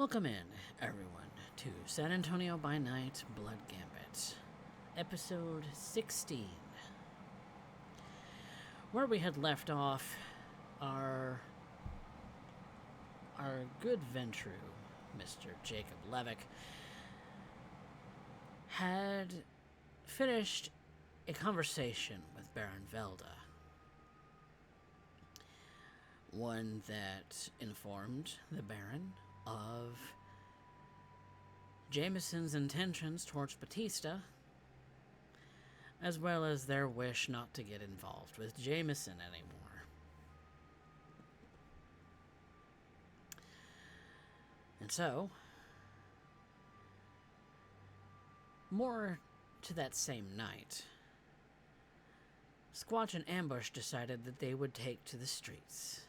Welcome in, everyone, to San Antonio by Night Blood Gambit, episode 16. Where we had left off, our good Ventru, Mr. Jacob Levit, had finished a conversation with Baron Velda. One that informed the Baron of Jameson's intentions towards Batista, as well as their wish not to get involved with Jameson anymore. And so, more to that same night, Squatch and Ambush decided that they would take to the streets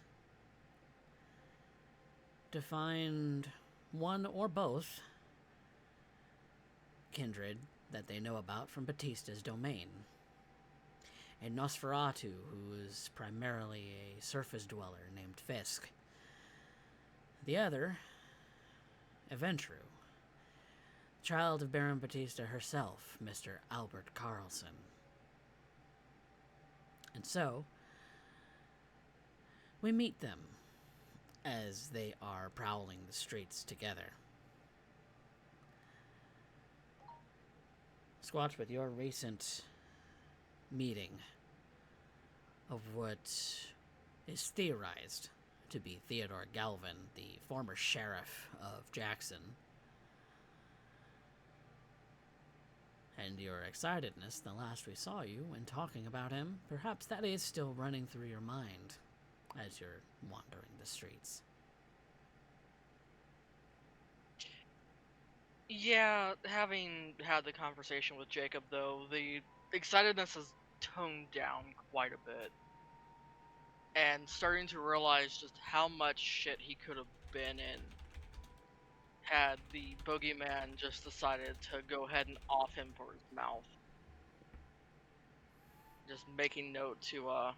to find one or both kindred that they know about from Batista's domain. A Nosferatu, who is primarily a surface dweller named Fisk. The other, a Ventru, child of Baron Batista herself, Mr. Albert Carlson. And so, we meet them as they are prowling the streets together. Squatch, with your recent meeting of what is theorized to be Theodore Galvin, the former sheriff of Jackson, and your excitedness the last we saw you when talking about him, perhaps that is still running through your mind as you're wandering the streets. Yeah, having had the conversation with Jacob, though, the excitedness has toned down quite a bit. And starting to realize just how much shit he could have been in had the boogeyman just decided to go ahead and off him for his mouth. Just making note to,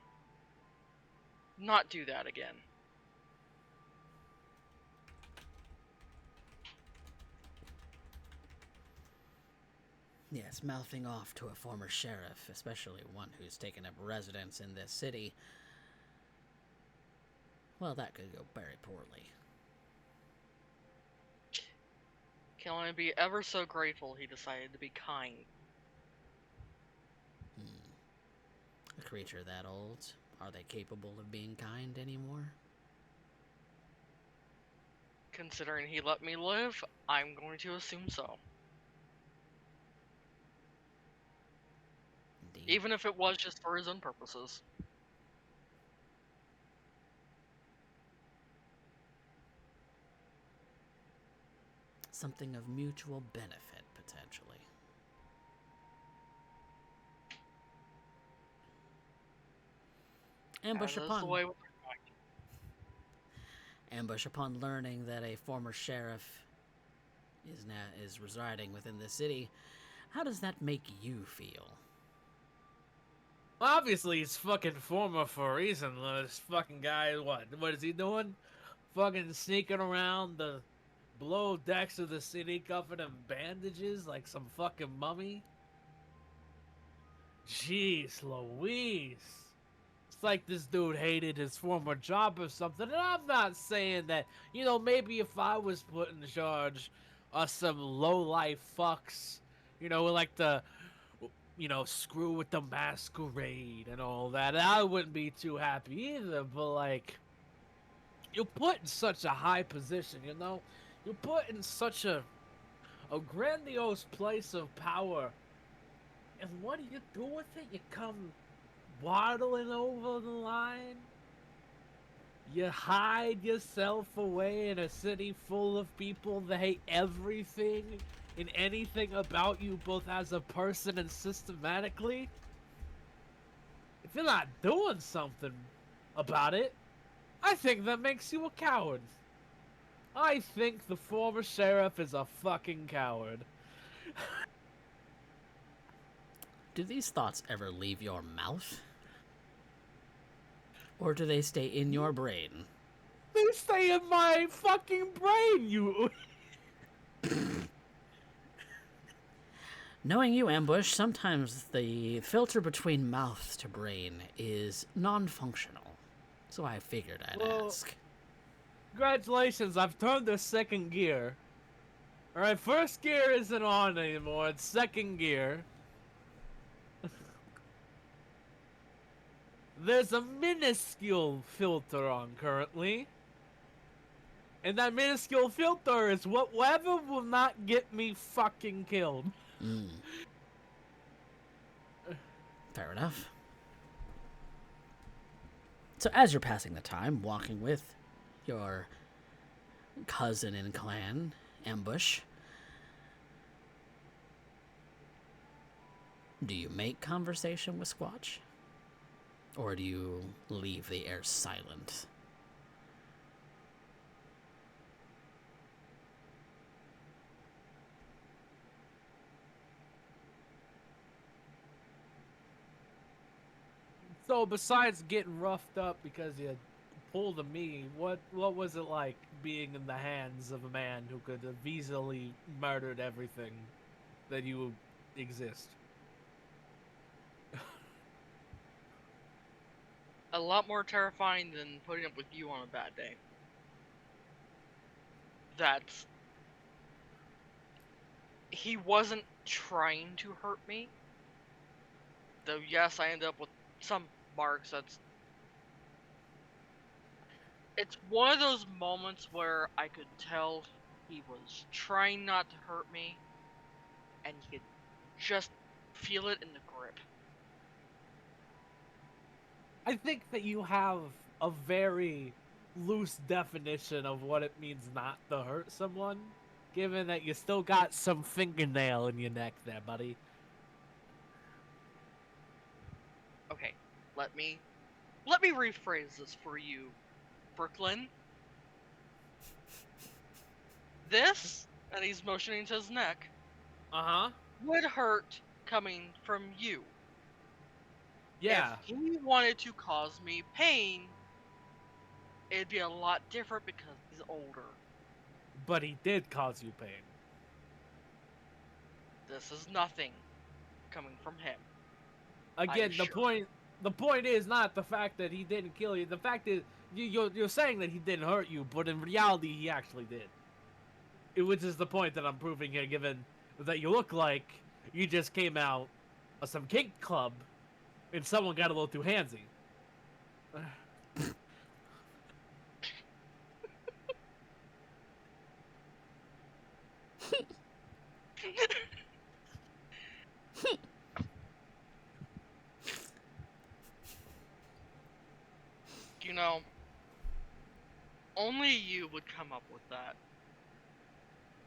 not do that again. Yes, mouthing off to a former sheriff, especially one who's taken up residence in this city, well, that could go very poorly. Can only be ever so grateful he decided to be kind. A creature that old, are they capable of being kind anymore? Considering he let me live, I'm going to assume so. Indeed. Even if it was just for his own purposes. Something of mutual benefit, potentially. Ambush upon learning that a former sheriff is residing within the city. How does that make you feel? Obviously, he's fucking former for a reason. This fucking guy, what is he doing? Fucking sneaking around the below decks of the city covered in bandages like some fucking mummy? Jeez Louise. It's like this dude hated his former job or something. And I'm not saying that, maybe if I was put in charge of some low-life fucks, like the, screw with the masquerade and all that, I wouldn't be too happy either. But, like, you're put in such a high position, You're put in such a grandiose place of power. And what do you do with it? You come waddling over the line? You hide yourself away in a city full of people that hate everything and anything about you, both as a person and systematically? If you're not doing something about it, I think that makes you a coward. I think the former sheriff is a fucking coward. Do these thoughts ever leave your mouth? Or do they stay in your brain? They they stay in my fucking brain, you... Knowing you, Ambush, sometimes the filter between mouth to brain is non-functional. So I figured I'd ask. Congratulations, I've turned the second gear. Alright, first gear isn't on anymore, it's second gear. There's a minuscule filter on currently. And that minuscule filter is whatever will not get me fucking killed. Fair enough. So as you're passing the time, walking with your cousin in clan, Ambush, do you make conversation with Squatch? Or do you leave the air silent? So besides getting roughed up because you pulled a me, what was it like being in the hands of a man who could have easily murdered everything that you exist? A lot more terrifying than putting up with you on a bad day. That's... He wasn't trying to hurt me. Though, yes, I end up with some marks. It's one of those moments where I could tell he was trying not to hurt me, and you could just feel it in the grip. I think that you have a very loose definition of what it means not to hurt someone, given that you still got some fingernail in your neck there, buddy. Okay, let me rephrase this for you, Brooklyn. This, and he's motioning to his neck, would hurt coming from you. Yeah. If he wanted to cause me pain, it'd be a lot different because he's older. But he did cause you pain. This is nothing coming from him. Again, the point is not the fact that he didn't kill you. The fact is, you're saying that he didn't hurt you, but in reality, he actually did. Which is the point that I'm proving here, given that you look like you just came out of some kink club and someone got a little too handsy. You know, only you would come up with that.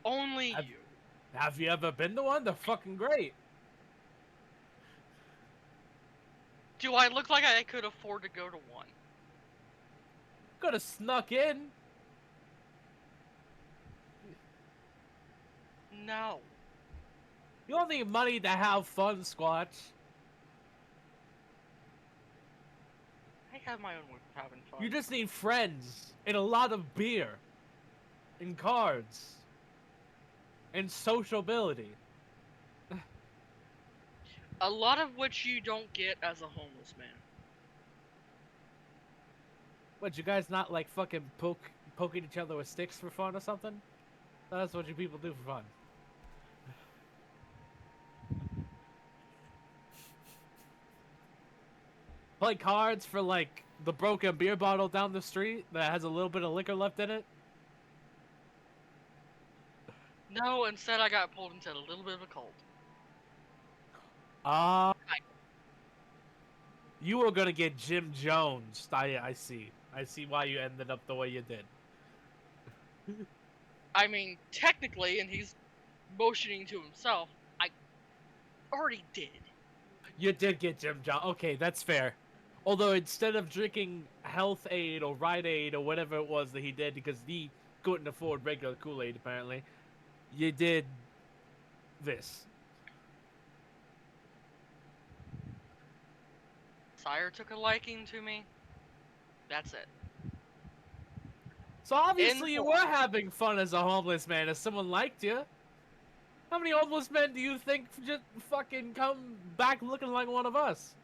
Only you. Have you ever been to one? They're fucking great. Do I look like I could afford to go to one? Could have snuck in. No. You don't need money to have fun, Squatch. I have my own way of having fun. You just need friends and a lot of beer and cards and sociability. A lot of which you don't get as a homeless man. What, you guys not like fucking poking each other with sticks for fun or something? That's what you people do for fun. Play cards for like the broken beer bottle down the street that has a little bit of liquor left in it? No, instead I got pulled into a little bit of a cult. You were gonna get Jim Jones. I see. I see why you ended up the way you did. I mean, technically, and he's motioning to himself, I already did. You did get Jim Jones. Okay, that's fair. Although instead of drinking Health Aid or Rite Aid or whatever it was that he did, because he couldn't afford regular Kool-Aid apparently, you did this. Sire took a liking to me. That's it. So obviously you were having fun as a homeless man if someone liked you. How many homeless men do you think just fucking come back looking like one of us?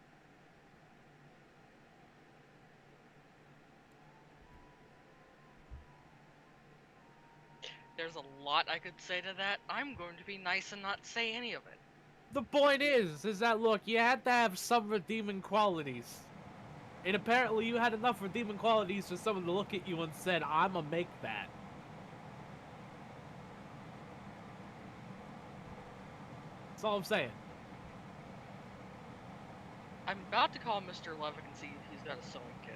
There's a lot I could say to that. I'm going to be nice and not say any of it. The point is that, look, you had to have some redeeming qualities. And apparently you had enough redeeming qualities for someone to look at you and said, I'ma make that. That's all I'm saying. I'm about to call Mr. Levit and see if he's got a sewing kit.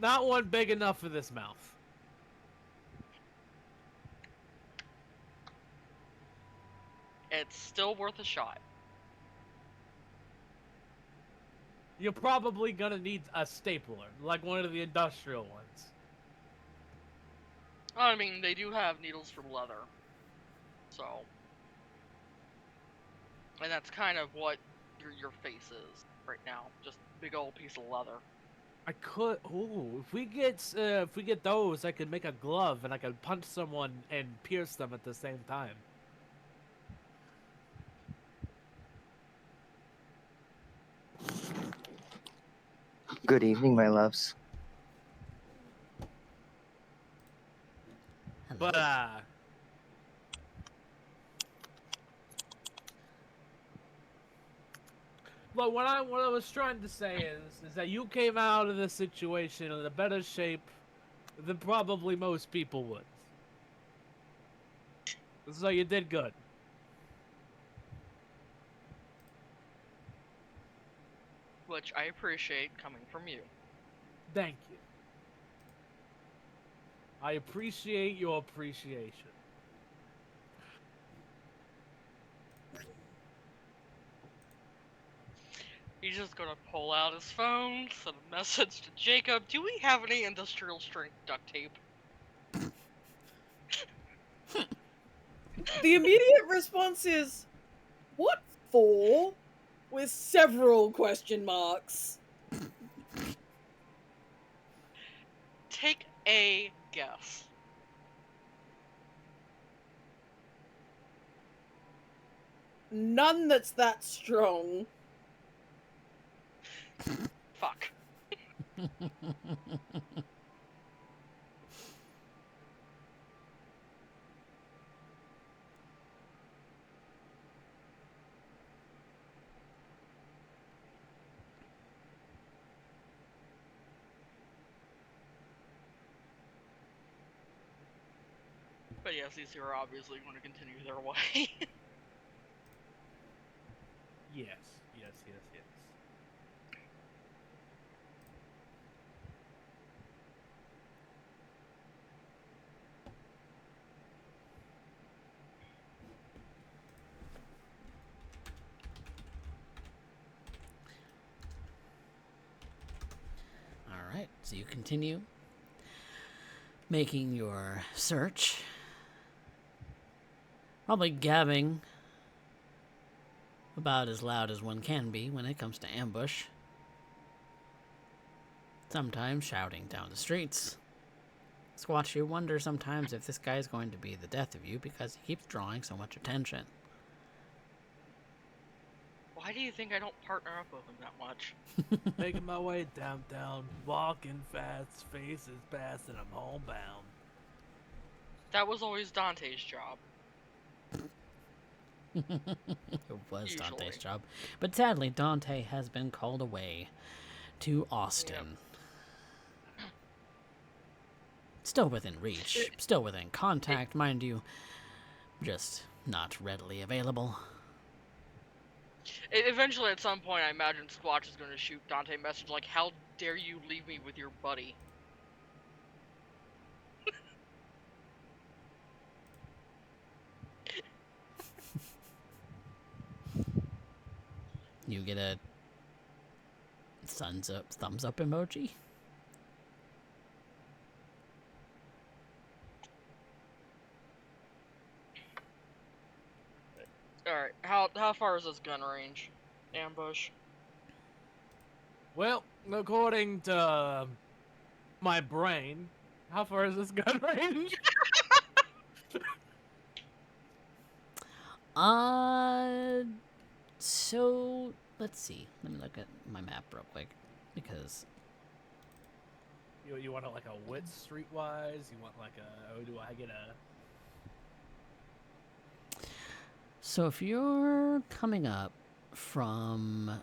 Not one big enough for this mouth. It's still worth a shot. You're probably gonna need a stapler, like one of the industrial ones. I mean, they do have needles from leather. So. And that's kind of what your face is right now. Just a big old piece of leather. I could. Ooh, if we get those, I could make a glove and I could punch someone and pierce them at the same time. Good evening, my loves. Hello. But but what I was trying to say is that you came out of this situation in a better shape than probably most people would. So you did good. Which I appreciate coming from you. Thank you. I appreciate your appreciation. He's just gonna pull out his phone, send a message to Jacob. Do we have any industrial strength duct tape? The immediate response is, what for? With several question marks. Take a guess. None that's that strong. Fuck. But yes, these two are obviously going to continue their way. Yes. Alright, so you continue making your search. Probably gabbing about as loud as one can be when it comes to ambush. Sometimes shouting down the streets. Squatch, you wonder sometimes if this guy is going to be the death of you because he keeps drawing so much attention. Why do you think I don't partner up with him that much? Making my way downtown, walking fast, faces passing, I'm homebound. That was always Dante's job. It was Usually. Dante's job. But sadly, Dante has been called away to Austin. Still within reach, still within contact, mind you, just not readily available. Eventually, at some point, I imagine Squatch is going to shoot Dante a message like, "How dare you leave me with your buddy?" You get a thumbs up emoji. Alright, how far is this gun range? Ambush? Well, according to my brain, how far is this gun range? So let's see. Let me look at my map real quick because You want it like a width streetwise? You want like a? Or do I get a? so if you're coming up from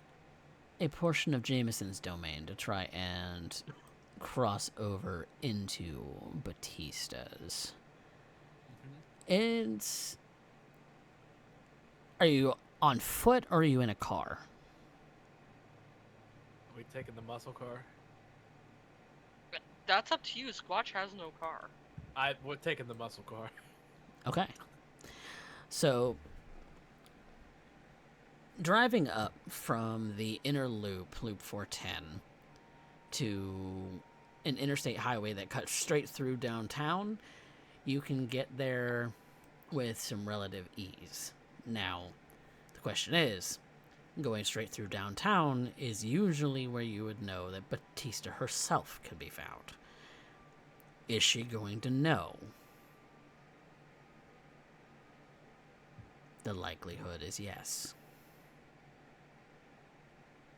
a portion of Jameson's domain to try and cross over into Batista's, it's. Are you on foot or are you in a car? Are we taking the muscle car? That's up to you. Squatch has no car. We're taking the muscle car. Okay. So, driving up from the inner loop, Loop 410, to an interstate highway that cuts straight through downtown, you can get there with some relative ease. Now, the question is, going straight through downtown is usually where you would know that Batista herself can be found. Is she going to know? The likelihood is yes.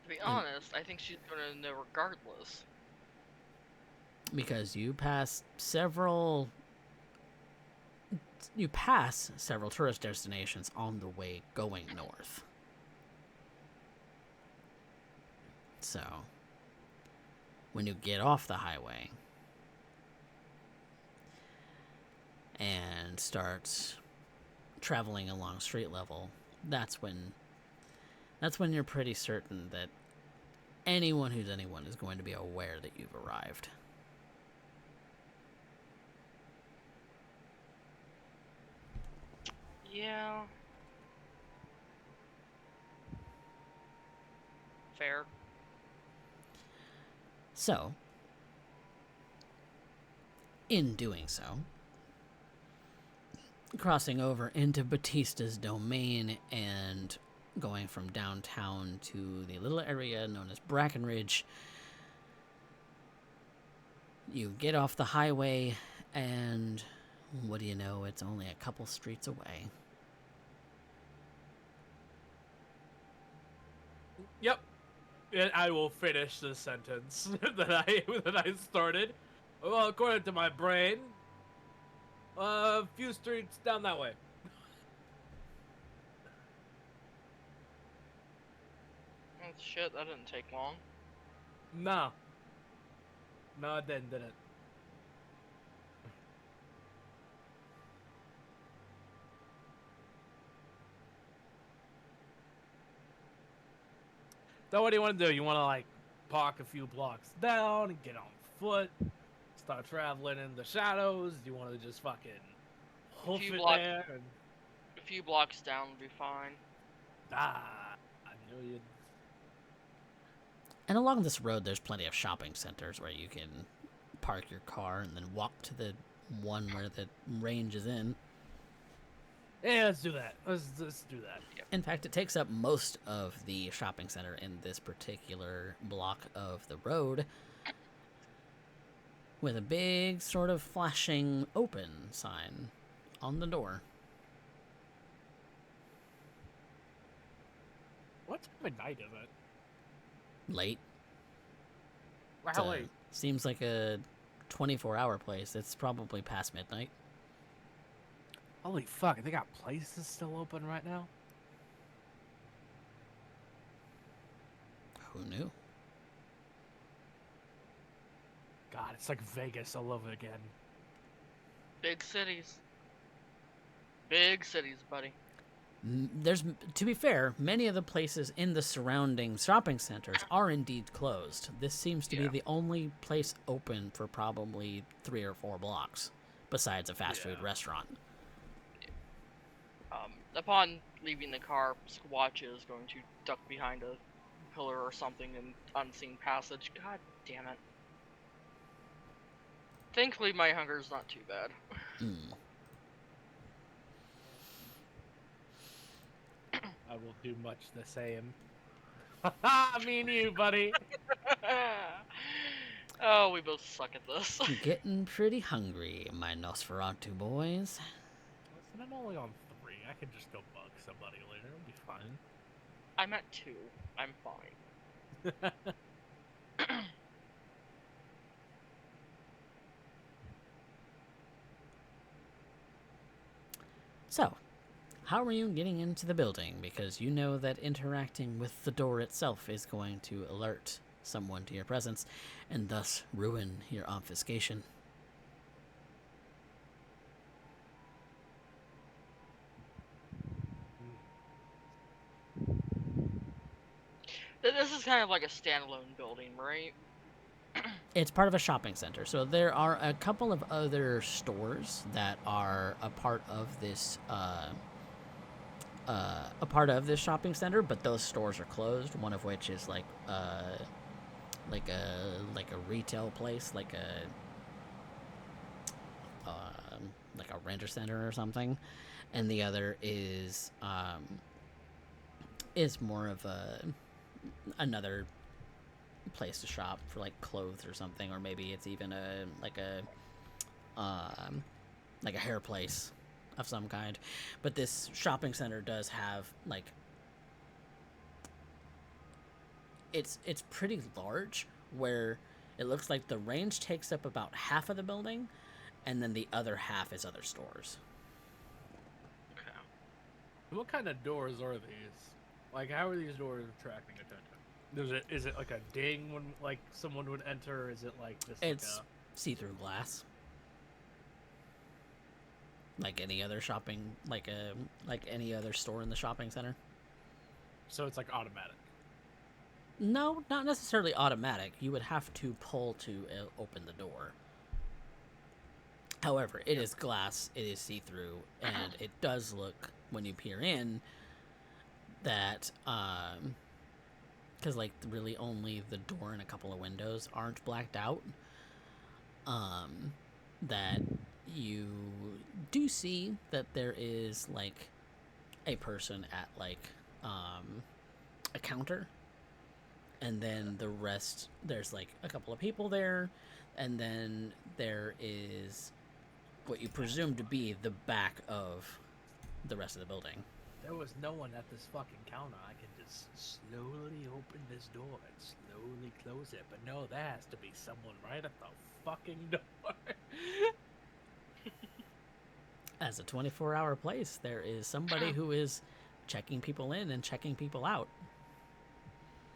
To be honest, I think she's gonna know regardless. Because you pass several tourist destinations on the way going north. So, when you get off the highway and start traveling along street level, that's when you're pretty certain that anyone who's anyone is going to be aware that you've arrived. Yeah. Fair. So, in doing so, crossing over into Batista's domain and going from downtown to the little area known as Brackenridge, you get off the highway and what do you know, it's only a couple streets away. Yep. And I will finish the sentence that I started. Well, according to my brain, a few streets down that way. Oh, shit, that didn't take long. No. No, it didn't. So what do you want to do? You want to like park a few blocks down and get on foot, start traveling in the shadows? Do you want to just fucking hoof it there? And... A few blocks down would be fine. I knew you'd... And along this road, there's plenty of shopping centers where you can park your car and then walk to the one where the range is in. Yeah, let's do that. Let's do that. Yep. In fact, it takes up most of the shopping center in this particular block of the road, with a big sort of flashing open sign on the door. What time of night is it? Late. Wow, late. Seems like a 24-hour place. It's probably past midnight. Holy fuck, they got places still open right now? Who knew? God, it's like Vegas all over again. Big cities. Big cities, buddy. There's, to be fair, many of the places in the surrounding shopping centers are indeed closed. This seems to be the only place open for probably 3 or 4 blocks, besides a fast food restaurant. Upon leaving the car, Squatch is going to duck behind a pillar or something in unseen passage. God damn it. Thankfully, my hunger is not too bad. I will do much the same. Me and you, buddy. Oh, we both suck at this. Getting pretty hungry, my Nosferatu boys. Listen, I'm only on 3. I could just go bug somebody later. It'll be fine. I'm at 2. I'm fine. So, how are you getting into the building? Because you know that interacting with the door itself is going to alert someone to your presence, and thus ruin your obfuscation. This is kind of like a standalone building, right? It's part of a shopping center, so there are a couple of other stores that are a part of this shopping center, but those stores are closed. One of which is like a retail place, like a renter center or something, and the other is more of another place to shop for like clothes or something, or maybe it's even a hair place of some kind. But this shopping center does have like it's pretty large, where it looks like the range takes up about half of the building, and then the other half is other stores. Okay. What kind of doors are these? Like, how are these doors attracting attention? Is it like a ding when like someone would enter? Or is it like this? It's see-through glass, like any other shopping, like any other store in the shopping center. So it's like automatic. No, not necessarily automatic. You would have to pull to open the door. However, it is glass, it is see-through, and it does look, when you peer in, that because like really only the door and a couple of windows aren't blacked out, that you do see that there is like a person at like a counter, and then the rest, there's like a couple of people there, and then there is what you presume to be the back of the rest of the building. There was no one at this fucking counter. I could just slowly open this door and slowly close it. But no, there has to be someone right at the fucking door. As a 24-hour place, there is somebody who is checking people in and checking people out.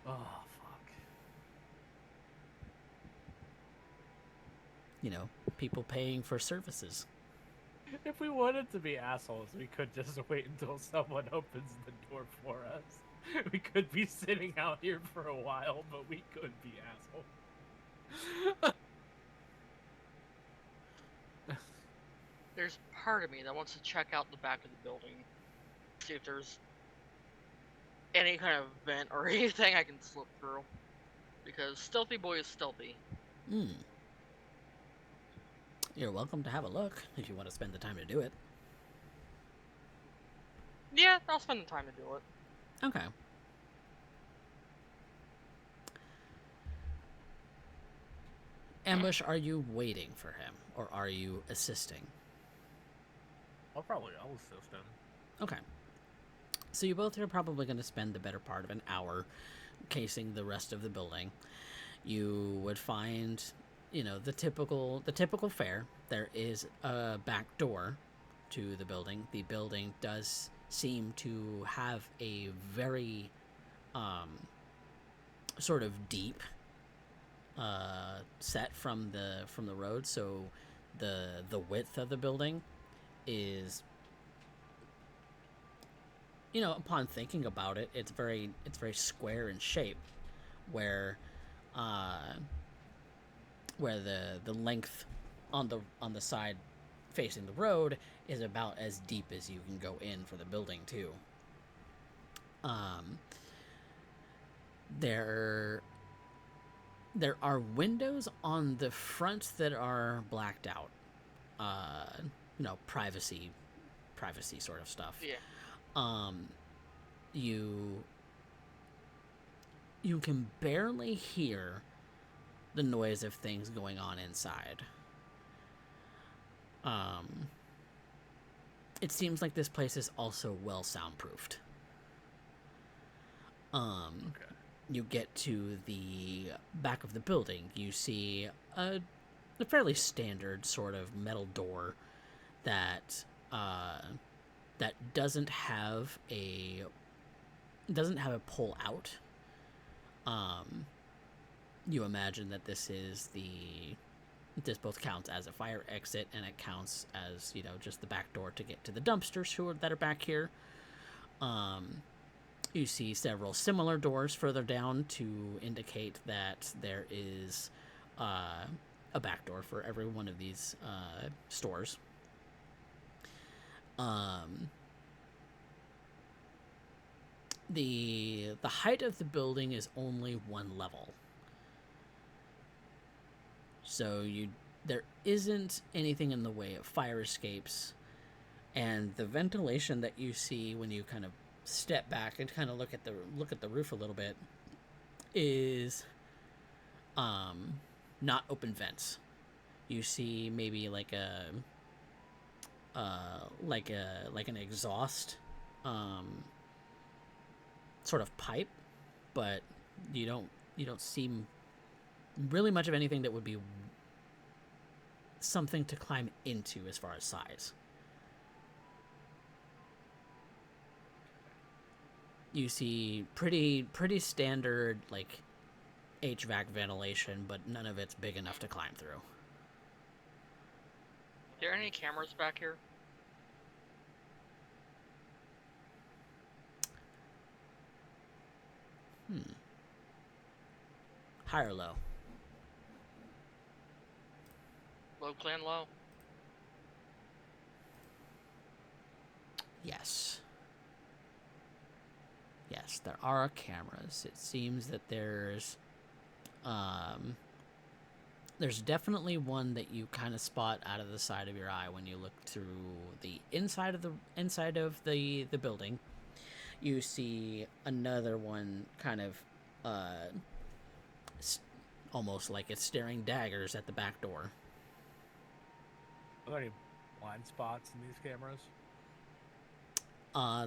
Oh, fuck. You know, people paying for services. If we wanted to be assholes, we could just wait until someone opens the door for us. We could be sitting out here for a while, but we could be assholes. There's part of me that wants to check out the back of the building, see if there's any kind of vent or anything I can slip through. Because Stealthy Boy is stealthy. You're welcome to have a look if you want to spend the time to do it. Yeah, I'll spend the time to do it. Okay. Ambush, are you waiting for him, or are you assisting? I'll assist him. Okay. So you both are probably going to spend the better part of an hour casing the rest of the building. You would find, you know, the typical fare. There is a back door to the building. The building does seem to have a very sort of deep set from the road, so the width of the building is, you know, upon thinking about it, it's very square in shape, where the length on the side facing the road is about as deep as you can go in for the building too. There are windows on the front that are blacked out. You know, privacy sort of stuff. Yeah. you can barely hear the noise of things going on inside. It seems like this place is also well soundproofed. Okay. You get to the back of the building. You see a fairly standard sort of metal door that doesn't have a pull out. You imagine that this both counts as a fire exit and it counts as, just the back door to get to the dumpsters that are back here. You see several similar doors further down to indicate that there is a back door for every one of these stores. The height of the building is only one level. So there isn't anything in the way of fire escapes, and the ventilation that you see when you kind of step back and kind of look at the roof a little bit is not open vents. You see maybe like an exhaust sort of pipe, but you don't see really much of anything that would be something to climb into as far as size. You see pretty standard like HVAC ventilation, but none of it's big enough to climb through. Are there any cameras back here? High or low? Low clan low? Yes. Yes, there are cameras. It seems that there's definitely one that you kind of spot out of the side of your eye when you look through the inside of the building. You see another one kind of almost like it's staring daggers at the back door. Are there any blind spots in these cameras?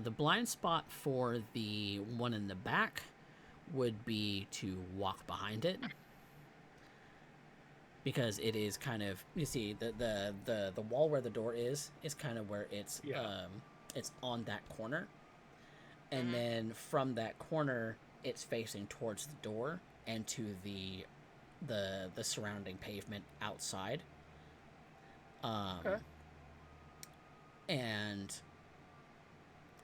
The blind spot for the one in the back would be to walk behind it, because it is kind of, you see the wall where the door is kind of where it's on that corner, and then from that corner it's facing towards the door and to the surrounding pavement outside. Okay. And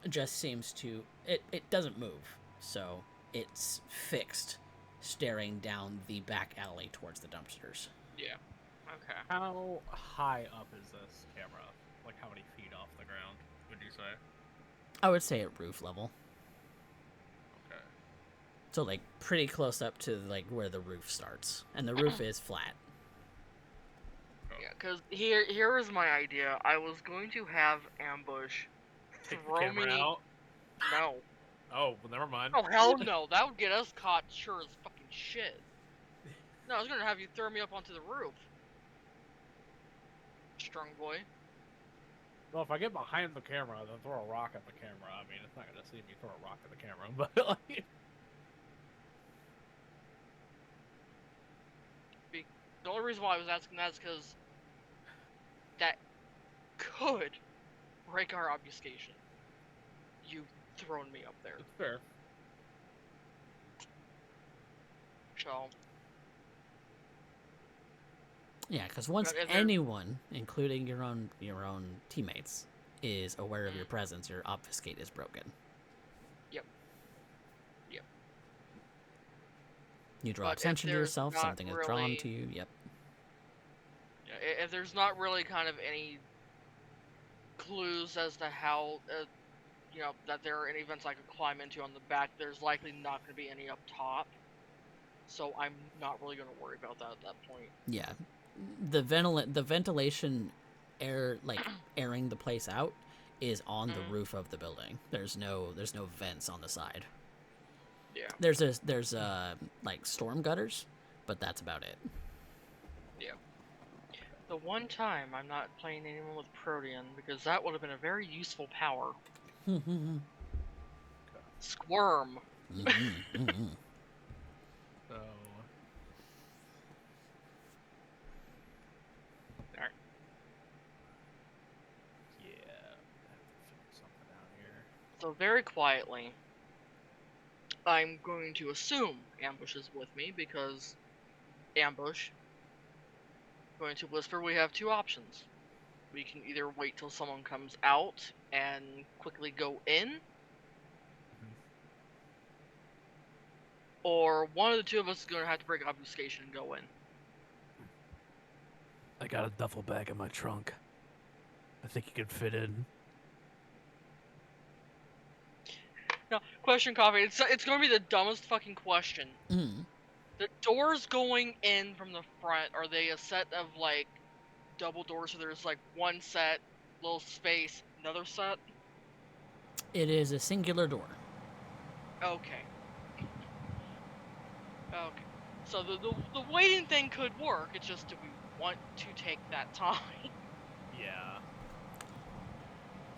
just seems to it doesn't move, so it's fixed, staring down the back alley towards the dumpsters. Yeah. Okay. How high up is this camera? Like how many feet off the ground would you say? I would say at roof level. Okay. So like pretty close up to like where the roof starts, and the roof is flat. Yeah, because here was my idea. I was going to have Ambush Take the throw camera me. out? No. Oh, well, never mind. Oh hell no! That would get us caught sure as fucking shit. No, I was gonna have you throw me up onto the roof. Strong boy. Well, if I get behind the camera, then throw a rock at the camera. I mean, it's not gonna see me throw a rock at the camera, but like... The only reason why I was asking that is because that could break our obfuscation. You throwing me up there. It's fair. So. Yeah, because once But is there- anyone, including your own teammates, is aware of your presence, your obfuscate is broken. Yep. Yep. You draw But if attention to there's yourself, not something is drawn really- to you. Yep. Yeah, if there's not really kind of any clues as to how, that there are any vents I could climb into on the back, there's likely not going to be any up top. So I'm not really going to worry about that at that point. Yeah, the ventilation air, like airing the place out, is on the roof of the building. There's no vents on the side. Yeah. There's like storm gutters, but that's about it. Yeah. The one time I'm not playing anyone with Protean, because that would have been a very useful power. Squirm. So. Alright. Yeah. I have to figure something out here. So very quietly, I'm going to assume Ambush is with me, because Ambush, going to whisper, we have two options. We can either wait till someone comes out and quickly go in, or one of the two of us is going to have to break obfuscation and go in. I got a duffel bag in my trunk. I think you could fit in. Now, question, Coffee. It's going to be the dumbest fucking question. The doors going in from the front, are they a set of, like, double doors, so there's, like, one set, little space, another set? It is a singular door. Okay. Okay. So the waiting thing could work, it's just, do we want to take that time? Yeah.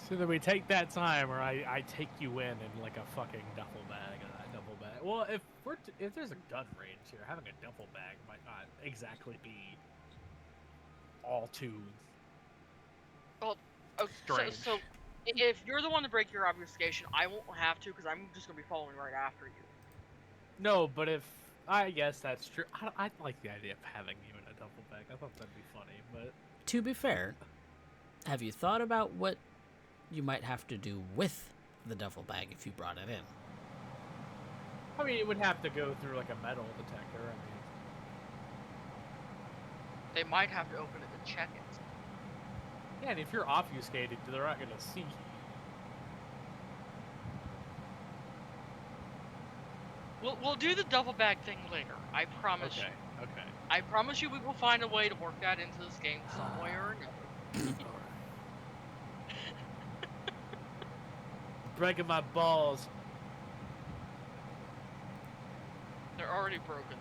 So that we take that time, or I take you in like a fucking duffel bag. Duffel bag. Well, if there's a gun range here, having a duffel bag might not exactly be all too Well, strange. so if you're the one to break your obfuscation, I won't have to, because I'm just going to be following right after you. No, but if I guess that's true. I like the idea of having you in a duffel bag. I thought that'd be funny, but To be fair, have you thought about what you might have to do with the duffel bag if you brought it in? I mean, it would have to go through like a metal detector. I mean, They might have to open it to check it. yeah, and if you're obfuscated, they're not gonna see you. We'll do the double bag thing later. I promise you. Okay. I promise you we will find a way to work that into this game some way or another. Breaking my balls. They're already broken.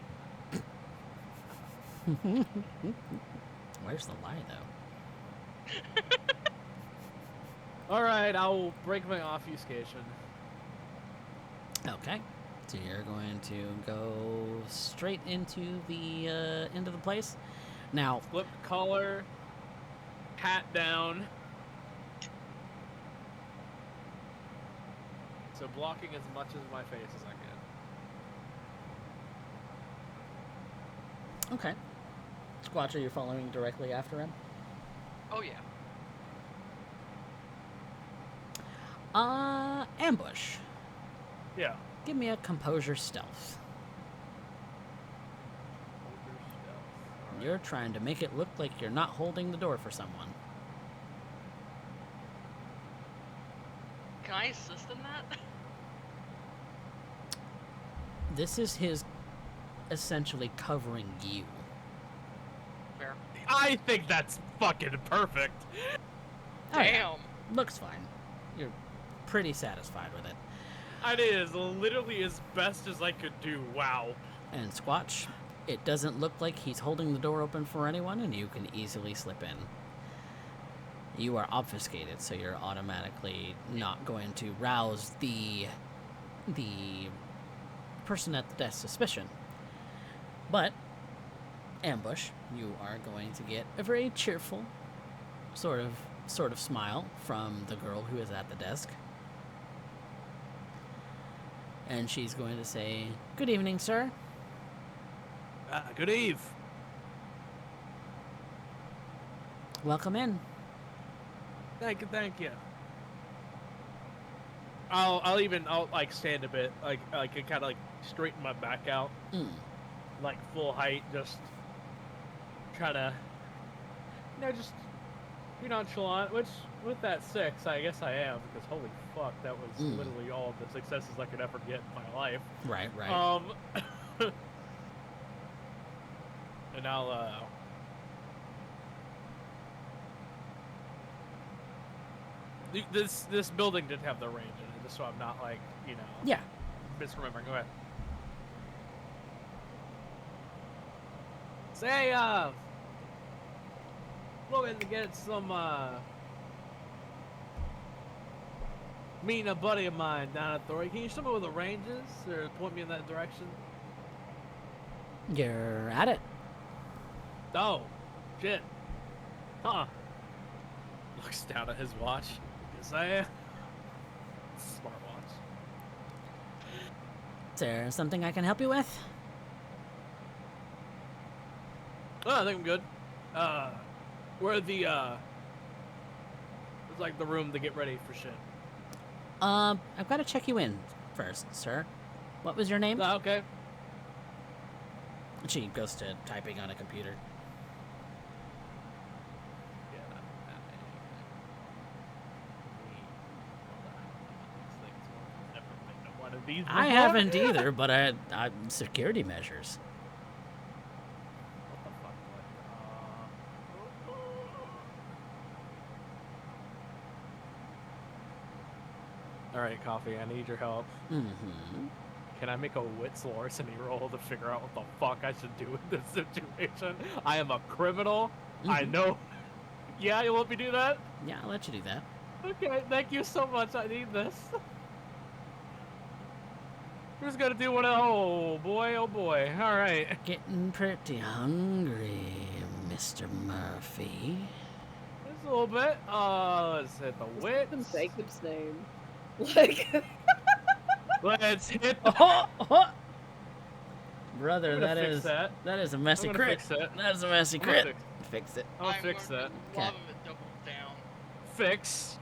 Where's the lie, though? All right, I'll break my obfuscation. Okay. So you're going to go straight into the place. Now, Flip collar, hat down. So blocking as much as my face as I can. okay. Squatch, are you following directly after him? Oh yeah. Ambush. Yeah. Give me a composure stealth. You're trying to make it look like you're not holding the door for someone. Can I assist in that? This is his essentially covering you. Fair. I think that's fucking perfect. Oh, yeah. Damn. Looks fine. You're pretty satisfied with it. It is literally as best as I could do. Wow. And Squatch, it doesn't look like he's holding the door open for anyone, and you can easily slip in. You are obfuscated, so you're automatically not going to rouse the person at the desk suspicion. But, Ambush, you are going to get a very cheerful sort of smile from the girl who is at the desk. And she's going to say, "Good evening, sir." Good eve. Welcome in. Thank you. I'll like stand a bit, like kind of like straighten my back out, like full height, just try to, just be nonchalant. Which with that 6, I guess I am, because holy fuck, that was literally all of the successes I could ever get in my life. Right. And I'll this building did have the range in it, just so I'm not like, Yeah. misremembering. Go ahead. Say, looking to get some, meeting a buddy of mine down at Thori. Can you show me where the range is, or point me in that direction? You're at it. Oh, shit. Huh. Looks down at his watch. Yes, I am. Smartwatch. Is there something I can help you with? Oh, I think I'm good. Where the, it's like the room to get ready for shit. I've got to check you in first, sir. What was your name? Oh, okay. She goes to typing on a computer. I I haven't either, but I'm security measures. What the fuck? All right, Coffee. I need your help. Mm-hmm. Can I make a wits larceny roll to figure out what the fuck I should do in this situation? I am a criminal. I Mhm. know. Yeah, you let me do that? Yeah, I'll let you do that. Okay, thank you so much. I need this. Who's gonna do what? Oh boy, oh boy. All right. Getting pretty hungry, Mr. Murphy. Just a little bit. Let's hit the wits. In Jacob's name. Like, Let's hit. Oh, oh. Brother, I'm gonna that fix is that. a messy I'm gonna crit. fix it. That is a messy I'm gonna crit. Fix it. I'll fix that. Okay. Love him at double down. Fix.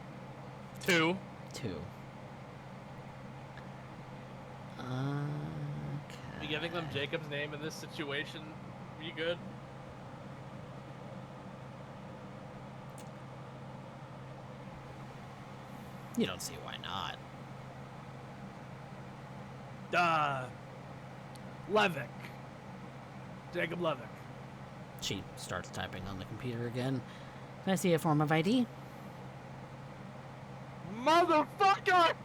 2. 2. You giving them Jacob's name in this situation? Are you good? You don't see why not. Levick. Jacob Levick. She starts typing on the computer again. Can I see a form of ID? Motherfucker!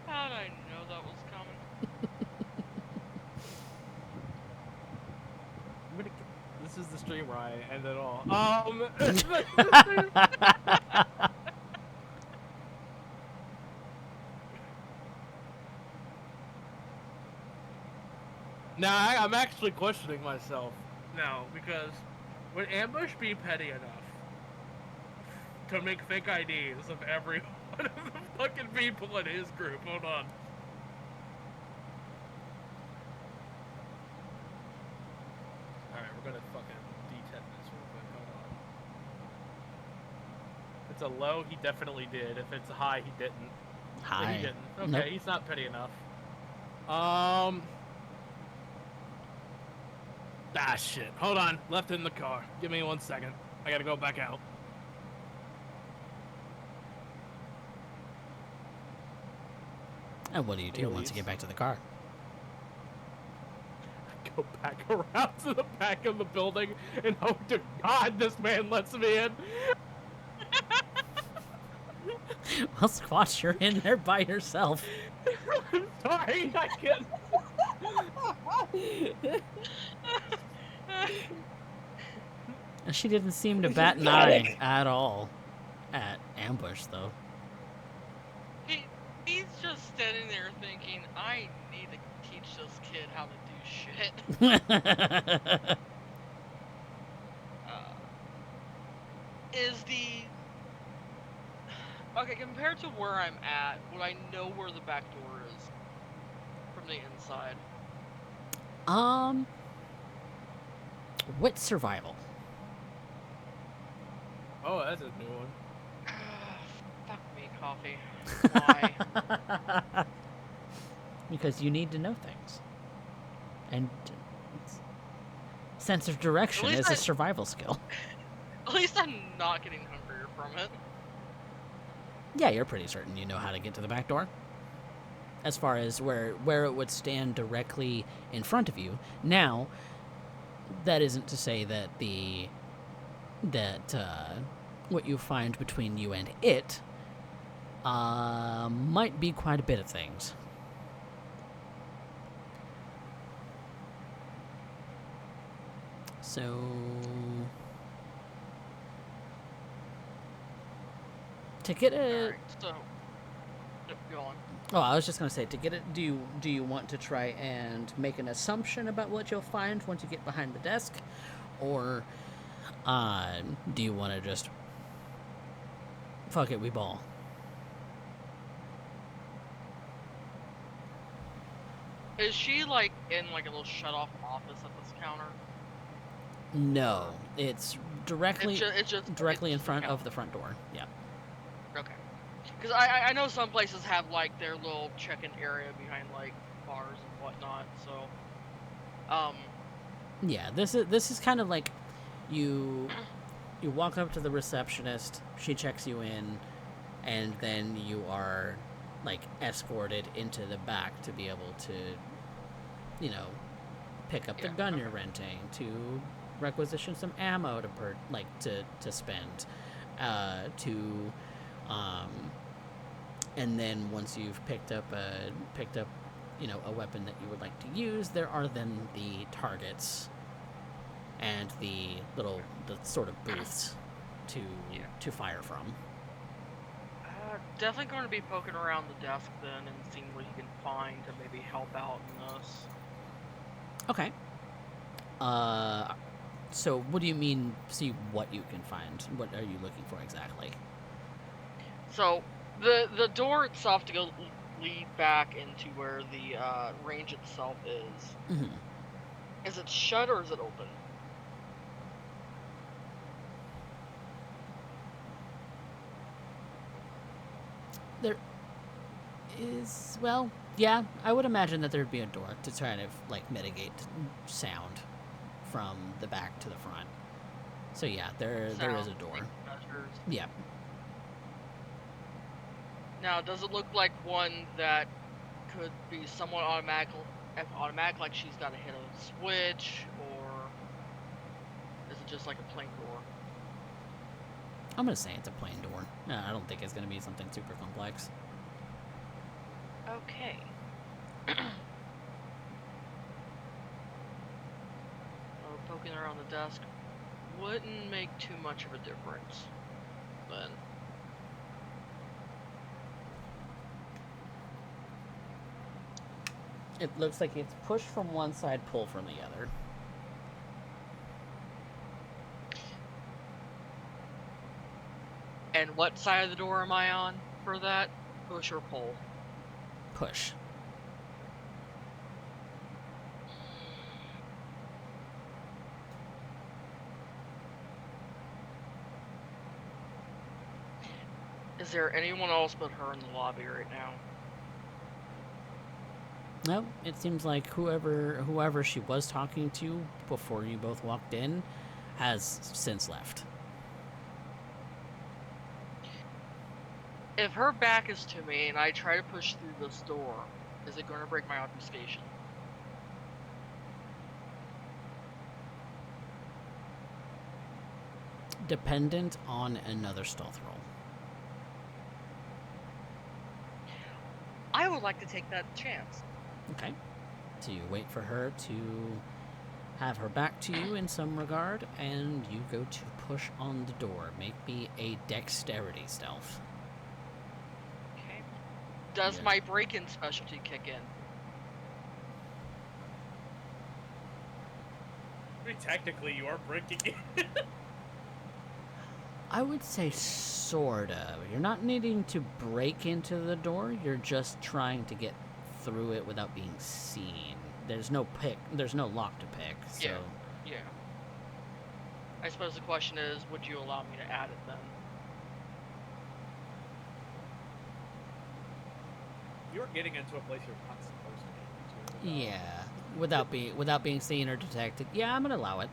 How did I know that was coming? This is the stream where I end it all. Now I'm actually questioning myself now, because would Ambush be petty enough to make fake IDs of every one of the fucking people in his group? Hold on. Alright, we're gonna fucking detect this real quick. Hold on. If it's a low, he definitely did. If it's a high, he didn't. Hi. He didn't. Okay, Nope. he's not petty enough. Ah, shit. Hold on. Left it in the car. Give me 1 second. I gotta go back out. And what do you do once you get back to the car? Go back around to the back of the building and hope to God this man lets me in. Well, Squatch, you're in there by yourself. I'm sorry, I can't. She didn't seem to bat an eye at all at Ambush, though. He's just standing there thinking, I need to teach this kid how to do shit. Is the... Okay, compared to where I'm at, would I know where the back door is from the inside? Wit survival. Oh, that's a new one. Fuck me, Coffee. Why? Because you need to know things. And sense of direction least is a survival skill. At least I'm not getting hungrier from it. Yeah, you're pretty certain you know how to get to the back door. As far as where it would stand directly in front of you. Now, that isn't to say that what you find between you and it might be quite a bit of things. So to get a Alright, so go on. oh, I was just gonna say to get it. Do you want to try and make an assumption about what you'll find once you get behind the desk, or do you want to just fuck it, we ball? Is she like in like a little shut off office at this counter? No, it's directly It's just directly in it's front counter. of the front door. Yeah. Okay. Because I know some places have like their little check-in area behind like bars and whatnot. So, Yeah, this is kind of like you walk up to the receptionist, she checks you in, and then you are like escorted into the back to be able to, you know, pick up the Yeah, gun okay. you're renting, to requisition some ammo to spend, to and then once you've picked up you know, a weapon that you would like to use, there are then the targets and the sort of booths to fire from. definitely going to be poking around the desk then and seeing what you can find to maybe help out in this. Okay. So what do you mean, see what you can find? What are you looking for exactly? So the door itself to go lead back into where the range itself is. Mm-hmm. Is it shut or is it open? There is, well, yeah, I would imagine that there'd be a door to try to like mitigate sound from the back to the front. So yeah, there is a Sound, door. measures. Yeah. Now, does it look like one that could be somewhat automatic, like she's got to hit a switch, or is it just like a plain door? I'm gonna say it's a plain door. I don't think it's gonna be something super complex. Okay. Poking around the desk wouldn't make too much of a difference, then. It looks like it's push from one side, pull from the other. And what side of the door am I on for that? Push or pull? Push. Is there anyone else but her in the lobby right now? No, it seems like whoever she was talking to before you both walked in has since left. If her back is to me and I try to push through this door, is it going to break my obfuscation? Dependent on another stealth roll. I would like to take that chance. Okay. So you wait for her to have her back to you in some regard, and you go to push on the door. Make me a dexterity stealth. Okay. Does Yeah. my break-in specialty kick in? I mean, technically, you are breaking it. I would say sort of. You're not needing to break into the door. You're just trying to get through it without being seen. There's no lock to pick. So Yeah. I suppose the question is, would you allow me to add it then? You're getting into a place you're not supposed to get into. yeah, without being seen or detected. Yeah, I'm gonna allow it.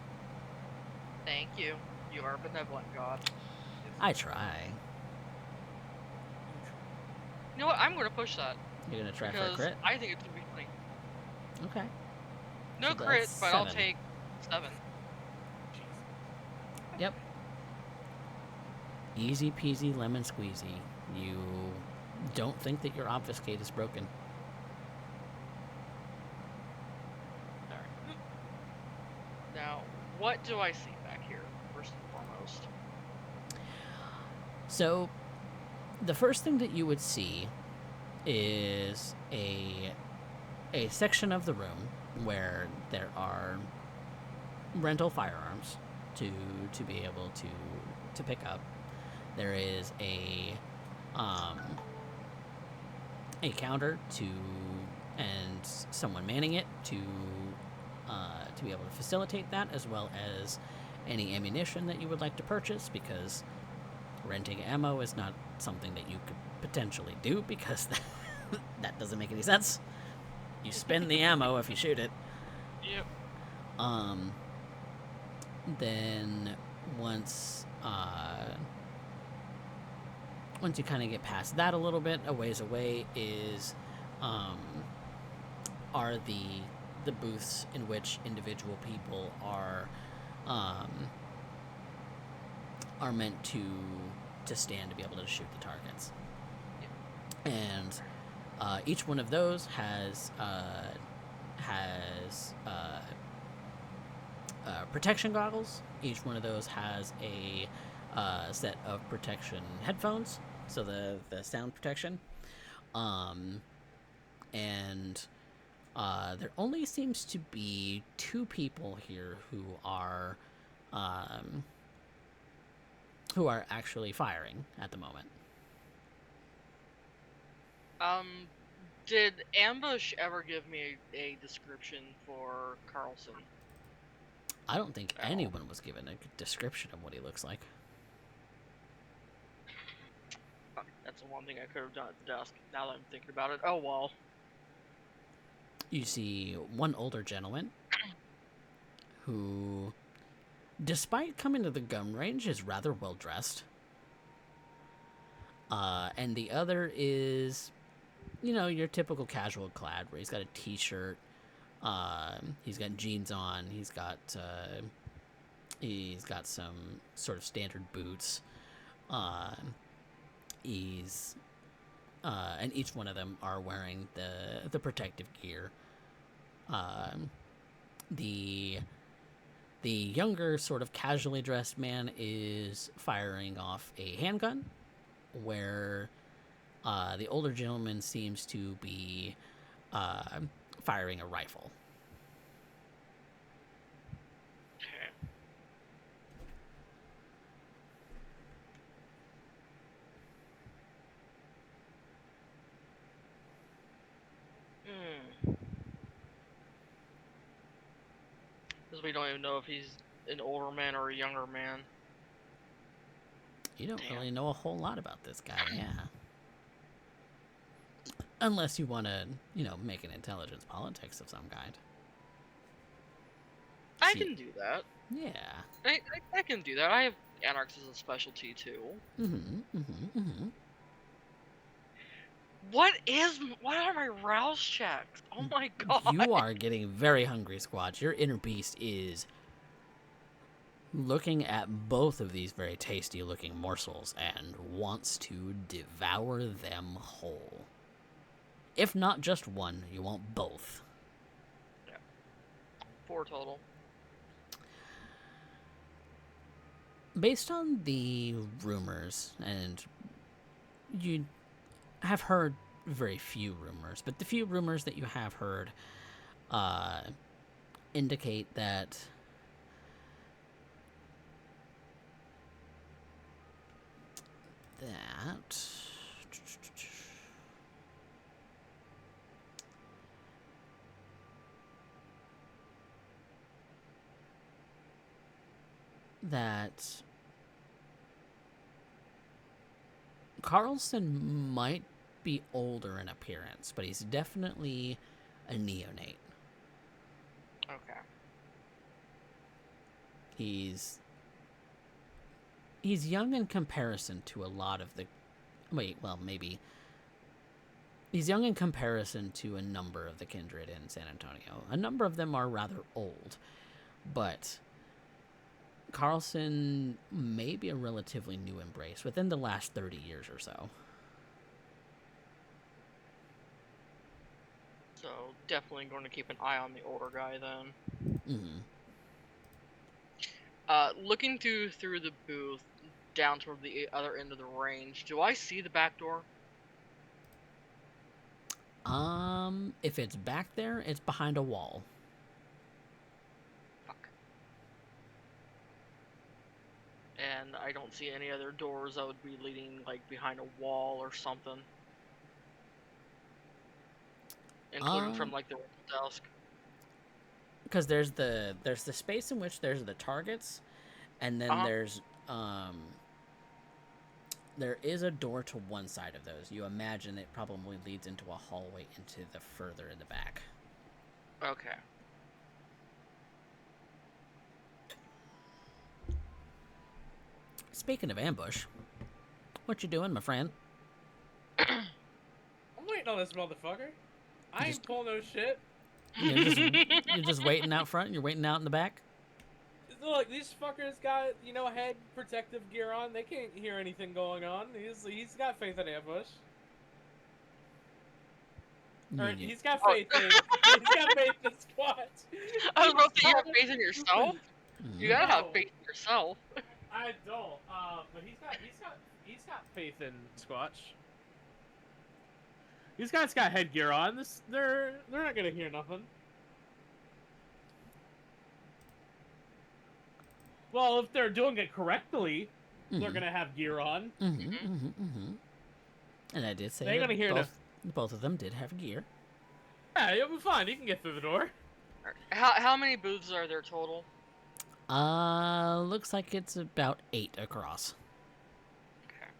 Thank you. You are a benevolent god. I try. You know what? I'm going to push that. You're gonna try for a Because crit. I think it's going to be funny. Okay. No So crit, that's but I'll 7. take 7. Yep. Easy peasy lemon squeezy. You don't think that your obfuscate is broken. Now, what do I see back here, first and foremost? So, the first thing that you would see is a section of the room where there are rental firearms to be able to pick up. There is a counter and someone manning it to be able to facilitate that, as well as any ammunition that you would like to purchase, because renting ammo is not something that you could potentially do, because that doesn't make any sense. You spend the ammo if you shoot it. Yep. Then once you kind of get past that a little bit, a ways away are the booths in which individual people are meant to stand to be able to shoot the targets. And each one of those has protection goggles. Each one of those has a set of protection headphones, so the sound protection. And there only seems to be 2 people here who are actually firing at the moment. Did Ambush ever give me a description for Carlson? I don't think anyone was given a description of what he looks like. That's the one thing I could have done at the desk, now that I'm thinking about it. Oh well. You see one older gentleman who, despite coming to the gun range, is rather well dressed. And the other is, your typical casual clad, where he's got a t-shirt, he's got jeans on, he's got some sort of standard boots, and each one of them are wearing the protective gear. The younger, sort of casually dressed man is firing off a handgun, where the older gentleman seems to be firing a rifle. Because we don't even know if he's an older man or a younger man. You don't really know a whole lot about this guy, yeah. Unless you want to, make an intelligence politics of some kind. I can do that. Yeah. I can do that. I have Anarchs as a specialty too. What are my rouse checks? Oh my god. You are getting very hungry, Squatch. Your inner beast is looking at both of these very tasty looking morsels and wants to devour them whole. If not just one, you want both. Yeah. 4 total. Based on the rumors, and you have heard very few rumors, but the few rumors that you have heard indicate that Carlson might be older in appearance, but he's definitely a neonate. Okay. He's young in comparison to a lot of the... maybe. He's young in comparison to a number of the kindred in San Antonio. A number of them are rather old, but Carlson may be a relatively new embrace within the last 30 years or so. So, definitely going to keep an eye on the older guy then. Mm-hmm. Looking through the booth down toward the other end of the range, do I see the back door? If it's back there, it's behind a wall. Fuck. And I don't see any other doors that would be leading, like, behind a wall or something. Including from, like, the desk. Because there's the space in which there's the targets, and then there is a door to one side of those. You imagine it probably leads into a hallway into the further in the back. Okay. Speaking of ambush, what you doing, my friend? I'm waiting on this motherfucker. I ain't pulling no shit. You're just waiting out front? You're waiting out in the back? Look, these fuckers got, head protective gear on. They can't hear anything going on. He's got faith in ambush. He's got faith in... He's got faith in Squatch. I was about to say, you have faith in yourself? You gotta have faith in yourself. I don't, but he's got faith in Squatch. These guys got headgear on. They're not gonna hear nothing. Well, if they're doing it correctly, they're gonna have gear on. And I did say they're gonna hear both of them did have gear. Yeah, you'll be fine. You can get through the door. How many booths are there total? Looks like it's about 8 across. Okay.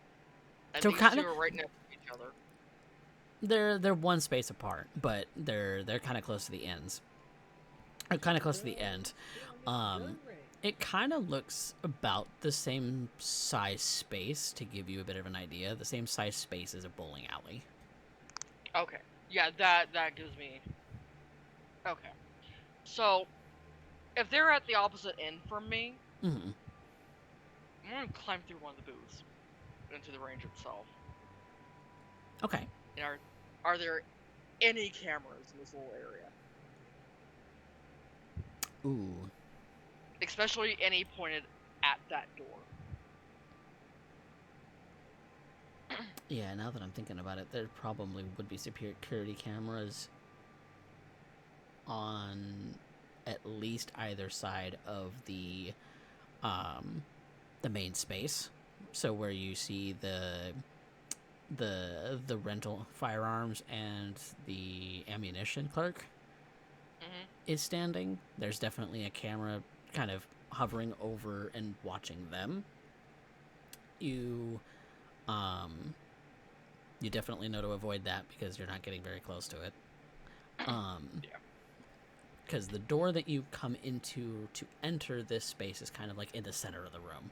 And So these kinda... two are right next to each other. They're one space apart, but they're kind of close to the ends. Or kind of close to the end. It kind of looks about the same size space, to give you a bit of an idea. The same size space as a bowling alley. Okay. Yeah, that gives me... Okay. So, if they're at the opposite end from me, I'm going to climb through one of the booths into the range itself. Okay. And are there any cameras in this little area? Ooh. Especially any pointed at that door. Yeah, now that I'm thinking about it, there probably would be security cameras on at least either side of the main space. So where you see the rental firearms and the ammunition clerk is standing, there's definitely a camera kind of hovering over and watching them. You definitely know to avoid that because you're not getting very close to it. Because the door that you come into to enter this space is kind of like in the center of the room.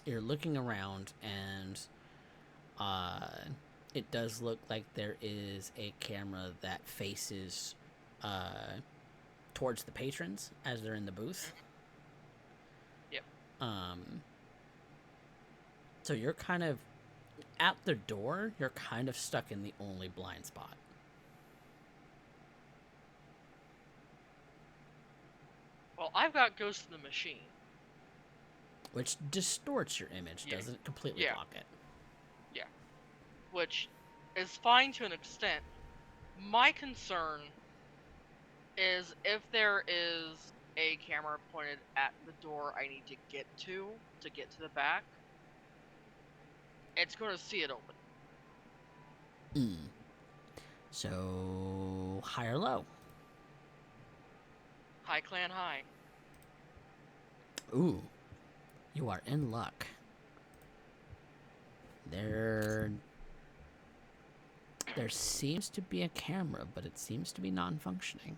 You're looking around, and it does look like there is a camera that faces towards the patrons as they're in the booth. Yep. So you're kind of at the door. You're kind of stuck in the only blind spot. Well, I've got Ghost in the Machine. Which distorts your image, doesn't completely block it. Yeah. Which is fine to an extent. My concern is if there is a camera pointed at the door I need to get to the back, it's going to see it open. So, high or low? High clan high. Ooh. You are in luck. There seems to be a camera, but it seems to be non-functioning.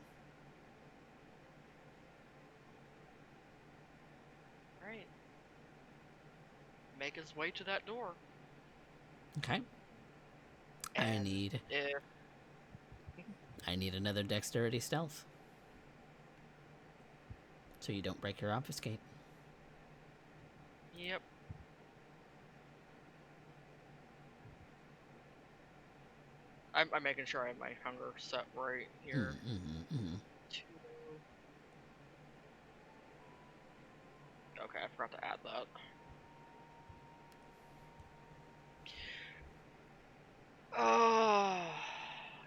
Right. Make his way to that door. Okay. I need another dexterity stealth. So you don't break your obfuscate. Yep. I'm making sure I have my hunger set right here. Two. Okay, I forgot to add that.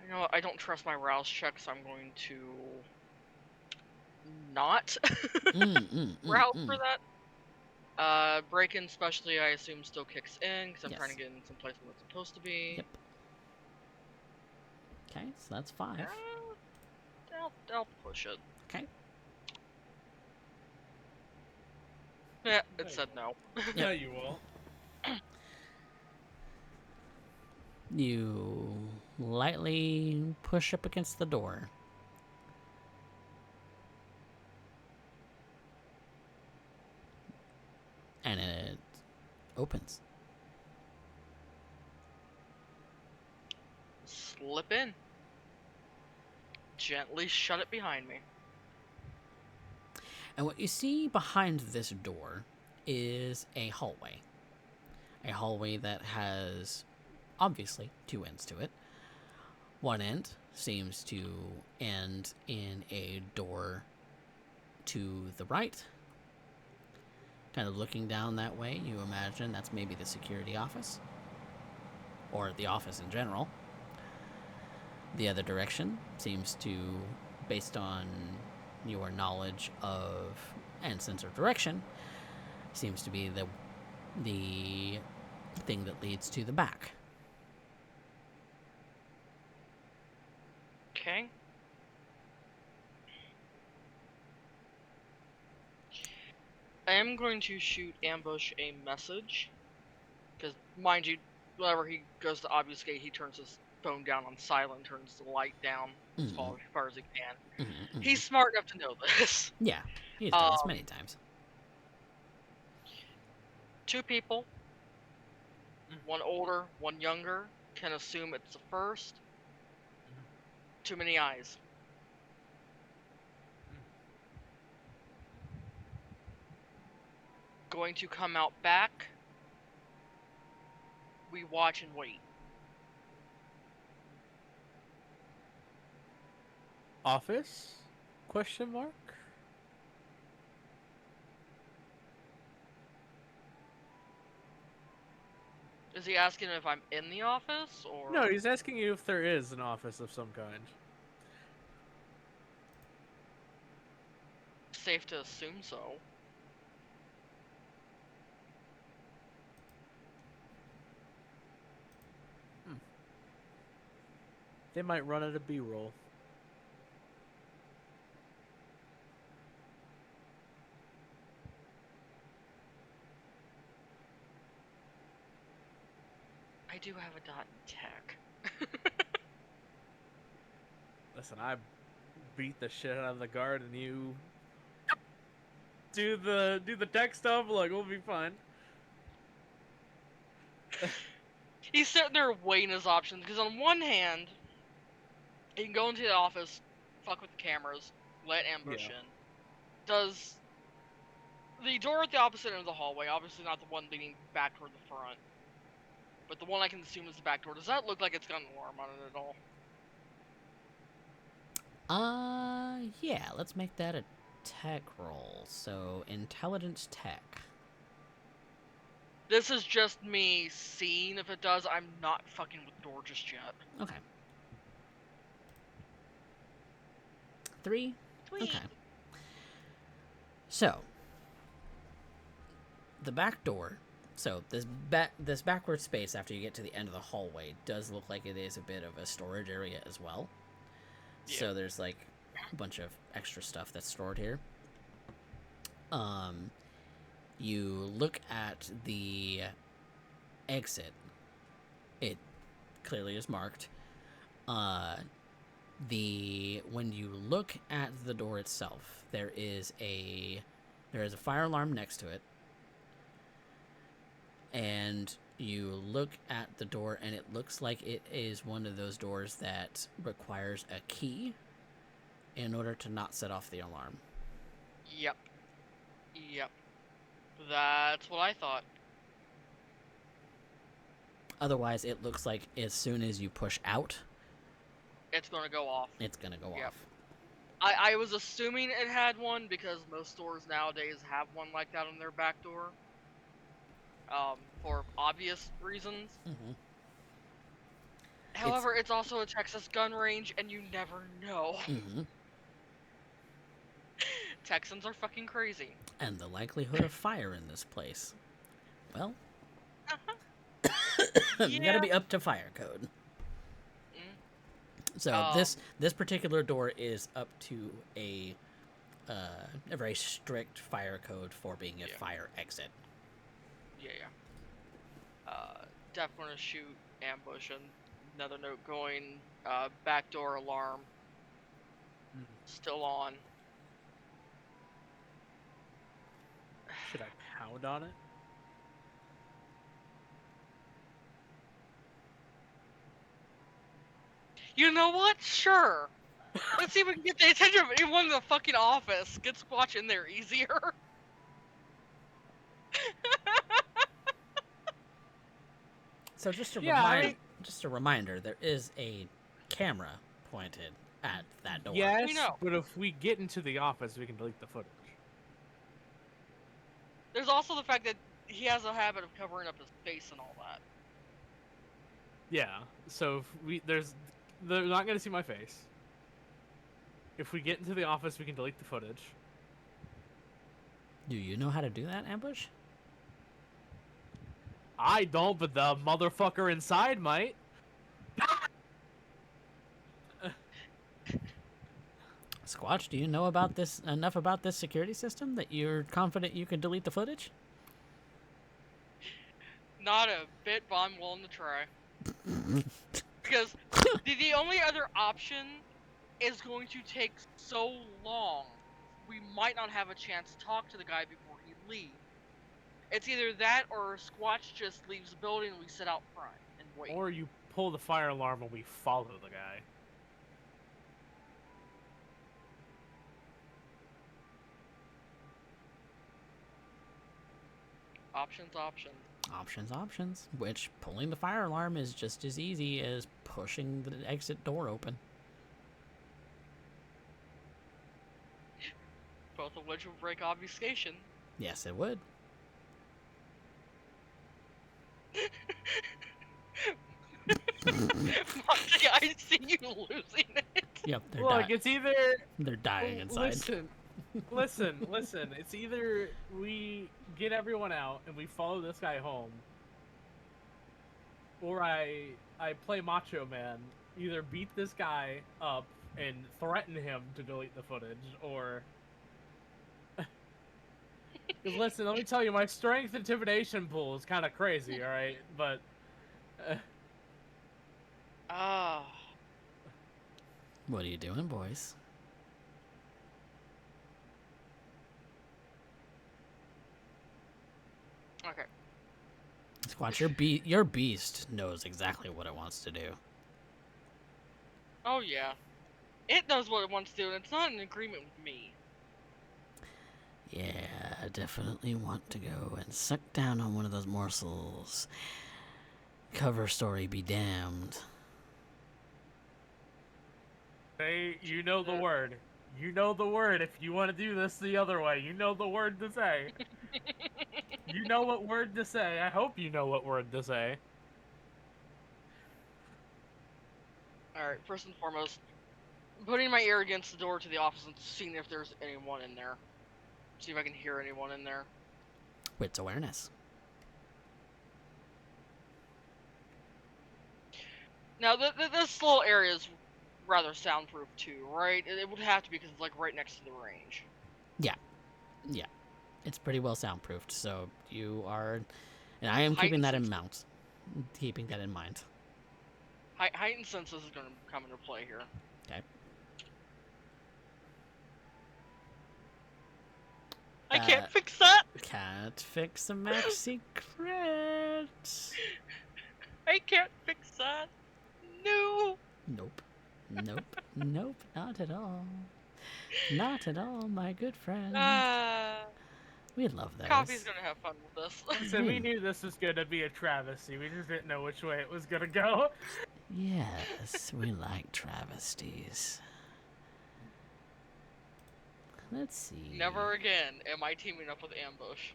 You know what? I don't trust my rouse check, so I'm going to not rouse for that. Break-in specialty, I assume, still kicks in, because I'm trying to Yes. get in some place where it's supposed to be. Yep. Okay, so that's 5. I'll push it. Okay. Yeah, it said no. Yeah, you will. You lightly push up against the door. And it opens. Slip in. Gently shut it behind me. And what you see behind this door is a hallway. A hallway that has, obviously, 2 ends to it. One end seems to end in a door to the right. Kind of looking down that way, you imagine that's maybe the security office. Or the office in general. The other direction seems to, based on your knowledge of and sense of direction, seems to be the thing that leads to the back. Okay. I am going to shoot Ambush a message. Because, mind you, whenever he goes to obfuscate, he turns his phone down on silent, turns the light down as far as he can. He's smart enough to know this. Yeah, he's done this many times. 2 people, one older, one younger, can assume it's the first. Too many eyes. Going to come out back. We watch and wait. Office? Question mark? Is he asking if I'm in the office, or...? No, he's asking you if there is an office of some kind. Safe to assume so. They might run out of B-roll. I do have a dot in tech. Listen, I beat the shit out of the guard, and you do the tech stuff. Like, we'll be fine. He's sitting there weighing his options, because on one hand, he can go into the office, fuck with the cameras, let Ambush in. Does the door at the opposite end of the hallway, obviously not the one leading back toward the front, but the one I can assume is the back door, does that look like it's got an alarm on it at all? Yeah, let's make that a tech roll. So, intelligence tech. This is just me seeing if it does. I'm not fucking with the door just yet. Okay. 3? Tweet. Okay. So, the back door. So, this backward space after you get to the end of the hallway does look like it is a bit of a storage area as well. Yeah. So, there's like a bunch of extra stuff that's stored here. You look at the exit. It clearly is marked. When you look at the door itself, there is a fire alarm next to it. And you look at the door, and it looks like it is one of those doors that requires a key in order to not set off the alarm. Yep. That's what I thought. Otherwise, it looks like as soon as you push out, it's gonna go off. It's gonna go Yep. off. I was assuming it had one because most stores nowadays have one like that on their back door. For obvious reasons. Mm-hmm. However, it's also a Texas gun range, and you never know. Mm-hmm. Texans are fucking crazy. And the likelihood of fire in this place. Well, you gotta be up to fire code. So this particular door is up to a very strict fire code for being a fire exit. Yeah. Definitely want to shoot ambush. And another note going, backdoor alarm. Still on. Should I pound on it? You know what? Sure. Let's see if we can get the attention of anyone in the fucking office. Get Squatch in there easier. So just a reminder, there is a camera pointed at that door. Yes, We know. but if we get into the office, we can delete the footage. There's also the fact that he has a habit of covering up his face and all that. Yeah, so if they're not gonna see my face. If we get into the office, we can delete the footage. Do you know how to do that, Ambush? I don't, but the motherfucker inside might. Squatch, do you know about this enough about this security system that you're confident you can delete the footage? Not a bit, but I'm willing to try. Because the only other option is going to take so long, we might not have a chance to talk to the guy before he leaves. It's either that or Squatch just leaves the building and we sit out front and wait. Or you pull the fire alarm and we follow the guy. Options. Which, pulling the fire alarm is just as easy as pushing the exit door open. Both of which will break obfuscation. Yes, it would. Moxxi, I see you losing it. Yep, Look, it's either... they're dying inside. Listen. It's either we get everyone out and we follow this guy home, or I play Macho Man, either beat this guy up and threaten him to delete the footage, or... 'Cause listen, let me tell you, my strength intimidation pool is kind of crazy, alright? But... What are you doing, boys? Okay. Squatch, your beast knows exactly what it wants to do. Oh yeah. It knows what it wants to do, and it's not in agreement with me. Yeah, I definitely want to go and suck down on one of those morsels. Cover story be damned. Hey, you know the word. You know the word if you want to do this the other way. You know the word to say. You know what word to say. I hope you know what word to say. Alright, first and foremost, putting my ear against the door to the office and seeing if there's anyone in there. See if I can hear anyone in there. Wits awareness. Now, this little area is rather soundproof too, right? It would have to be because it's like right next to the range. Yeah. It's pretty well soundproofed, so you are... And I am keeping that in mind. Heightened senses is going to come into play here. Okay. I can't fix that! Can't fix a max secret! I can't fix that! No! Nope, not at all. Not at all, my good friend. We love this. Coffee's gonna have fun with this. So we knew this was gonna be a travesty. We just didn't know which way it was gonna go. Yes, we like travesties. Let's see. Never again am I teaming up with Ambush.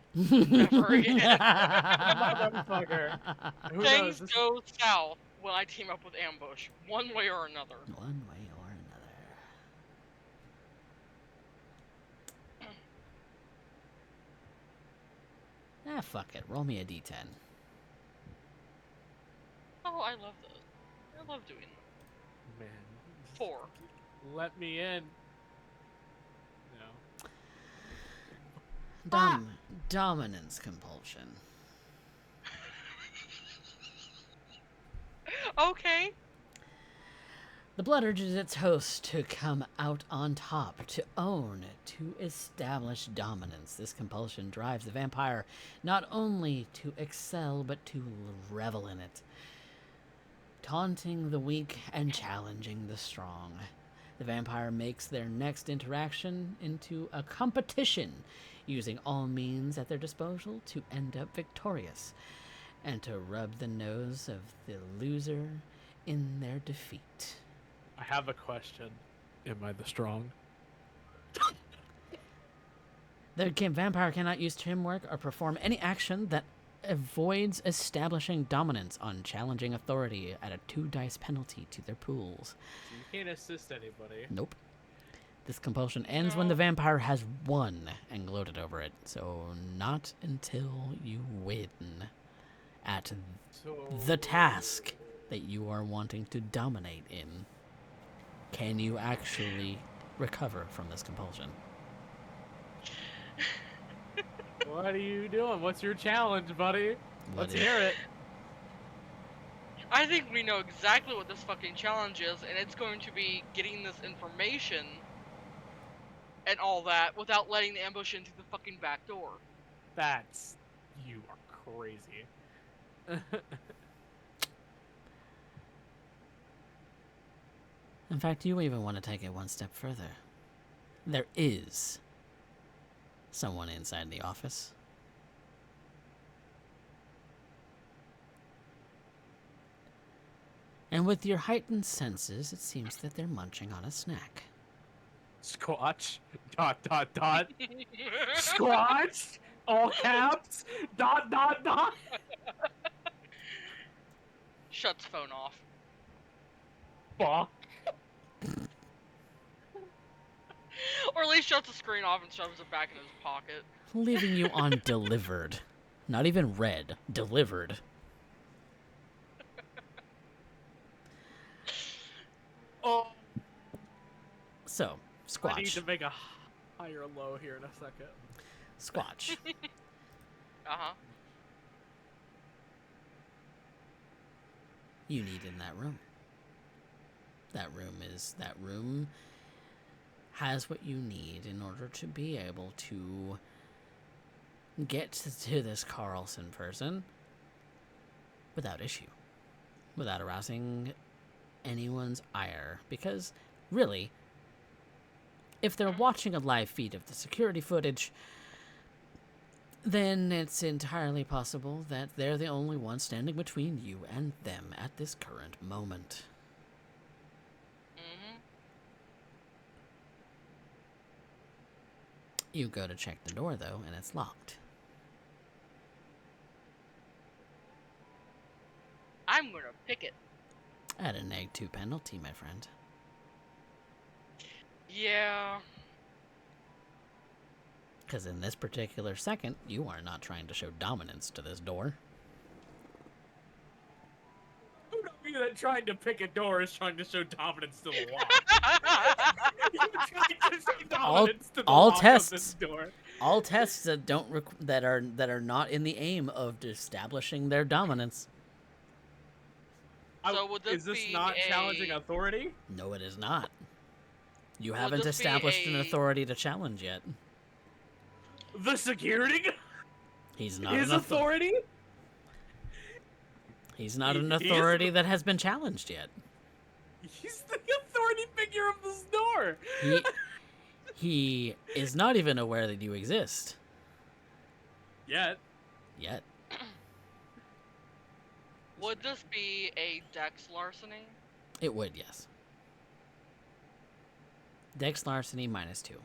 Never again. Motherfucker. Who knows? Things go south when I team up with Ambush, one way or another. One way or another. Ah, fuck it. Roll me a d10. Oh, I love those. I love doing them. Man. 4. Let me in. No. Dominance compulsion. Okay. The blood urges its host to come out on top, to own, to establish dominance. This compulsion drives the vampire not only to excel, but to revel in it, taunting the weak and challenging the strong. The vampire makes their next interaction into a competition, using all means at their disposal to end up victorious, and to rub the nose of the loser in their defeat. I have a question. Am I the strong? The vampire cannot use teamwork or perform any action that avoids establishing dominance on challenging authority at a 2 dice penalty to their pools. So you can't assist anybody. Nope. This compulsion ends when the vampire has won and gloated over it, so not until you win at the task that you are wanting to dominate in. Can you actually recover from this compulsion? What are you doing? What's your challenge, buddy? What Let's is- hear it. I think we know exactly what this fucking challenge is, and it's going to be getting this information and all that without letting the ambush into the fucking back door. That's... You are crazy. In fact, you even want to take it one step further. There is someone inside the office. And with your heightened senses, it seems that they're munching on a snack. Squatch. ... Squatch. All caps. ... Shuts phone off. Fuck. Or at least shuts the screen off and shoves it back in his pocket. Leaving you on delivered. Not even read. Delivered. Oh. So, I need Squatch. to make a higher low here in a second. Squatch. Uh-huh. You need in that room. That room has what you need in order to be able to get to this Carlson person without issue, without arousing anyone's ire. Because, really, if they're watching a live feed of the security footage, then it's entirely possible that they're the only one standing between you and them at this current moment. Mm-hmm. You go to check the door, though, and it's locked. I'm gonna pick it. At a -2 penalty, my friend. Yeah. Because in this particular second, you are not trying to show dominance to this door. Who knows you that trying to pick a door is trying to show dominance to the lock? You're trying to show dominance to the all lock of tests. this door. All tests that don't that are not in the aim of establishing their dominance. So would this Is this be not challenging a- authority? No, it is not. You Will haven't this be established an a- authority to challenge yet. The security? He's not His an authority? He's not He an is authority the- that has been challenged yet. He's the authority figure of this door. He is not even aware that you exist Yet. yet. Would this be a dex larceny? It would, yes. Dex larceny -2.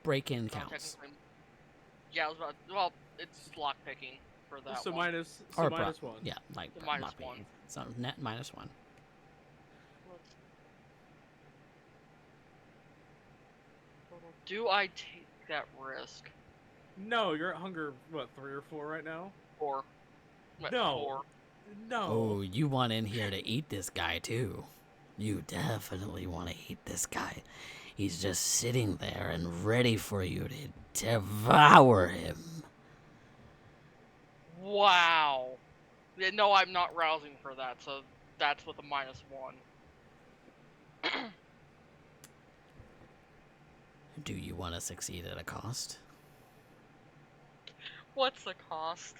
Break-in Oh, counts. technically. Yeah, I was about. Well, it's lockpicking for that So one. minus Or minus 1. Yeah, like The minus lockpicking. 1. So net -1. Do I take that risk? No, you're at hunger, what, 3 or 4 right now? 4. What, No. 4? No. Oh, you want in here to eat this guy, too. You definitely want to eat this guy. He's just sitting there and ready for you to devour him. Wow. Yeah, no, I'm not rousing for that, so that's with a -1. Do you want to succeed at a cost? What's the cost?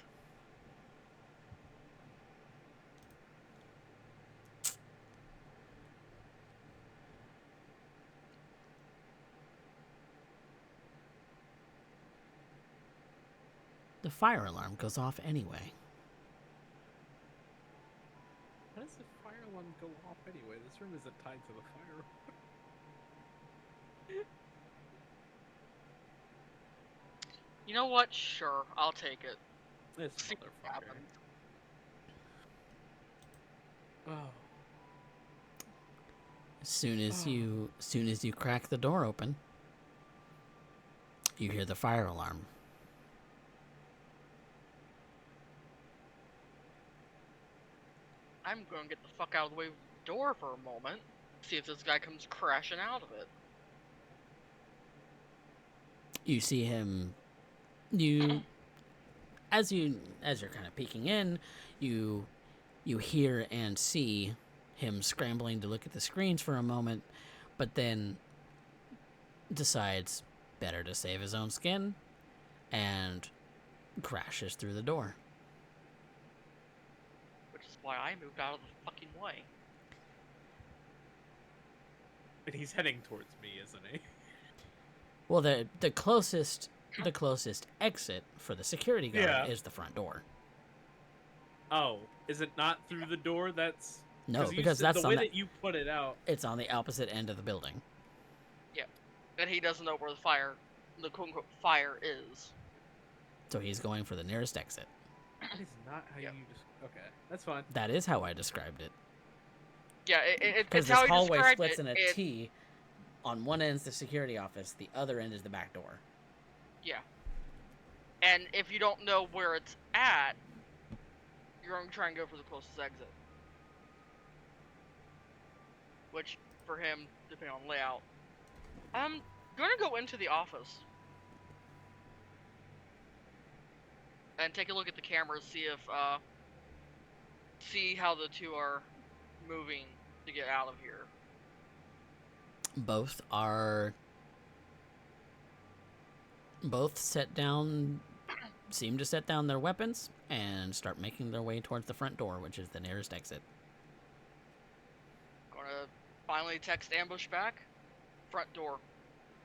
The fire alarm goes off anyway. How does the fire alarm go off anyway? This room isn't tied to the fire. You know what? Sure, I'll take it. This See what motherfucker. happens. Oh. As soon as you crack the door open, you hear the fire alarm. I'm gonna get the fuck out of the way of the door for a moment. See if this guy comes crashing out of it. You see him. As you're kind of peeking in, you hear and see him scrambling to look at the screens for a moment, but then decides better to save his own skin and crashes through the door. Which is why I moved out of the fucking way. And he's heading towards me, isn't he? Well, the closest exit for the security guard Yeah. is the front door. Oh, is it not through the door? That's No, you because said- that's the on way the, that you put it out. it's on the opposite end of the building. And he doesn't know where the quote-unquote fire is. So he's going for the nearest exit. That is not how Yep. you just. Okay, that's fine. That is how I described it. Yeah, Because it's this how he hallway described splits it. in a T. On one end is the security office, the other end is the back door. Yeah. And if you don't know where it's at, you're going to try and go for the closest exit. Which, for him, depending on layout, I'm going to go into the office. And take a look at the cameras, see if, see how the two are moving to get out of here. Both seem to set down their weapons and start making their way towards the front door, which is the nearest exit. Gonna finally text ambush back. Front door.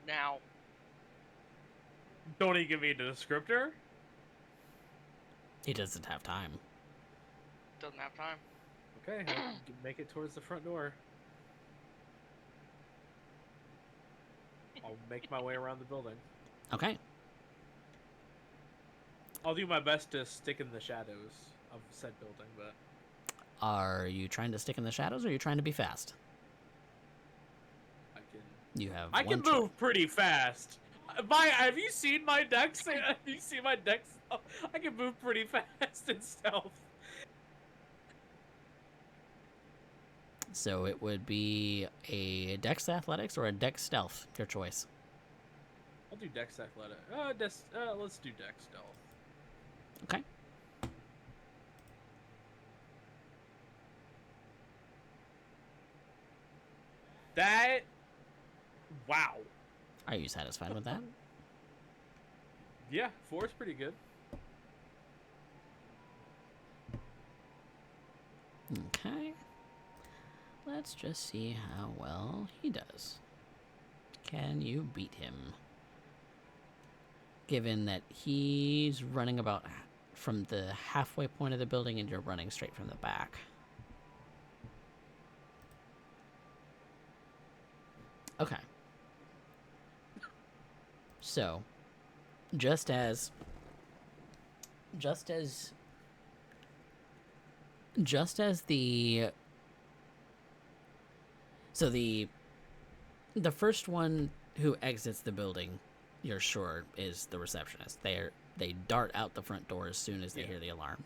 Now. Don't even give me the descriptor. He doesn't have time. Doesn't have time. Okay, I'll make it towards the front door. I'll make my way around the building. Okay. I'll do my best to stick in the shadows of said building, but Are you trying to stick in the shadows, or are you trying to be fast? I can. You have I can one choice. move pretty fast. Have you seen my dex? Have you seen my dex? I can move pretty fast in stealth. So it would be a Dex Athletics or a Dex Stealth, your choice. I'll do dex athletic. Let's do dex stealth. Okay. That. Wow. Are you satisfied with that? Yeah, 4 is pretty good. Okay. Let's just see how well he does. Can you beat him? Given that he's running about from the halfway point of the building, and you're running straight from the back. Okay. So, just as the first one who exits the building, you're sure, is the receptionist. They dart out the front door as soon as they hear the alarm.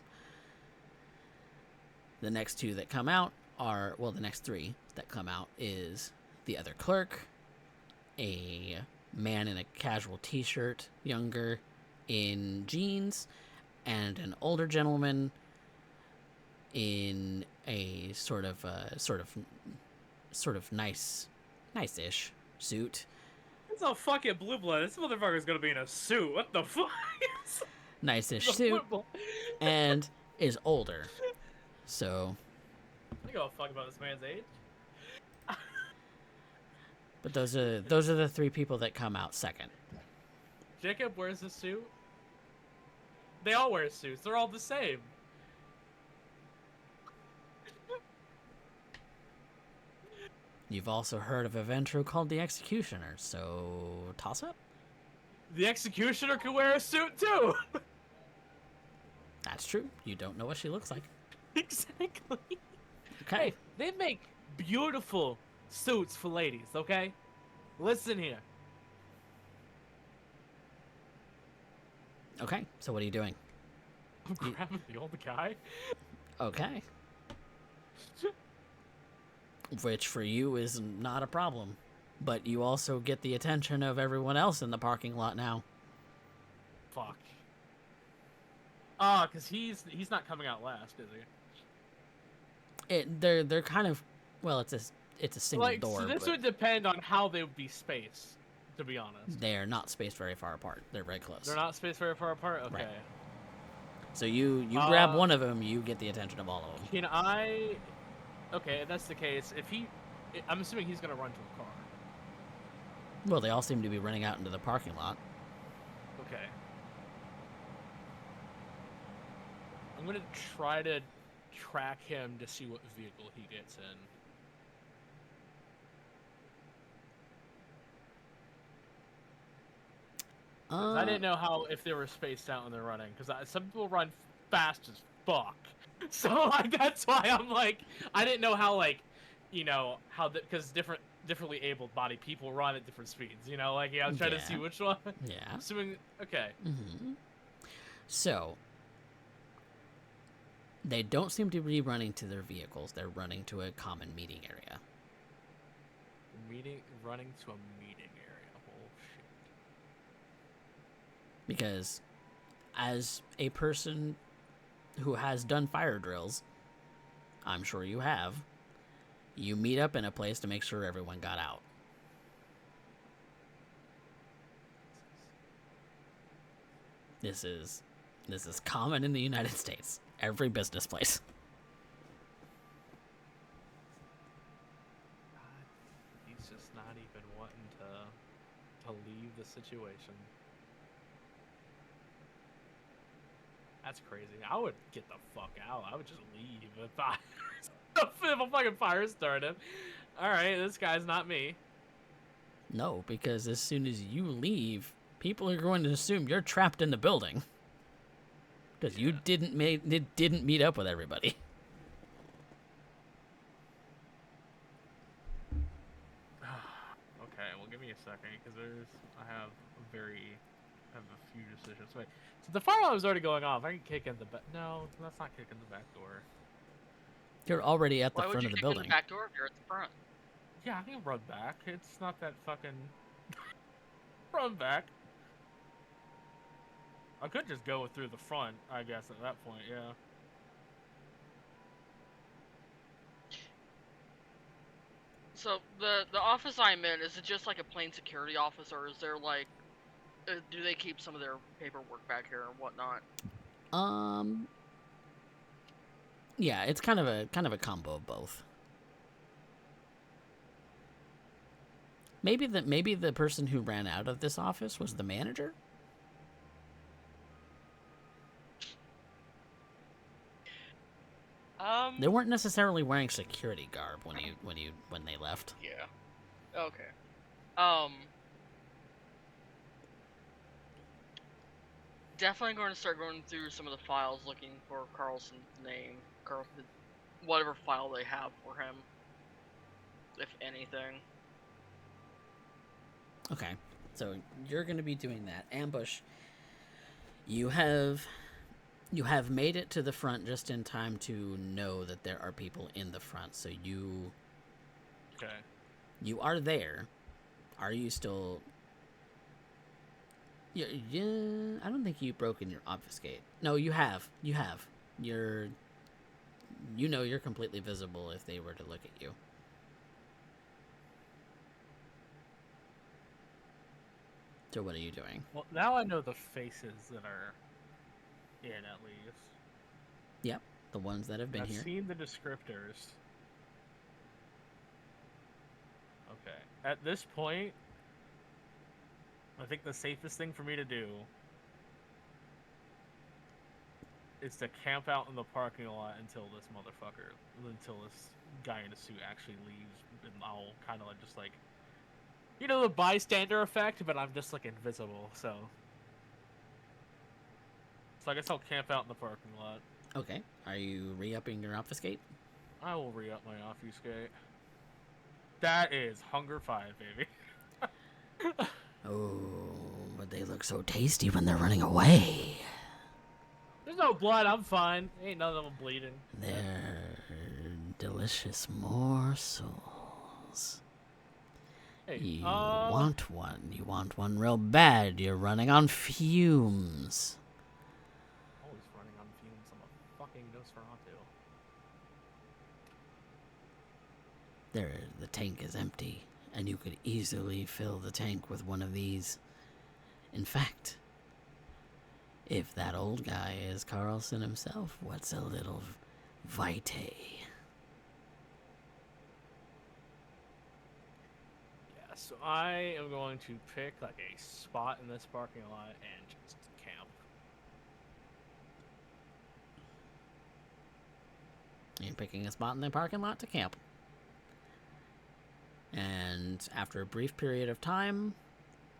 The next two that come out are, well, the next three that come out is the other clerk, a man in a casual t-shirt, younger, in jeans, and an older gentleman in a sort of nice-ish suit. It's a fucking blue blood. This motherfucker's gonna be in a suit. What the fuck? Nice-ish suit, and is older. So, I don't give a fuck about this man's age. but those are the three people that come out second. Jacob wears a suit. They all wear suits. They're all the same. You've also heard of a Ventru called the Executioner, so toss up? The Executioner can wear a suit too! That's true. You don't know what she looks like. Exactly. Okay. Hey, they make beautiful suits for ladies, okay? Listen here. Okay, so what are you doing? I'm grabbing the old guy. Okay. Which for you is not a problem. But you also get the attention of everyone else in the parking lot now. Fuck. Ah, cause he's not coming out last, is he? They're kind of, well, it's a single door. So this but would depend on how they would be spaced, to be honest. they're not spaced very far apart. They're very close. They're not spaced very far apart? Okay. Right. So you grab one of them, you get the attention of all of them. Can I... Okay, if that's the case, I'm assuming he's gonna run to a car. Well, they all seem to be running out into the parking lot. Okay. I'm gonna try to track him to see what vehicle he gets in. I didn't know if they were spaced out when they're running, because some people run fast as fuck. So like that's why I'm like, I didn't know how because differently abled body people run at different speeds. You know, like I was trying to see which one. Yeah. Assuming okay. Mm-hmm. So they don't seem to be running to their vehicles. They're running to a common meeting area. Running to a meeting area. Oh shit. Because as a person who has done fire drills, I'm sure you have, you meet up in a place to make sure everyone got out. This is common in the United States. Every business place. God, he's just not even wanting to leave the situation. That's crazy. I would get the fuck out. I would just leave if a fucking fire started. Alright, this guy's not me. No, because as soon as you leave, people are going to assume you're trapped in the building. Because you didn't meet up with everybody. Okay, well give me a second, because I have a few decisions. Wait, so the fire alarm was already going off. I can kick in the back. No, that's not kicking the back door. You're already at the Why would front you of the kick building. in the back door if you're at the front? Yeah, I can run back. It's not that fucking... run back. I could just go through the front, I guess, at that point, yeah. So the office I'm in, is it just like a plain security office, or is there like, do they keep some of their paperwork back here and whatnot? Yeah, it's kind of a combo of both. Maybe the person who ran out of this office was the manager? They weren't necessarily wearing security garb when they left. Yeah. Okay. Definitely going to start going through some of the files looking for Carlson's name, whatever file they have for him, if anything. Okay, so you're going to be doing that. Ambush, you have made it to the front just in time to know that there are people in the front, so you are there. Are you still... Yeah, I don't think you've broken your obfuscate. No, you have. You're completely visible if they were to look at you. So what are you doing? Well, now I know the faces that are in, at least. Yep, the ones that have been here. I've seen the descriptors. Okay. At this point, I think the safest thing for me to do is to camp out in the parking lot until this guy in a suit actually leaves, and I'll kind of just like, the bystander effect, but I'm just like invisible, so I guess I'll camp out in the parking lot. Okay, are you re-upping your obfuscate? I will re-up my obfuscate. That is Hunger 5, baby. Oh, but they look so tasty when they're running away. There's no blood, I'm fine. Ain't none of them bleeding. They're delicious morsels. Hey, You want one. You want one real bad. You're running on fumes. Always running on fumes. I'm a fucking Nosferatu. The tank is empty, and you could easily fill the tank with one of these. In fact, if that old guy is Carlson himself, what's a little vitae? Yeah, so I am going to pick like a spot in this parking lot and just camp. You're picking a spot in the parking lot to camp. And after a brief period of time,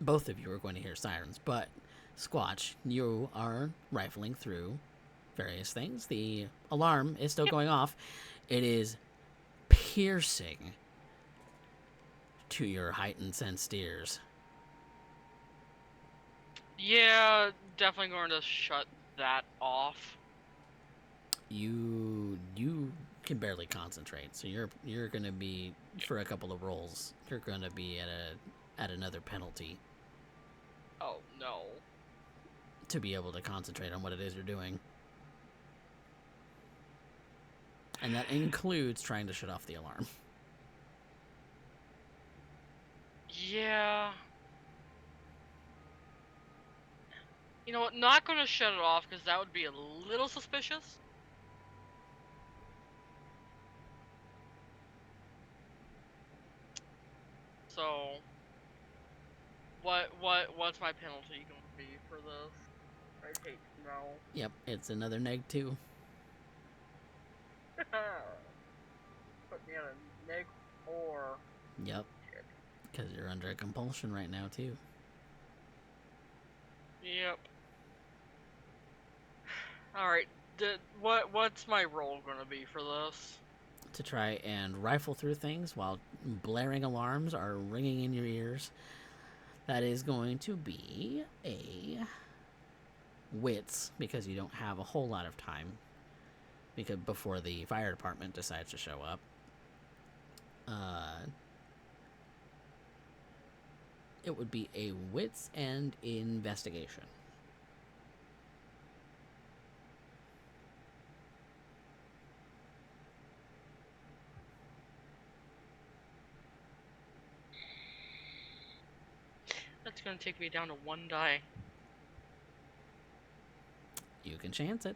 both of you are going to hear sirens, but Squatch, you are rifling through various things. The alarm is still going off. It is piercing to your heightened sensed ears. Yeah, definitely going to shut that off. You can barely concentrate, so you're going to be, for a couple of rolls, you're going to be at another penalty Oh no. to be able to concentrate on what it is you're doing. And that includes trying to shut off the alarm. Yeah. You know what? Not gonna shut it off because that would be a little suspicious. So, what's my penalty going to be for this? I hate to know. Yep, it's another -2. Put me on a -4. Yep, because you're under a compulsion right now too. Yep. All right. What's my role gonna be for this? To try and rifle through things while blaring alarms are ringing in your ears. That is going to be a wits, because you don't have a whole lot of time because before the fire department decides to show up. It would be a wits and investigation. That's gonna take me down to 1 die. You can chance it.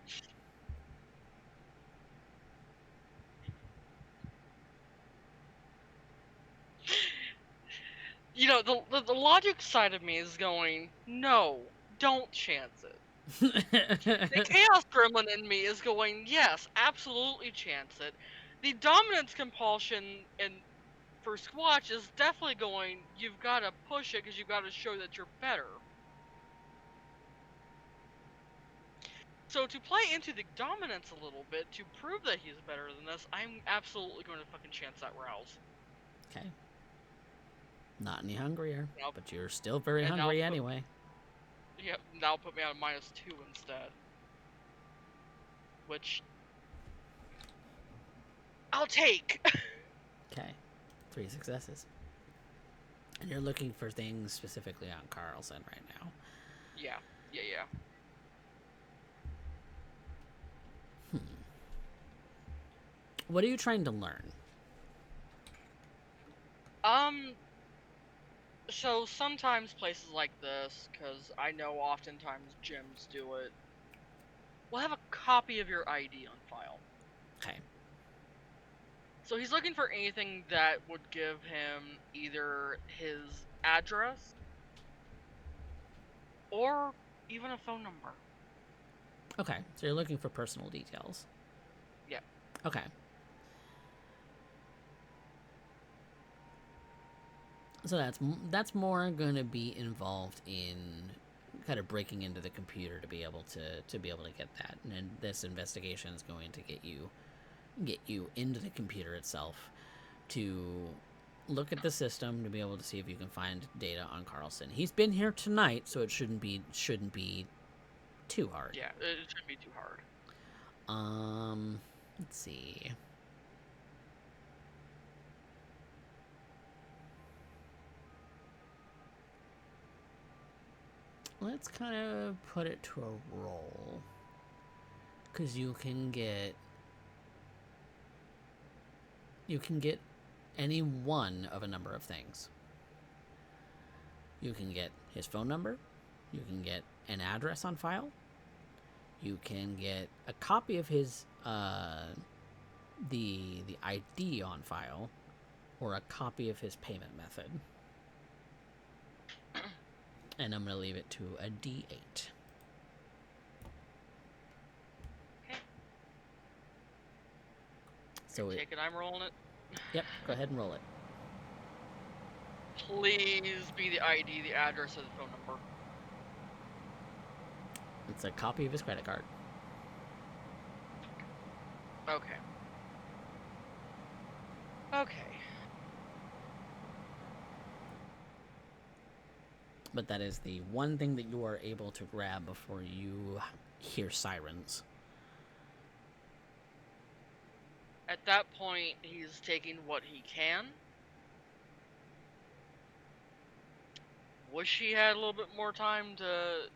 You know, the logic side of me is going, no, don't chance it. The Chaos Gremlin in me is going, yes, absolutely chance it. The Dominance Compulsion for Squatch is definitely going, you've got to push it because you've got to show that you're better. So to play into the dominance a little bit, to prove that he's better than this, I'm absolutely going to fucking chance that rouse. Okay. Not any hungrier, Nope. but you're still very And hungry now put- anyway. Yep, that'll put me on a -2 instead. Which I'll take. Okay. 3 successes. And you're looking for things specifically on Carlson right now. Yeah. What are you trying to learn? So sometimes places like this, because I know oftentimes gyms do it, will have a copy of your ID on file. Okay. So he's looking for anything that would give him either his address or even a phone number. Okay, so you're looking for personal details. Yeah. Okay. So that's more going to be involved in kind of breaking into the computer to be able to get that, and this investigation is going to get you into the computer itself to look at the system to be able to see if you can find data on Carlson. He's been here tonight, so it shouldn't be too hard. Yeah, it shouldn't be too hard. Let's see. Let's kind of put it to a roll. Because you can get any one of a number of things. You can get his phone number. You can get an address on file. You can get a copy of his the ID on file, or a copy of his payment method. And I'm going to leave it to a D8. Okay. So Take it, I'm rolling it. Yep, go ahead and roll it. Please be the ID, the address, or the phone number. It's a copy of his credit card. Okay. Okay. But that is the one thing that you are able to grab before you hear sirens. At that point, he's taking what he can. Wish he had a little bit more time to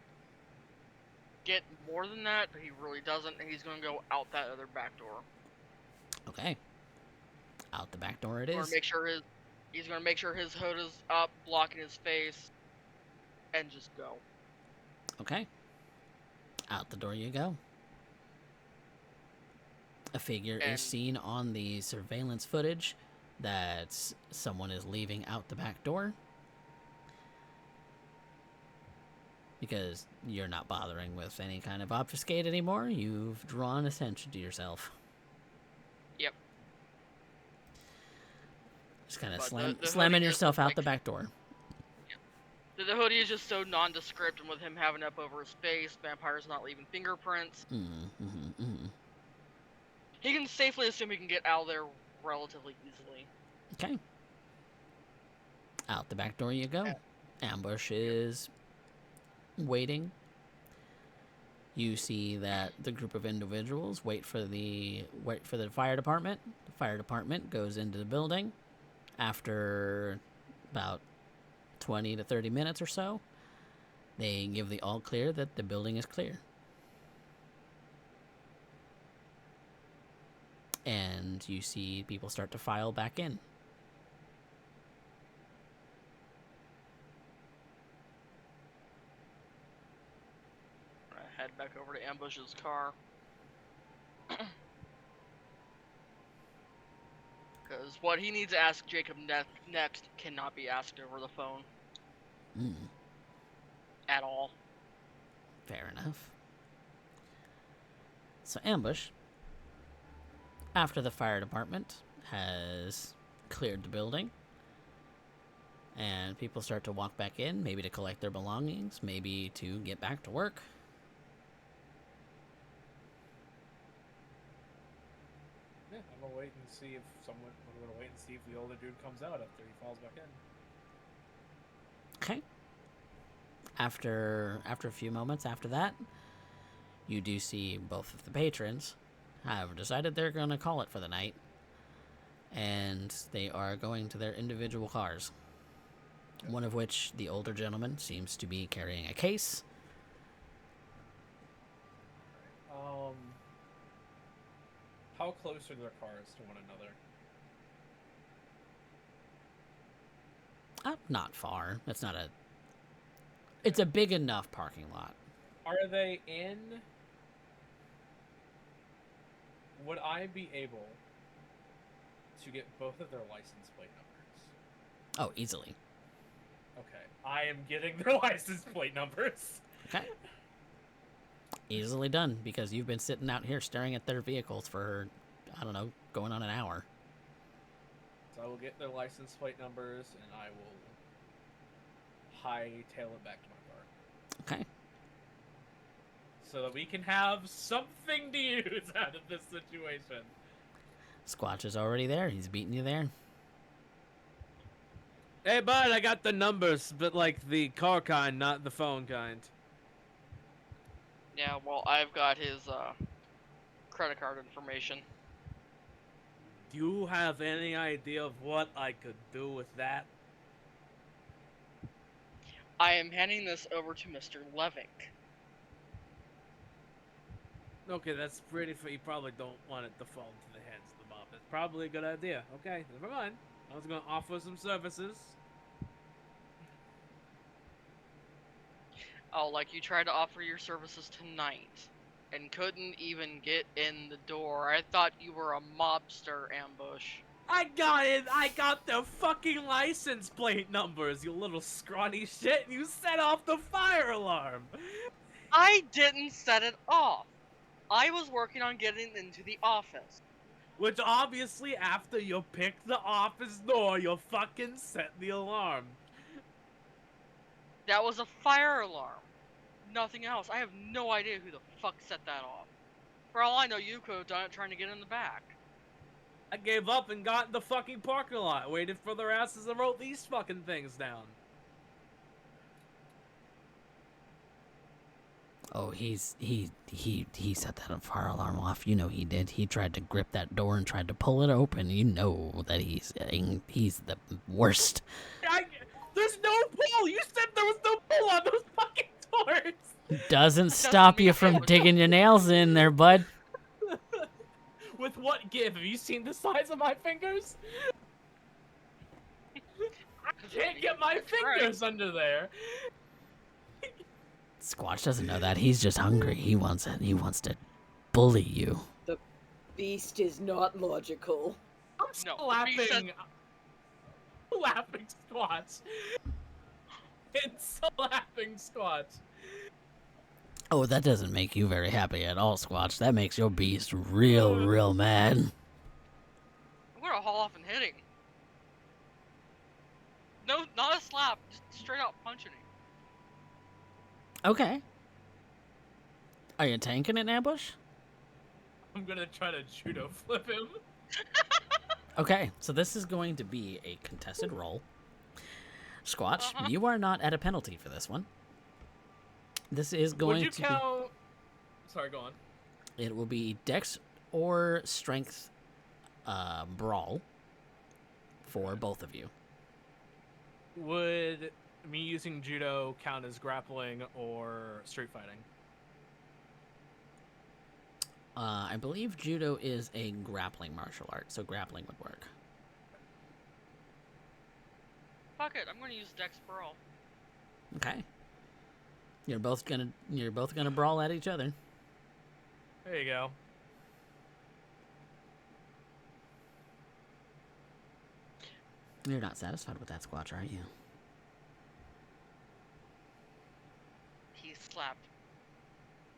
get more than that, but he really doesn't, and he's going to go out that other back door. Okay. Out the back door it He's is. going to make sure his hood is up, blocking his face, and just go. Okay. Out the door you go. A figure is seen on the surveillance footage that someone is leaving out the back door. Because you're not bothering with any kind of obfuscate anymore. You've drawn attention to yourself. Yep. Just kind of But the slamming hoodie yourself is out like- the back door. The hoodie is just so nondescript, and with him having up over his face, vampires not leaving fingerprints, he can safely assume he can get out of there relatively easily. Okay. Out the back door you go. Yeah. Ambush is waiting. You see that the group of individuals wait for the fire department. The fire department goes into the building. After about 20 to 30 minutes or so, they give the all clear that the building is clear. And you see people start to file back in. Head back over to Ambush's car. Because what he needs to ask Jacob next cannot be asked over the phone. At all. Fair enough. So Ambush, after the fire department has cleared the building, and people start to walk back in, maybe to collect their belongings, maybe to get back to work. Yeah, I'm gonna wait and see if I'm gonna wait and see if the older dude comes out after he falls back in. Okay. After a few moments after that, you do see both of the patrons have decided they're going to call it for the night, and they are going to their individual cars. One of which, the older gentleman, seems to be carrying a case. How close are their cars to one another? Not far. It's a big enough parking lot. Are they in? Would I be able to get both of their license plate numbers? Oh, easily. Okay, I am getting their license plate numbers. Okay. Easily done, because you've been sitting out here staring at their vehicles for, I don't know, going on an hour. So I will get their license plate numbers, and I will hightail it back to my car. Okay. So that we can have something to use out of this situation. Squatch is already there. He's beating you there. Hey, bud, I got the numbers, but like the car kind, not the phone kind. Yeah, well, I've got his credit card information. Do you have any idea of what I could do with that? I am handing this over to Mr. Levick. Okay, that's pretty. You probably don't want it to fall into the hands of the mob. That's probably a good idea. Okay, never mind. I was gonna offer some services. Oh, like you tried to offer your services tonight and couldn't even get in the door. I thought you were a mobster, Ambush. I got it! I got the fucking license plate numbers, you little scrawny shit! You set off the fire alarm! I didn't set it off. I was working on getting into the office. Which obviously, after you pick the office door, you fucking set the alarm. That was a fire alarm. Nothing else. I have no idea who the fuck set that off. For all I know, you could have done it trying to get in the back. I gave up and got in the fucking parking lot, waited for their asses and wrote these fucking things down. Oh, he set that fire alarm off. You know he did. He tried to grip that door and tried to pull it open. You know that he's the worst. There's no pull! You said there was no pull on those fucking doors! Doesn't stop you from digging your nails in there, bud. With what give? Have you seen the size of my fingers? I can't get my fingers under there. Squatch doesn't know that. He's just hungry. He wants it. He wants to bully you. The beast is not logical. I'm slapping Squatch. It's slapping Squatch. Oh, that doesn't make you very happy at all, Squatch. That makes your beast real mad. I'm gonna haul off and hit him. No, not a slap. Just straight out punching him. Okay. Are you tanking it, Ambush? I'm gonna try to judo flip him. Okay, so this is going to be a contested roll. Squatch, you are not at a penalty for this one. This is going Would you count... Sorry, go on. It will be Dex or Strength brawl for both of you. Would me using judo count as grappling or street fighting? I believe judo is a grappling martial art, so grappling would work. Fuck it, I'm gonna use Dex Brawl. Okay. You're both gonna brawl at each other. There you go. You're not satisfied with that, Squatch, are you? He slapped.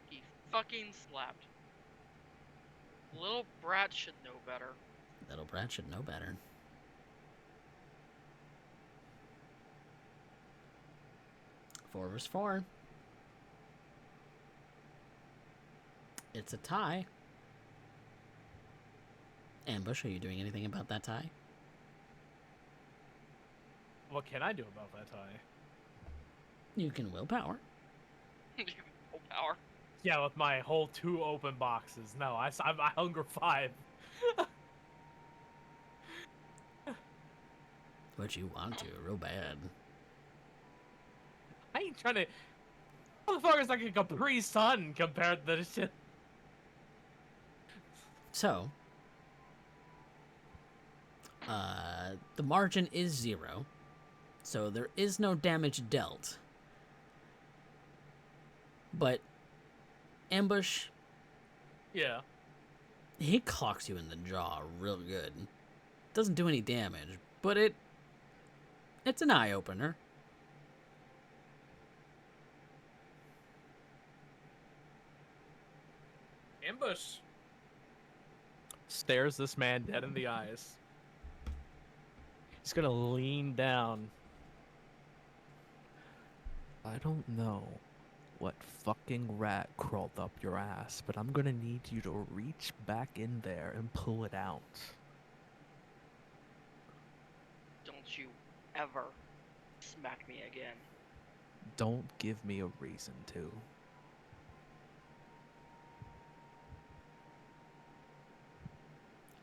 He fucking slapped. Little brat should know better. Little brat should know better. Four versus four. It's a tie. Ambush, are you doing anything about that tie? What can I do about that tie? You can willpower. Full power. Yeah, with my whole 2 open boxes. No, I hunger 5. But you want to, real bad. I ain't trying to. Motherfucker's like a Capri Sun compared to this shit. So, the margin is 0. So there is no damage dealt. But Ambush, Yeah. he clocks you in the jaw real good. Doesn't do any damage, but it's an eye-opener. Ambush stares this man dead in the eyes. He's gonna lean down. I don't know what fucking rat crawled up your ass, but I'm gonna need you to reach back in there and pull it out. Don't you ever smack me again. Don't give me a reason to.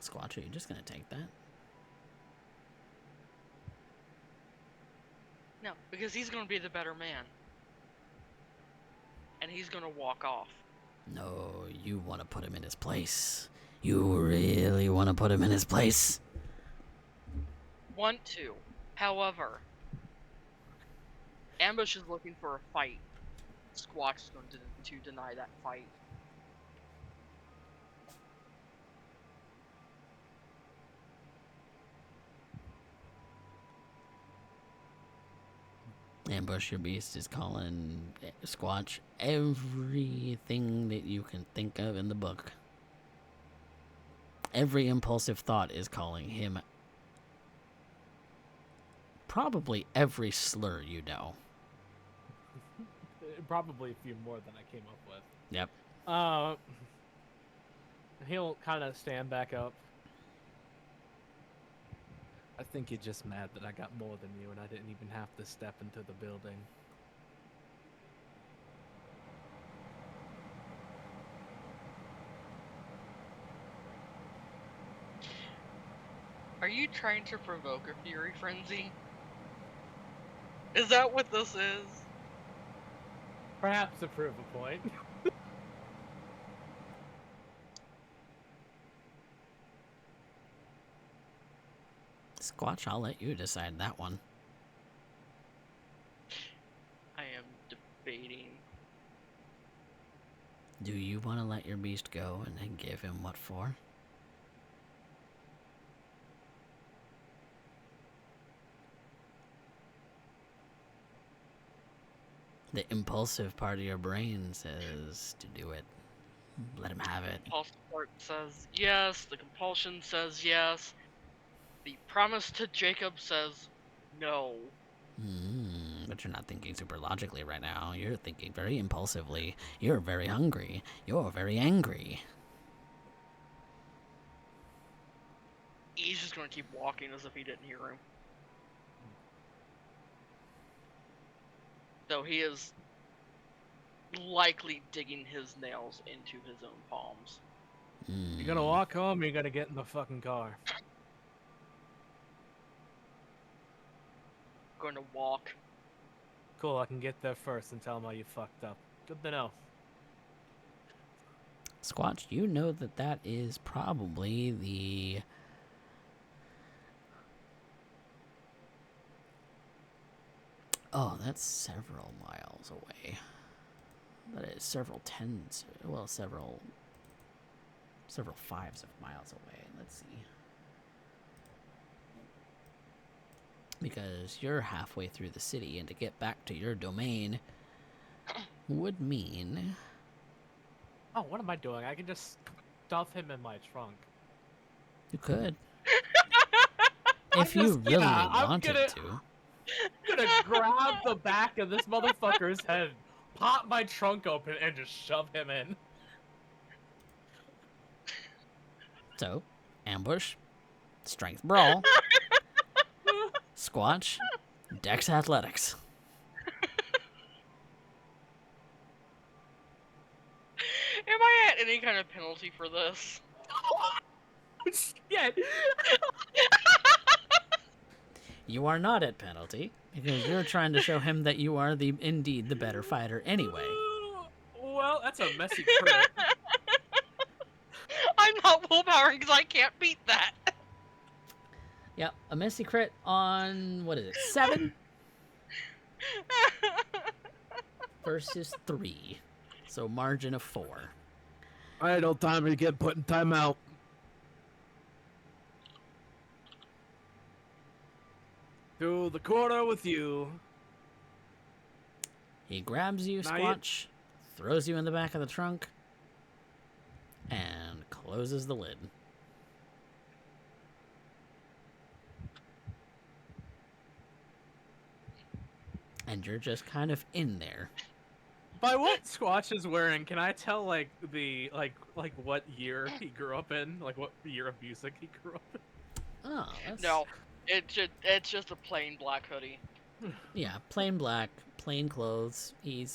Squatch, are you just gonna take that? No, because he's gonna be the better man. And he's gonna walk off. No, you want to put him in his place. You really want to put him in his place. Want to. However, Ambush is looking for a fight. Squatch is going to deny that fight. Ambush, your beast is calling Squatch everything that you can think of in the book. Every impulsive thought is calling him probably every slur you know. Probably a few more than I came up with. Yep. He'll kind of stand back up. I think you're just mad that I got more than you and I didn't even have to step into the building. Are you trying to provoke a fury frenzy? Is that what this is? Perhaps to prove a point. Squatch, I'll let you decide that one. I am debating. Do you want to let your beast go and then give him what for? The impulsive part of your brain says to do it. Let him have it. The impulsive part says yes. The compulsion says yes. The promise to Jacob says no. But you're not thinking super logically right now. You're thinking very impulsively. You're very hungry. You're very angry. He's just gonna keep walking as if he didn't hear him. Though he is likely digging his nails into his own palms. You gonna walk home or you gonna get in the fucking car? Going to walk. Cool, I can get there first and tell him how you fucked up. Good to know. Squatch, you know that is probably the... Oh, that's several miles away. That is several tens, well, several fives of miles away. Let's see. Because you're halfway through the city, and to get back to your domain would mean... Oh, what am I doing? I can just... stuff him in my trunk. You could. I'm If you just- really yeah, I'm wanted gonna- to. I'm gonna grab the back of this motherfucker's head, pop my trunk open, and just shove him in. So, ambush, strength brawl, squatch, dex athletics. Am I at any kind of penalty for this? Yeah. You are not at penalty, because you're trying to show him that you are indeed the better fighter anyway. Well, that's a messy crit. I'm not willpowering because I can't beat that. Yep, a messy crit on, what is it, 7 versus 3. So margin of 4. Idle time to get put in timeout. To the corner with you. He grabs you, Not Squatch, throws you in the back of the trunk, and closes the lid. And you're just kind of in there. By what Squatch is wearing, can I tell like the like what year he grew up in? Like what year of music he grew up in? Oh, that's... No, it's just a plain black hoodie. Yeah, plain black, plain clothes. He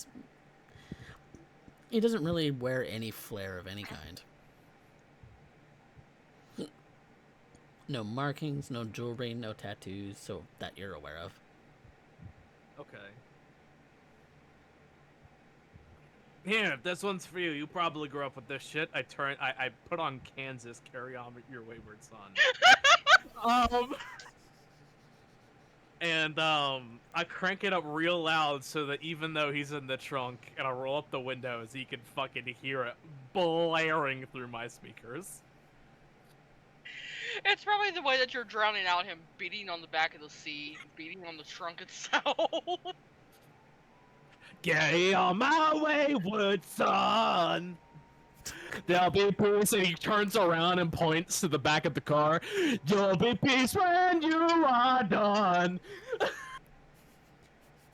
doesn't really wear any flair of any kind. No markings, no jewelry, no tattoos, so that you're aware of. Okay. Here, this one's for you. You probably grew up with this shit. I put on Kansas, Carry On Your Wayward Son. And I crank it up real loud so that even though he's in the trunk, and I roll up the windows, he can fucking hear it blaring through my speakers. It's probably the way that you're drowning out him beating on the back of the seat, beating on the trunk itself. Get on my wayward son. There'll be peace, and he turns around and points to the back of the car. You'll be peace when you are done.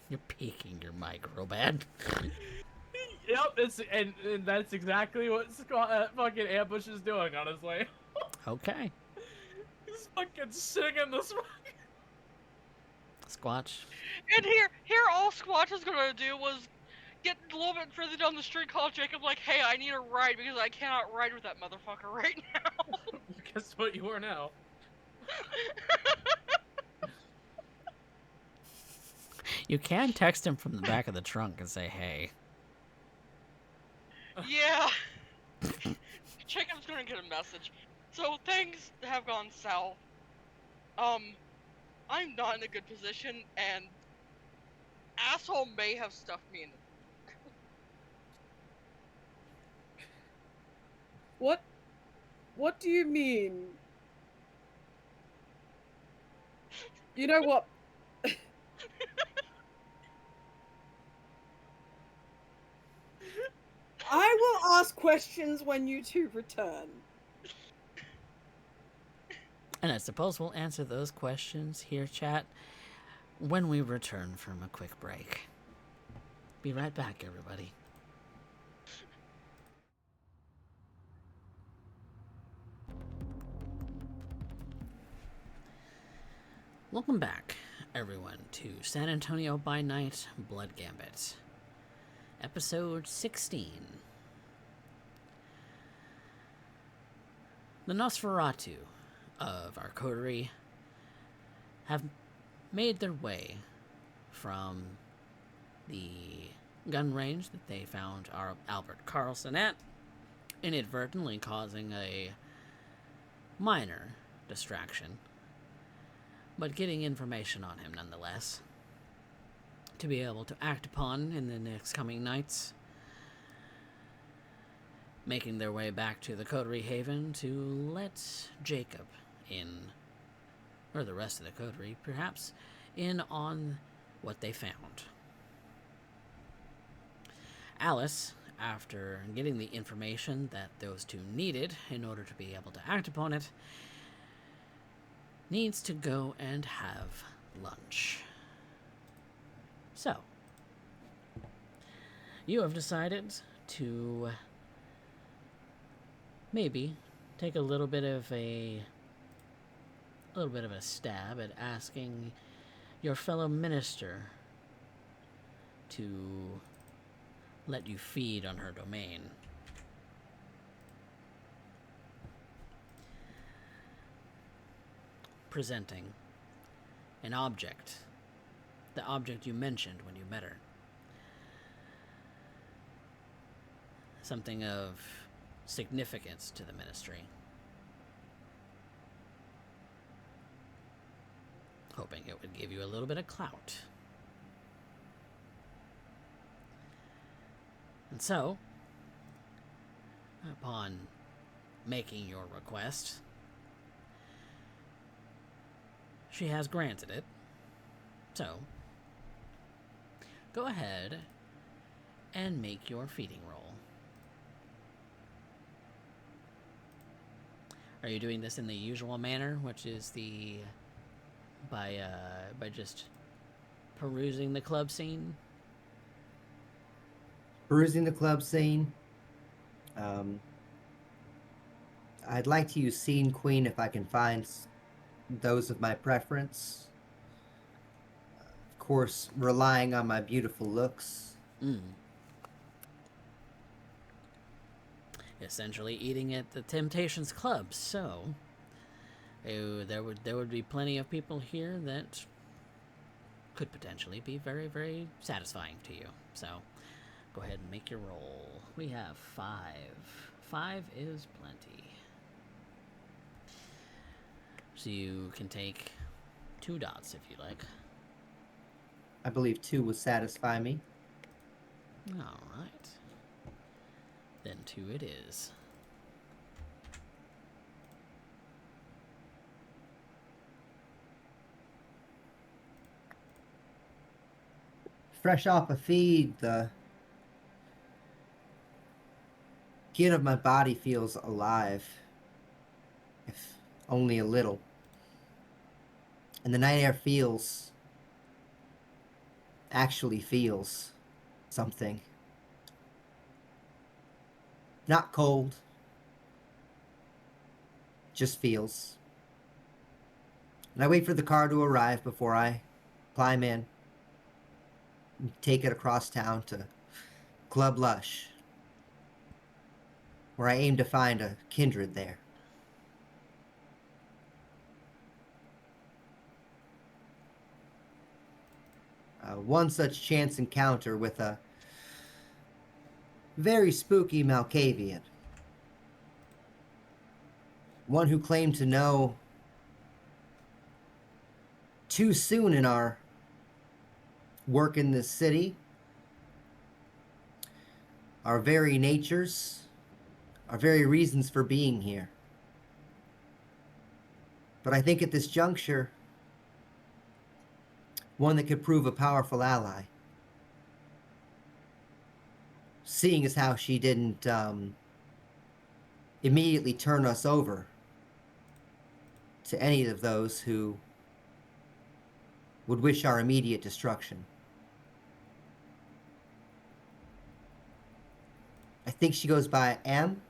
You're peeking your mic real bad. Yep, and that's exactly what fucking Ambush is doing on his way. Okay. He's fucking singing this. Squatch. And here, all Squatch was gonna do was get a little bit further down the street, call Jacob like, hey, I need a ride because I cannot ride with that motherfucker right now. Guess what you are now? You can text him from the back of the trunk and say, hey. Yeah. Jacob's gonna get a message. So things have gone south. I'm not in a good position, and asshole may have stuffed me in the... What do you mean? You know what? I will ask questions when you two return. And I suppose we'll answer those questions here, chat, when we return from a quick break. Be right back, everybody. Welcome back, everyone, to San Antonio by Night Blood Gambit. Episode 16. The Nosferatu of our coterie have made their way from the gun range that they found our Albert Carlson at, inadvertently causing a minor distraction, but getting information on him nonetheless to be able to act upon in the next coming nights, making their way back to the coterie haven to let Jacob in, or the rest of the coterie perhaps, in on what they found. Alysse, after getting the information that those two needed in order to be able to act upon it, needs to go and have lunch. So, you have decided to maybe take a little bit of a stab at asking your fellow minister to let you feed on her domain. Presenting an object, the object you mentioned when you met her. Something of significance to the ministry. Hoping it would give you a little bit of clout. And so, upon making your request, she has granted it. So, go ahead and make your feeding roll. Are you doing this in the usual manner, which is by just perusing the club scene? Perusing the club scene. I'd like to use Scene Queen if I can find those of my preference. Of course, relying on my beautiful looks. Essentially eating at the Temptations Club, so there would be plenty of people here that could potentially be very, very satisfying to you. So go ahead and make your roll. We have 5. 5 is plenty. So you can take 2 dots if you like. I believe 2 would satisfy me. All right. Then 2 it is. Fresh off a feed, the skin of my body feels alive, if only a little. And the night air actually feels something. Not cold, just feels. And I wait for the car to arrive before I climb in and take it across town to Club Lush, where I aim to find a kindred there. One such chance encounter with a very spooky Malkavian. One who claimed to know too soon in our work in this city, our very natures, our very reasons for being here. But I think at this juncture, one that could prove a powerful ally. Seeing as how she didn't immediately turn us over to any of those who would wish our immediate destruction. I think she goes by Am.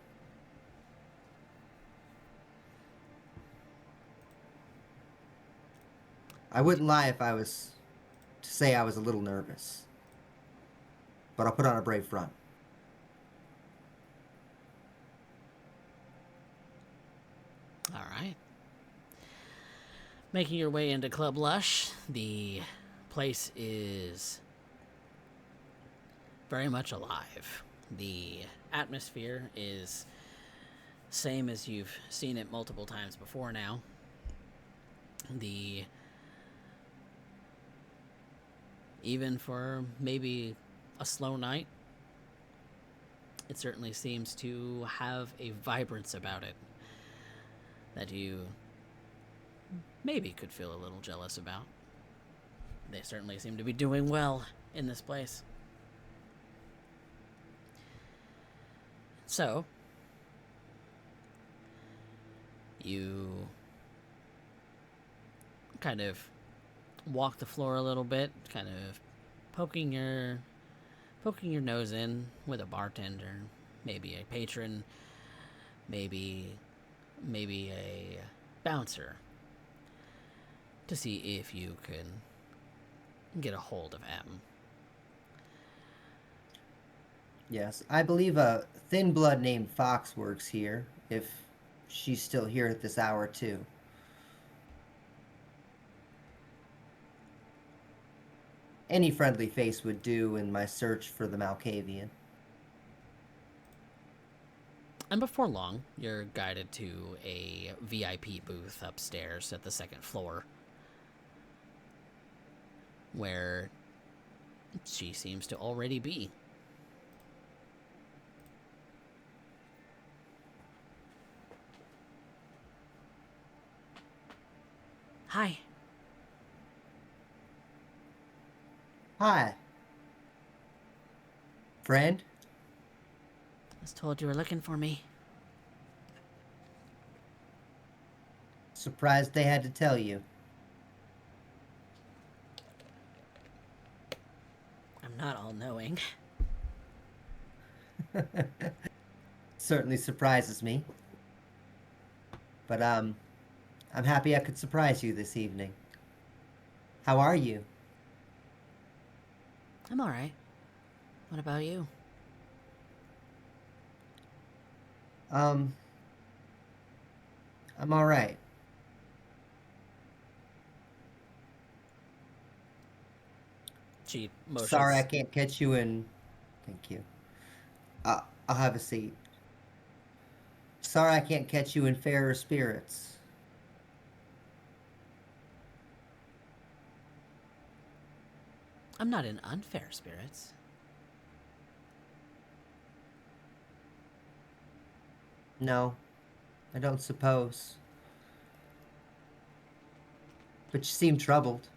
I wouldn't lie if I was to say I was a little nervous, but I'll put on a brave front. All right. Making your way into Club Lush, the place is very much alive. The atmosphere is same as you've seen it multiple times before now. Even for maybe a slow night, it certainly seems to have a vibrance about it that you maybe could feel a little jealous about. They certainly seem to be doing well in this place. So, you kind of walk the floor a little bit, kind of poking your nose in with a bartender, maybe a patron, maybe a bouncer, to see if you can get a hold of M. Yes, I believe a thin blood named Fox works here, if she's still here at this hour, too. Any friendly face would do in my search for the Malkavian. And before long, you're guided to a VIP booth upstairs at the second floor, where she seems to already be. Hi. Hi. Friend? I was told you were looking for me. Surprised they had to tell you. I'm not all-knowing. Certainly surprises me. But, I'm happy I could surprise you this evening. How are you? I'm alright. What about you? I'm alright. She motions. Sorry I can't catch you in... Thank you. I'll have a seat. Sorry I can't catch you in fairer spirits. I'm not in unfair spirits. No, I don't suppose. But you seem troubled.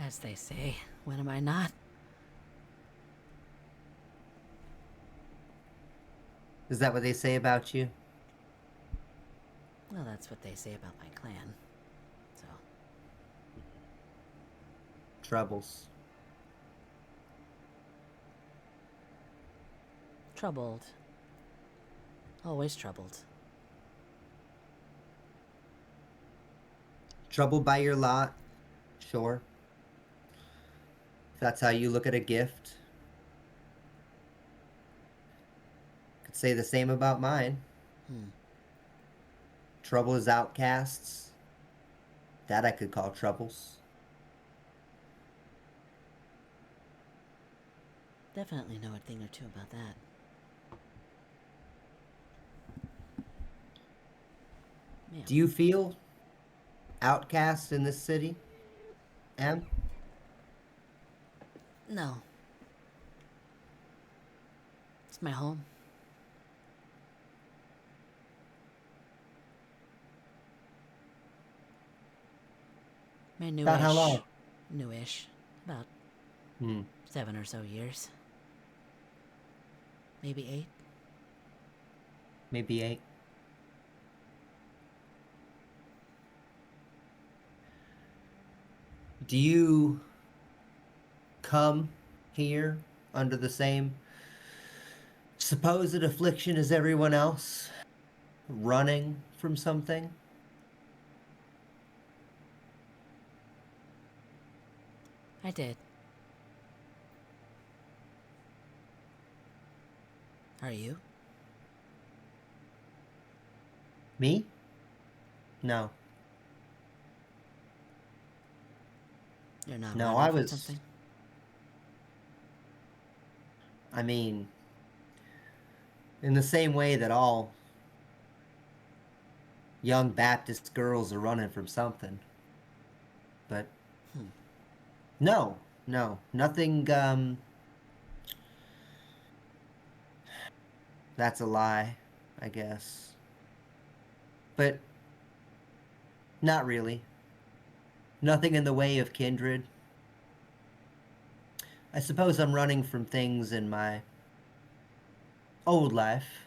As they say, when am I not? Is that what they say about you? Well, that's what they say about my clan. So, Troubles. troubled. Always troubled. Troubled by your lot? Sure. If that's how you look at a gift. Could say the same about mine. Trouble is outcasts. That I could call troubles. Definitely know a thing or two about that. Man. Do you feel outcast in this city, Em? No. It's my home. My newish. About how long? Newish. About 7 or so years. Maybe 8. Maybe 8. Do you come here under the same supposed affliction as everyone else? Running from something? I did. Are you? Me? No. You're not No, running I from was... something? I mean, in the same way that all young Baptist girls are running from something. But no, nothing, that's a lie, I guess. But not really. Nothing in the way of kindred. I suppose I'm running from things in my old life.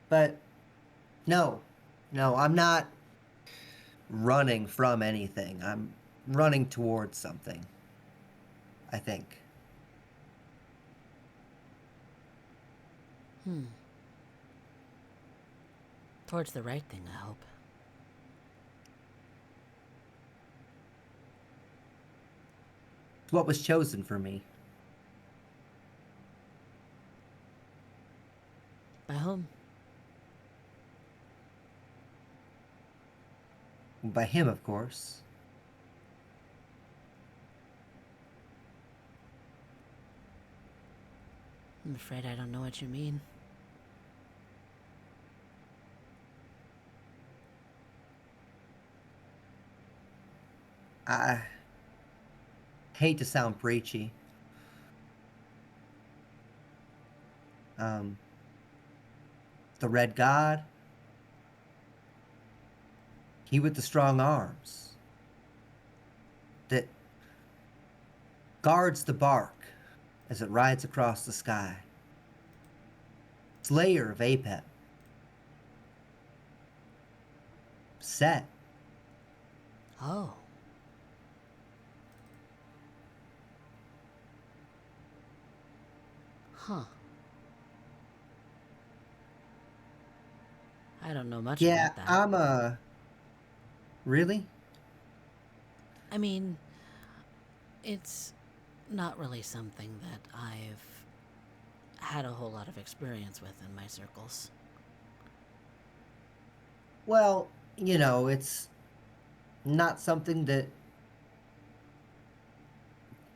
But no, I'm not running from anything. I'm running towards something, I think. Towards the right thing, I hope. It's what was chosen for me. By whom? By him, of course. I'm afraid I don't know what you mean. I hate to sound preachy. The Red God, he with the strong arms that guards the bark as it rides across the sky. Slayer of Apep. Set. Oh. Huh. I don't know much Yeah, about that. I'm really? I mean, it's not really something that I've had a whole lot of experience with in my circles. Well, it's not something that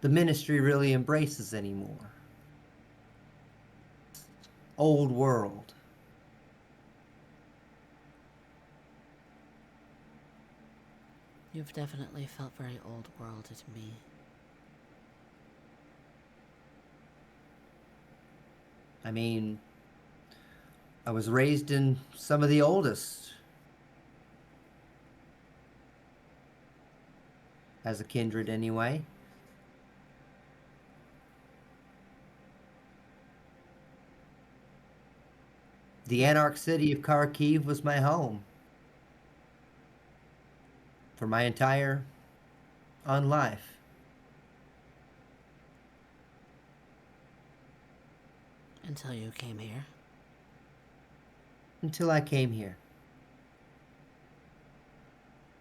the ministry really embraces anymore. Old world. You've definitely felt very old world to me. I mean, I was raised in some of the oldest. As a kindred, anyway. The Anarch city of Kharkiv was my home. For my entire on life. Until you came here. Until I came here.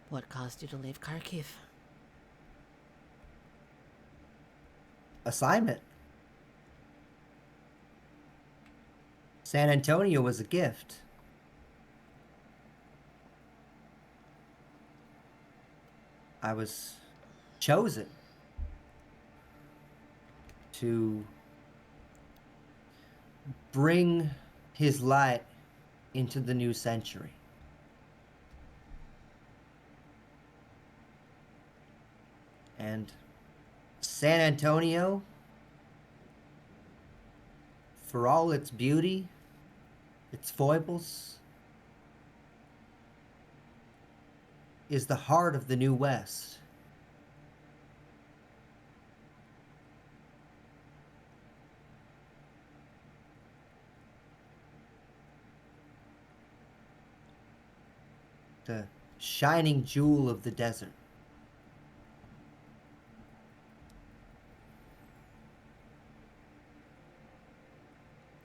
What caused you to leave Kharkiv? Assignment. San Antonio was a gift. I was chosen to bring his light into the new century. And San Antonio, for all its beauty, its foibles, is the heart of the New West. The shining jewel of the desert.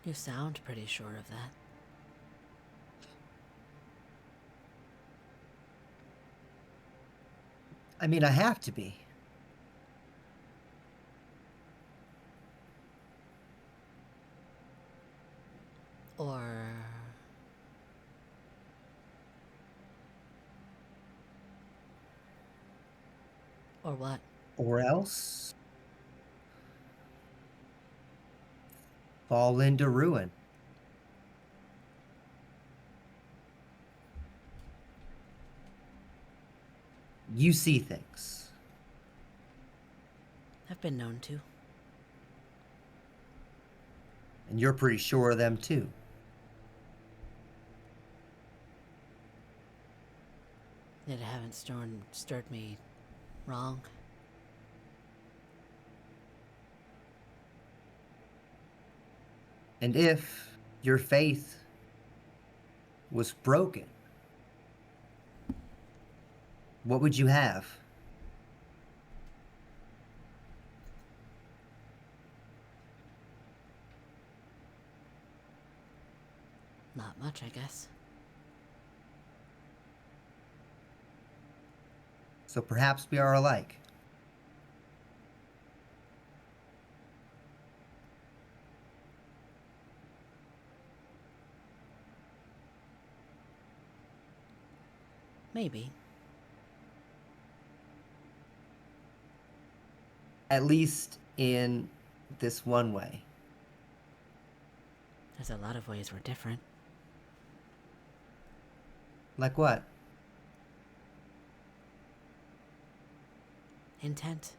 You sound pretty sure of that. I mean, I have to be. Or what? Or else fall into ruin. You see things. I've been known to. And you're pretty sure of them too. That haven't stirred me wrong. And if your faith was broken, what would you have? Not much, I guess. So perhaps we are alike. Maybe. At least in this one way. There's a lot of ways we're different. Like what? Intent.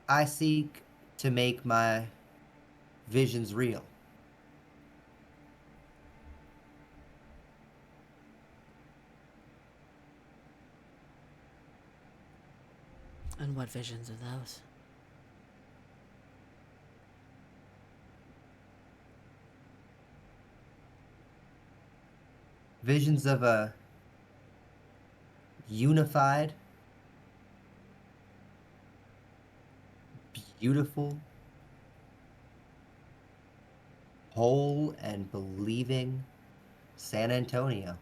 I seek to make my visions real. And what visions are those? Visions of a unified, beautiful, whole and believing San Antonio.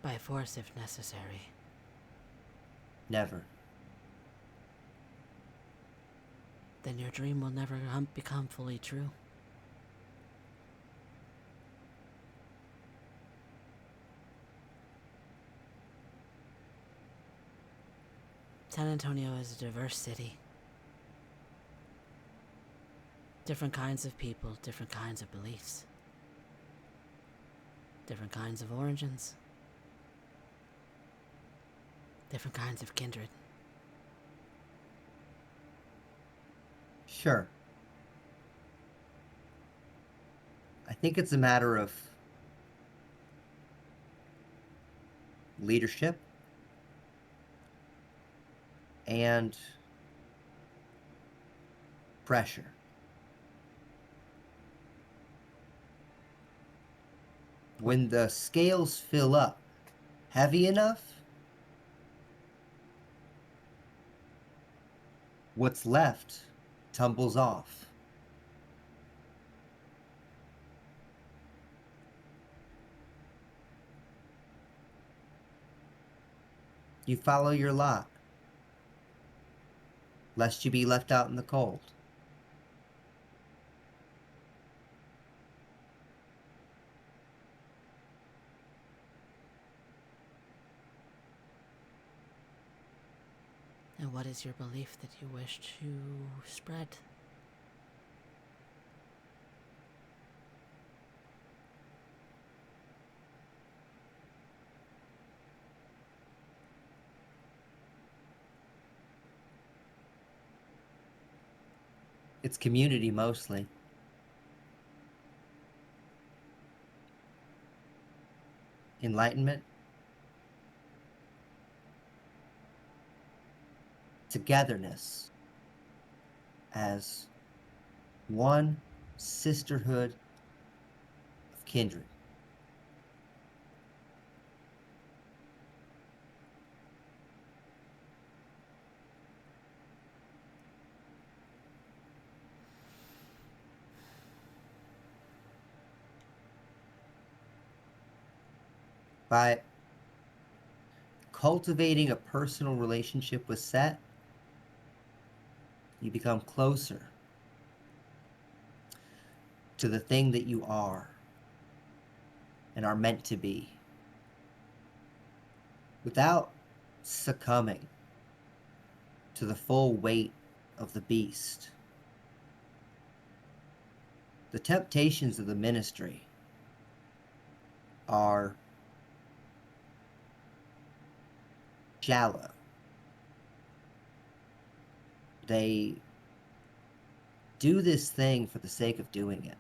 By force if necessary. Never. Then your dream will never become fully true. San Antonio is a diverse city. Different kinds of people, different kinds of beliefs. Different kinds of origins. Different kinds of kindred. Sure. I think it's a matter of leadership and pressure. When the scales fill up heavy enough, what's left tumbles off. You follow your lot, lest you be left out in the cold. And what is your belief that you wish to spread? It's community mostly. Enlightenment. Togetherness as one sisterhood of kindred. By cultivating a personal relationship with Set, you become closer to the thing that you are and are meant to be, without succumbing to the full weight of the beast. The temptations of the ministry are shallow. They do this thing for the sake of doing it.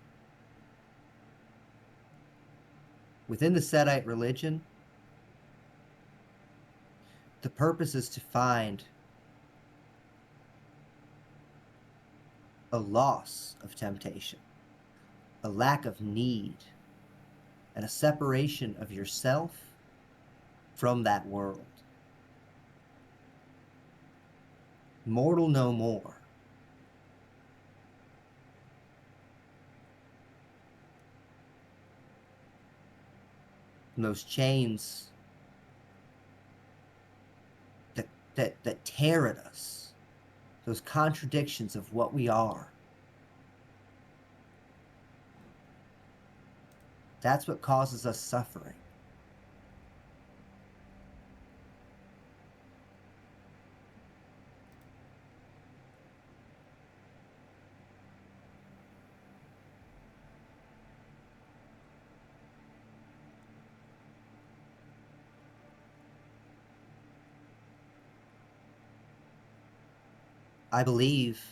Within the Setite religion, The purpose is to find a loss of temptation, a lack of need, and a separation of yourself from that world. Mortal no more. And those chains that tear at us, those contradictions of what we are, that's what causes us suffering. I believe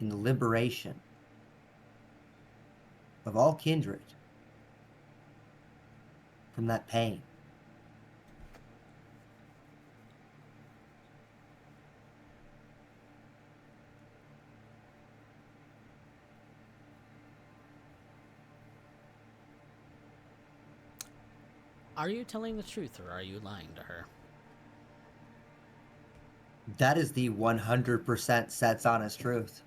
in the liberation of all kindred from that pain. Are you telling the truth or are you lying to her? That is the 100% sets honest truth.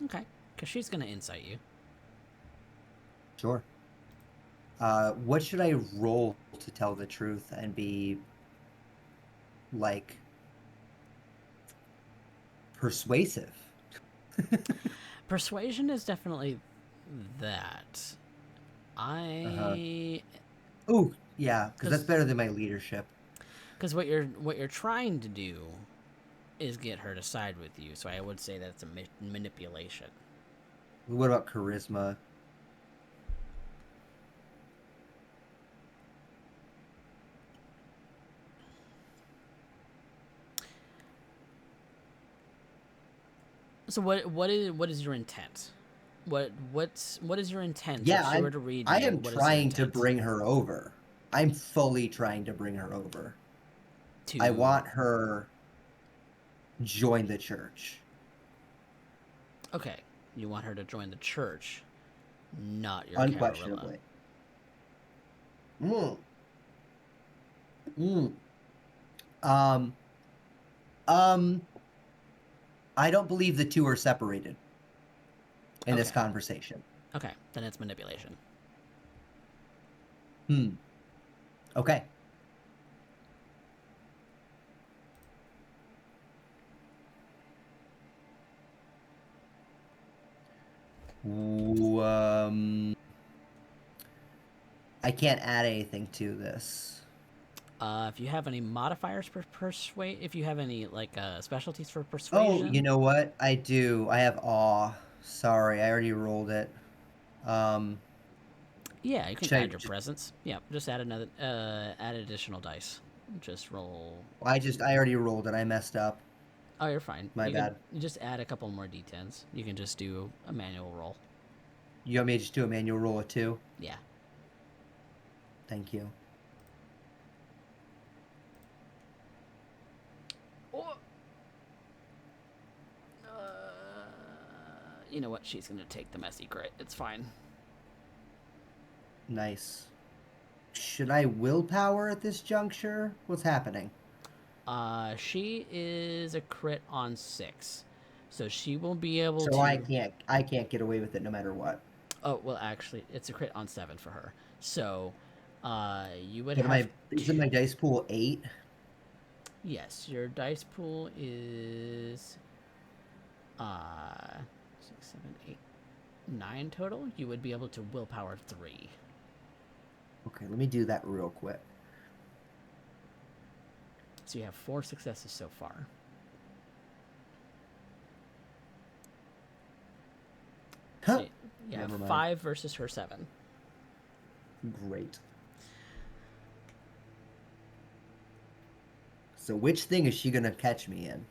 Okay, because she's going to insight you. Sure. What should I roll to tell the truth and be, like, persuasive? Persuasion is definitely that. Ooh, yeah, because that's better than my leadership. Because what you're trying to do is get her to side with you, so I would say that's a manipulation. What about charisma? So what is your intent? What is your intent? Yeah, if she were to read I you, am what is your trying to intent? bring her over. I'm fully trying to bring her over. To... I want her join the church. Okay, you want her to join the church, not your Unquestionably. I don't believe the two are separated in this conversation. Okay, then it's manipulation. Okay. I can't add anything to this. If you have any modifiers for persuade, if you have any like specialties for persuasion. Oh, you know what? I do. I have awe. Sorry, I already rolled it. Yeah, you can add your presence. Yeah, just add another, add additional dice. Just roll. I already rolled it. I messed up. Oh, you're fine. My bad. You just add a couple more d10s. You can just do a manual roll. You want me to just do a manual roll of 2? Yeah. Thank you. You know what? She's gonna take the messy crit. It's fine. Nice. Should I willpower at this juncture? What's happening? She is a crit on 6, so she will be able to. So I can't get away with it no matter what. Oh well, actually, it's a crit on 7 for her. So, you would have. Isn't my dice pool 8? Yes, your dice pool is 6, 7, 8, 9 total. You would be able to willpower 3. Okay, let me do that real quick. So you have 4 successes so far. Huh. So you have 5 versus her 7. Great. So which thing is she gonna catch me in?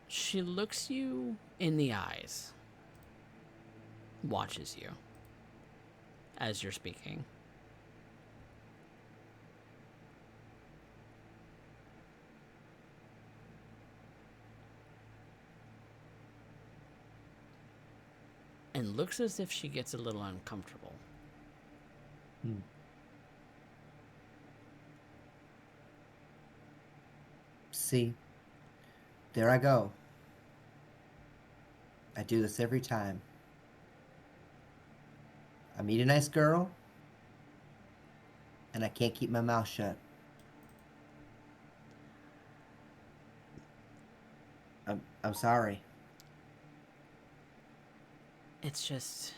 She looks you in the eyes. watches you as you're speaking. And looks as if she gets a little uncomfortable. See, there I go. I do this every time. I meet a nice girl, and I can't keep my mouth shut. I'm sorry. It's just...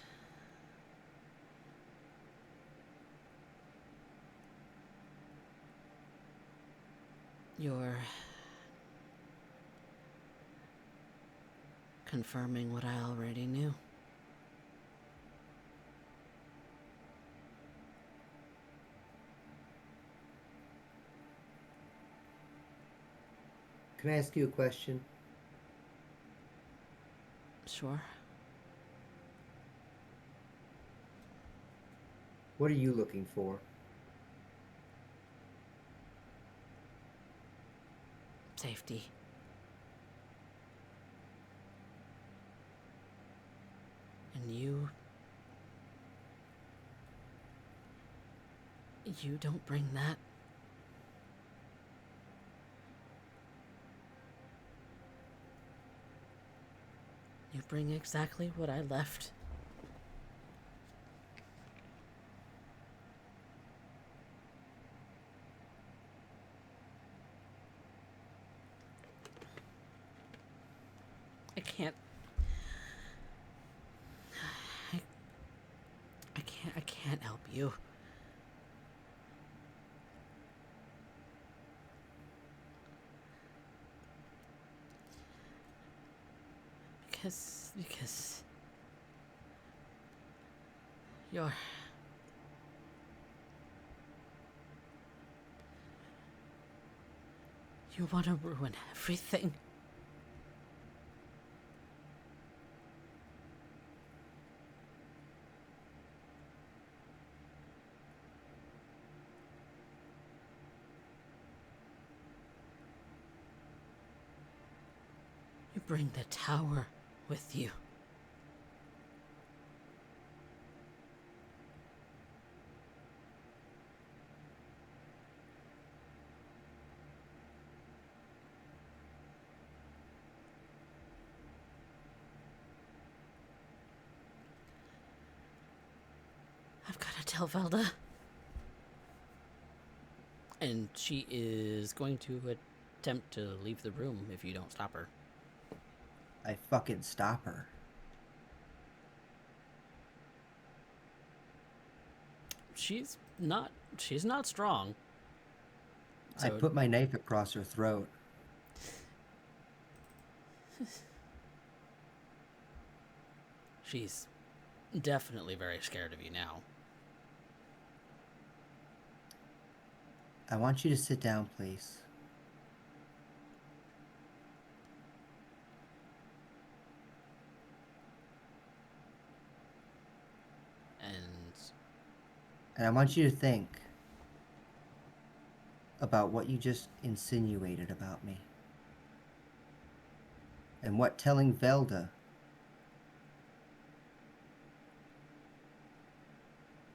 You're confirming what I already knew. Can I ask you a question? Sure. What are you looking for? Safety. And you don't bring that. You bring exactly what I left. I can't help you. Because you want to ruin everything. You bring the tower with you. I've got to tell Velda. And she is going to attempt to leave the room if you don't stop her. I fucking stop her. She's not strong. I put my knife across her throat. She's definitely very scared of you now. I want you to sit down, please. And I want you to think about what you just insinuated about me. And what telling Velda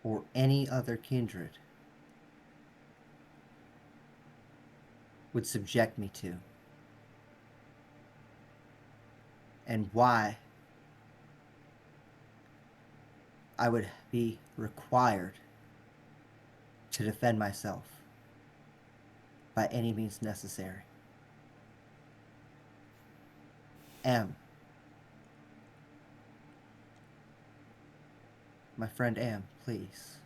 or any other kindred would subject me to. And why I would be required to defend myself by any means necessary. Am. My friend Am, please.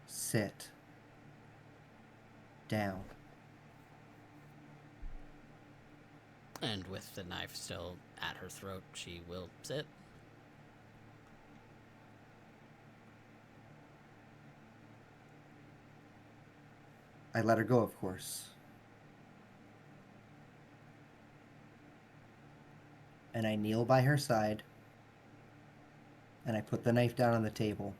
Sit down. And with the knife still at her throat, she will sit. I let her go, of course. and I kneel by her side, and I put the knife down on the table.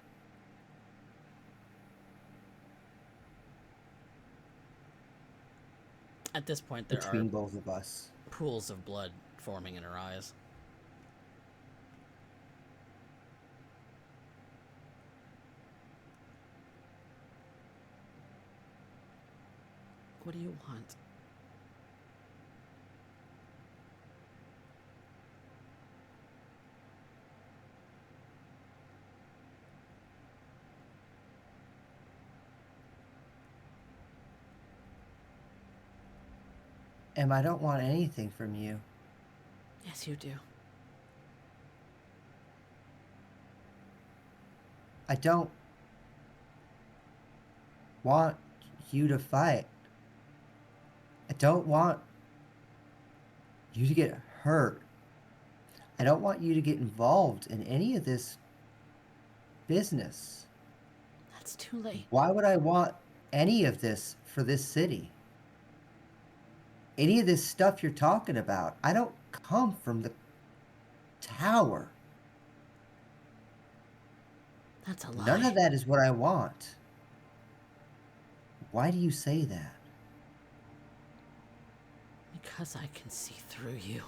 At this point, there Between are both of us. pools of blood forming in her eyes. What do you want? I don't want anything from you. Yes, you do. I don't want you to fight. I don't want you to get hurt. I don't want you to get involved in any of this business. That's too late. Why would I want any of this for this city? Any of this stuff you're talking about, I don't come from the tower. That's a lie. None of that is what I want. Why do you say that? Because I can see through you.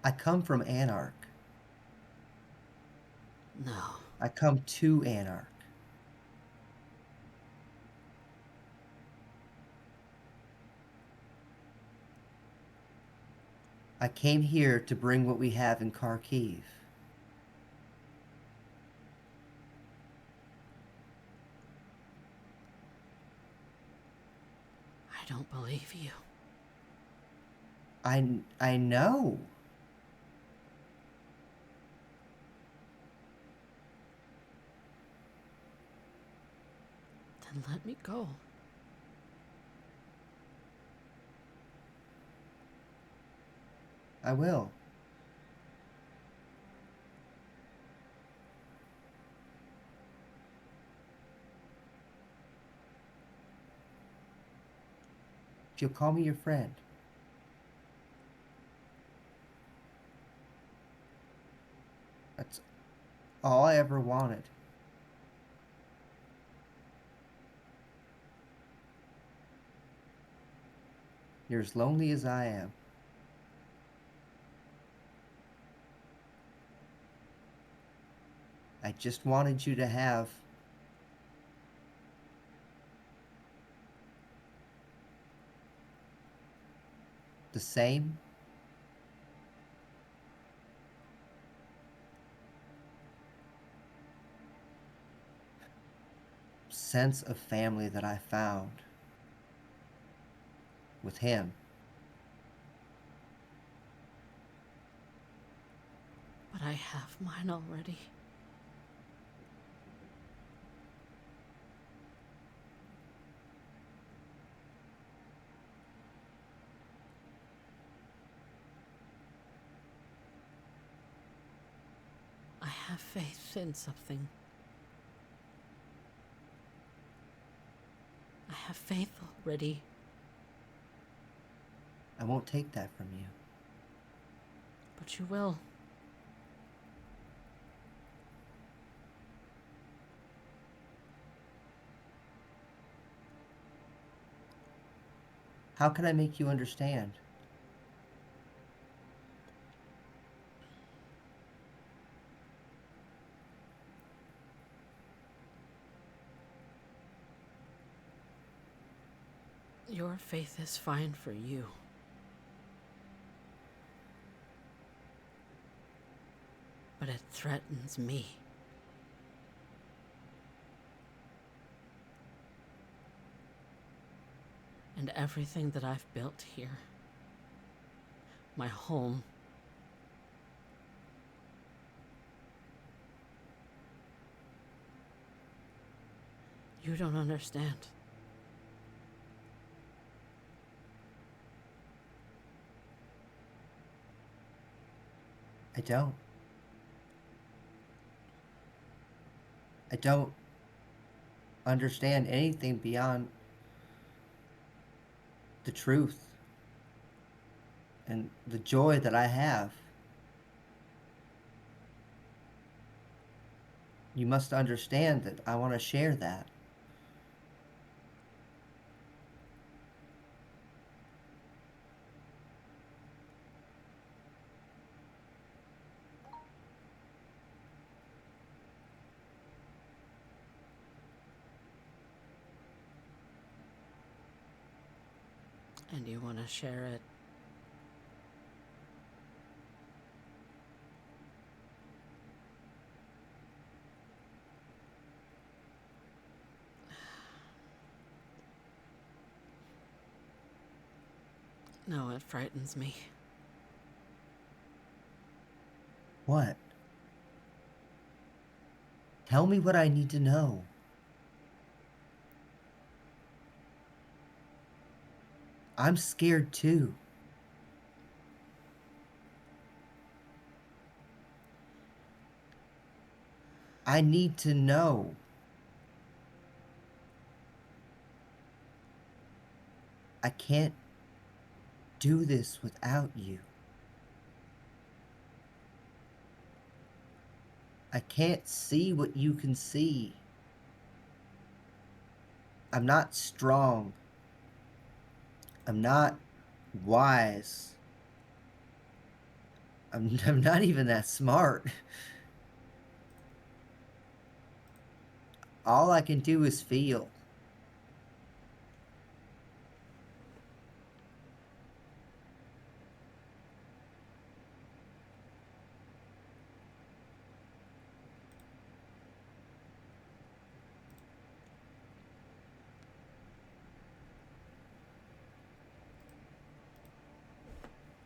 I come from Anarch. No. I come to Anarch. I came here to bring what we have in Kharkiv. I don't believe you. I know. Then let me go. I will. You'll call me your friend. That's all I ever wanted. You're as lonely as I am. I just wanted you to have the same sense of family that I found with him. But I have mine already. I have faith in something. I have faith already. I won't take that from you. But you will. How can I make you understand? Your faith is fine for you. But it threatens me. And everything that I've built here. My home. You don't understand. I don't. I don't understand anything beyond the truth and the joy that I have. You must understand that I want to share that. And you want to share it No, it frightens me. What? Tell me what I need to know. I'm scared too. I need to know. I can't do this without you. I can't see what you can see. I'm not strong. I'm not wise. I'm not even that smart. All I can do is feel.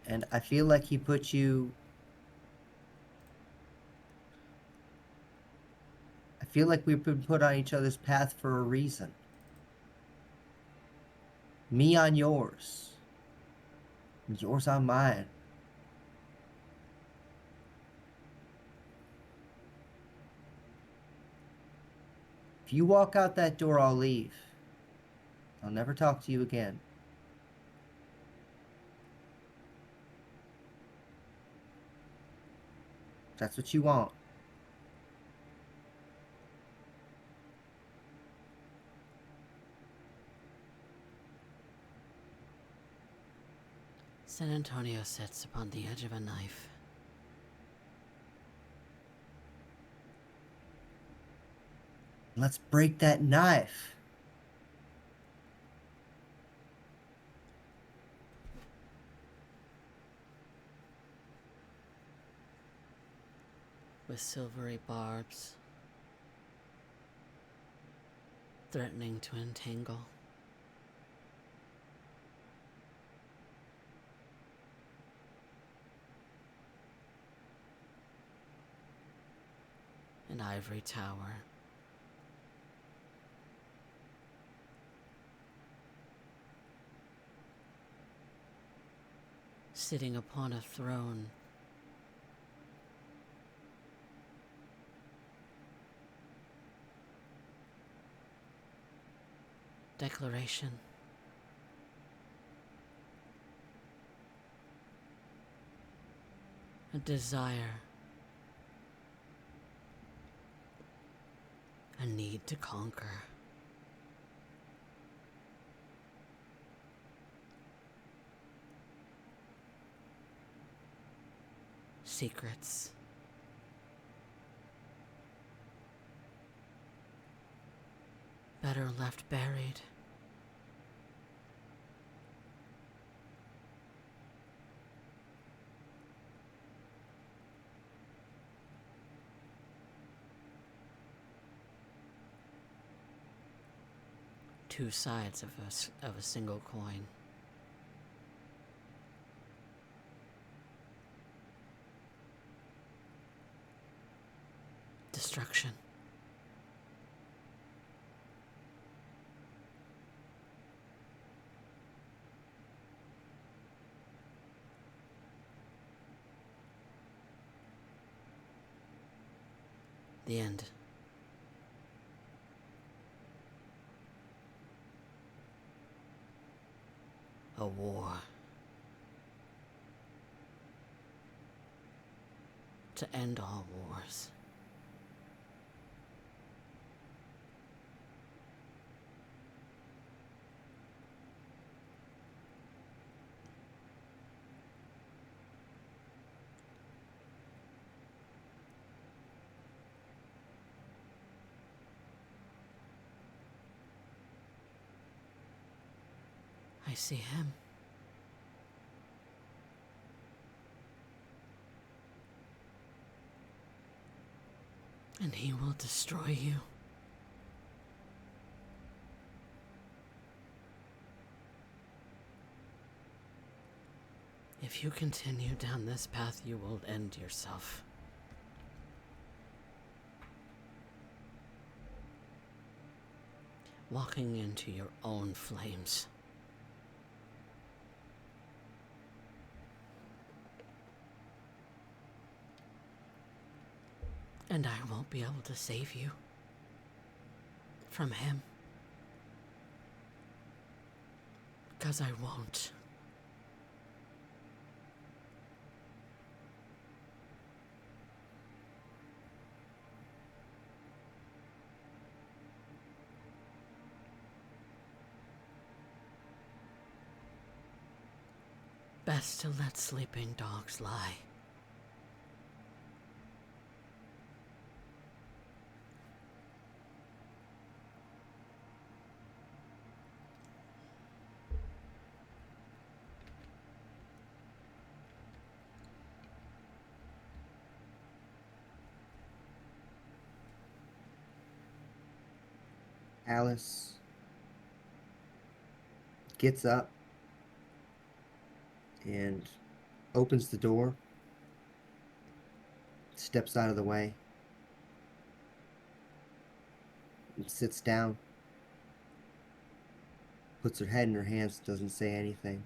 And I feel like he put you... I feel like we've been put on each other's path for a reason. Me on yours. And yours on mine. If you walk out that door, I'll leave. I'll never talk to you again. If that's what you want. San Antonio sits upon the edge of a knife. Let's break that knife. With silvery barbs, threatening to entangle. An ivory tower. Sitting upon a throne. Declaration. A desire. A need to conquer. Secrets. Better left buried. Two sides of a single coin. Destruction. The end. a war. To end all wars. I see him. And he will destroy you. If you continue down this path, you will end yourself. Walking into your own flames. And I won't be able to save you from him. Because I won't. Best to let sleeping dogs lie. Alice gets up and opens the door, steps out of the way, and sits down, puts her head in her hands, doesn't say anything.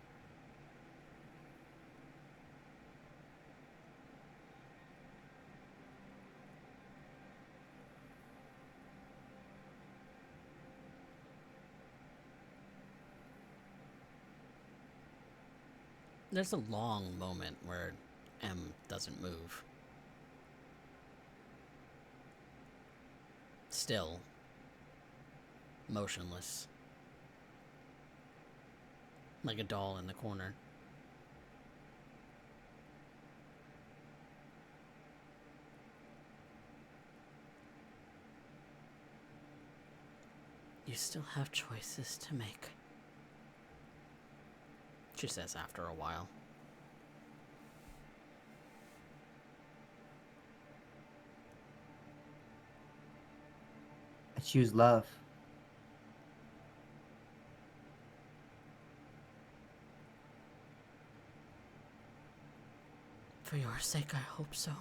There's a long moment where M doesn't move. Still. Motionless. Like a doll in the corner. You still have choices to make. She says after a while. I choose love. For your sake, I hope so.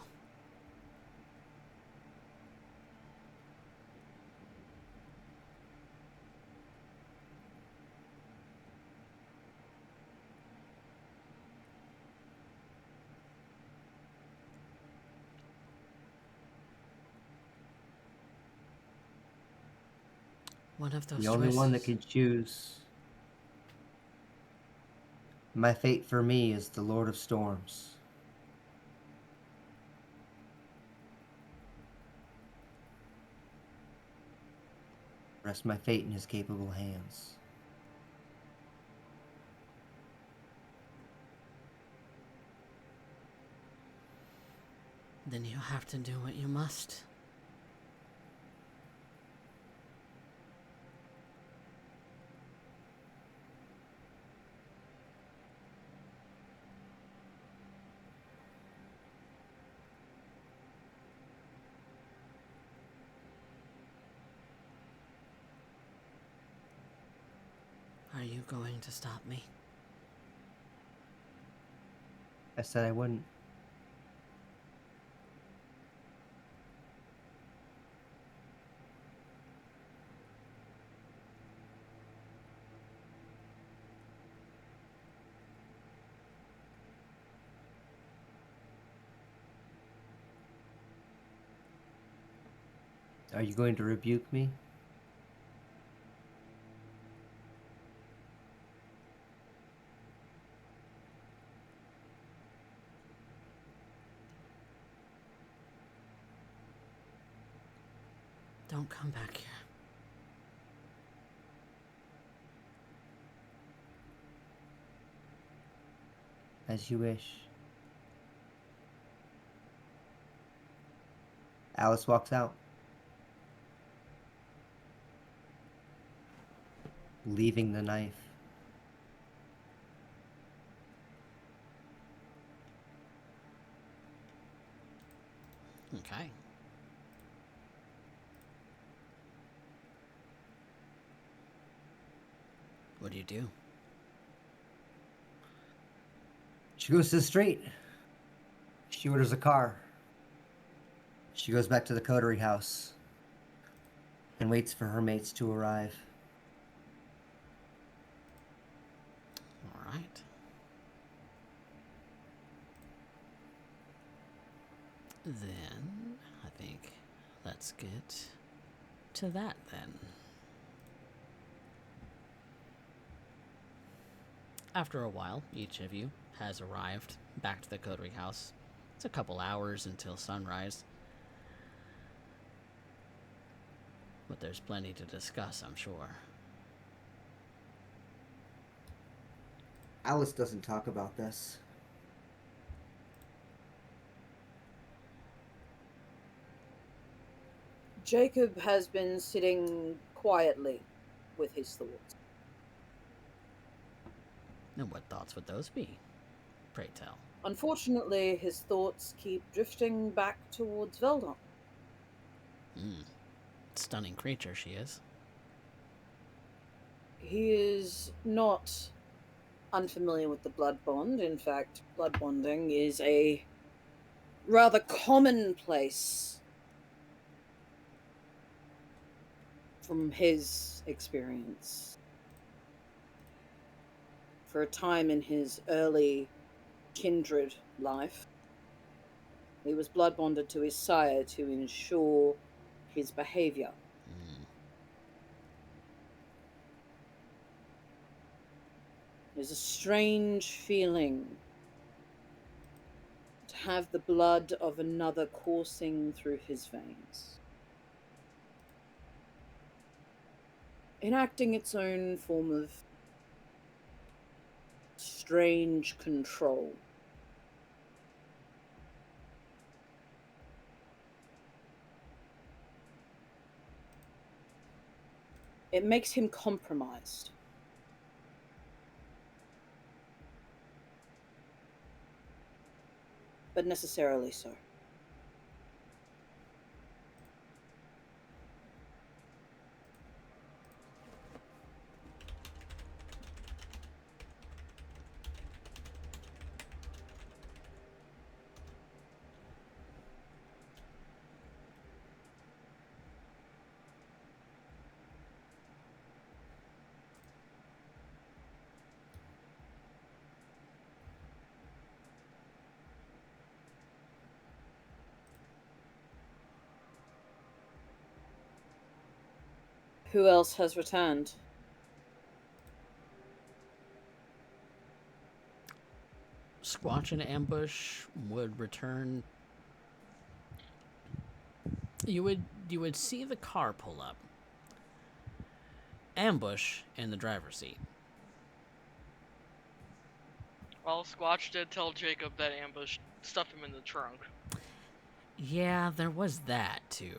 One of those The only one that choices. can choose. My fate for me is the Lord of Storms. Rest my fate in his capable hands. Then you have to do what you must. Are you going to stop me? I said I wouldn't. Are you going to rebuke me? Don't come back here. As you wish. Alice walks out, leaving the knife. Okay. What do you do? She goes to the street. She orders a car. She goes back to the coterie house and waits for her mates to arrive. All right. Then, I think, let's get to that then. After a while, each of you has arrived back to the coterie house. It's a couple hours until sunrise. But there's plenty to discuss, I'm sure. Alice doesn't talk about this. Jacob has been sitting quietly with his thoughts. And what thoughts would those be? Pray tell. Unfortunately, his thoughts keep drifting back towards Veldon. Stunning creature she is. He is not unfamiliar with the blood bond. In fact, blood bonding is a rather commonplace from his experience. For a time in his early kindred life, he was blood bonded to his sire to ensure his behavior. There's a strange feeling to have the blood of another coursing through his veins, enacting its own form of strange control. It makes him compromised. But necessarily so. Who else has returned? Squatch and Ambush would return. You would see the car pull up. Ambush in the driver's seat. Well, Squatch did tell Jacob that Ambush stuffed him in the trunk. Yeah, there was that too.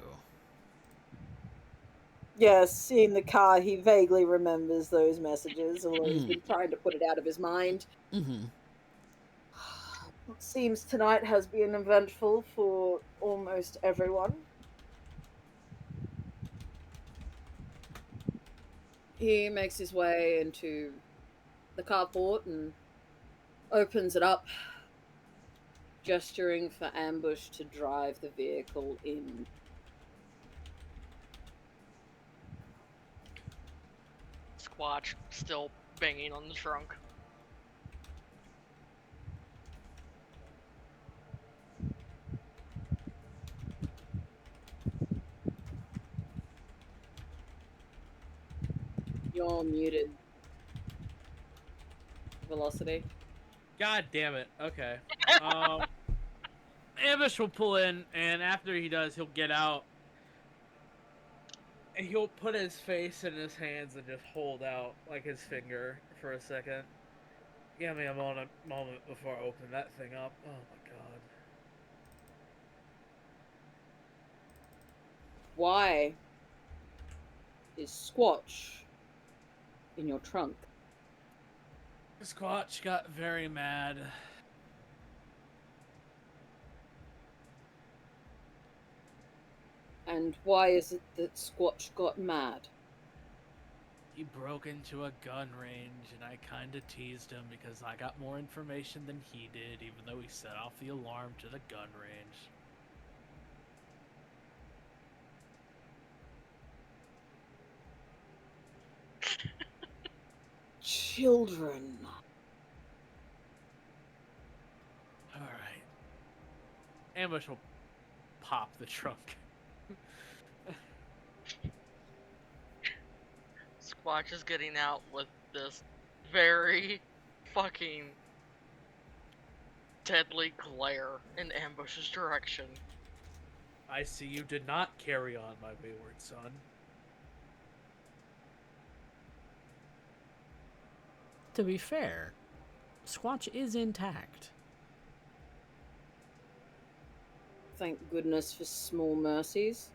Yes, seeing the car, he vaguely remembers those messages, although he's been trying to put it out of his mind. Mm-hmm. It seems tonight has been eventful for almost everyone. He makes his way into the carport and opens it up, gesturing for Ambush to drive the vehicle in. Squatch still banging on the trunk. You're muted. Velocity. God damn it. Okay. Ambush will pull in, and after he does, he'll get out. And he'll put his face in his hands and just hold out like his finger for a second. Give me a moment before I open that thing up. Oh my god. Why is Squatch in your trunk? Squatch got very mad. And why is it that Squatch got mad? He broke into a gun range, and I kinda teased him because I got more information than he did, even though he set off the alarm to the gun range. Children. Alright. Ambush will pop the trunk. Squatch is getting out with this very fucking deadly glare in Ambush's direction. I see you did not carry on, my wayward son. To be fair, Squatch is intact. Thank goodness for small mercies.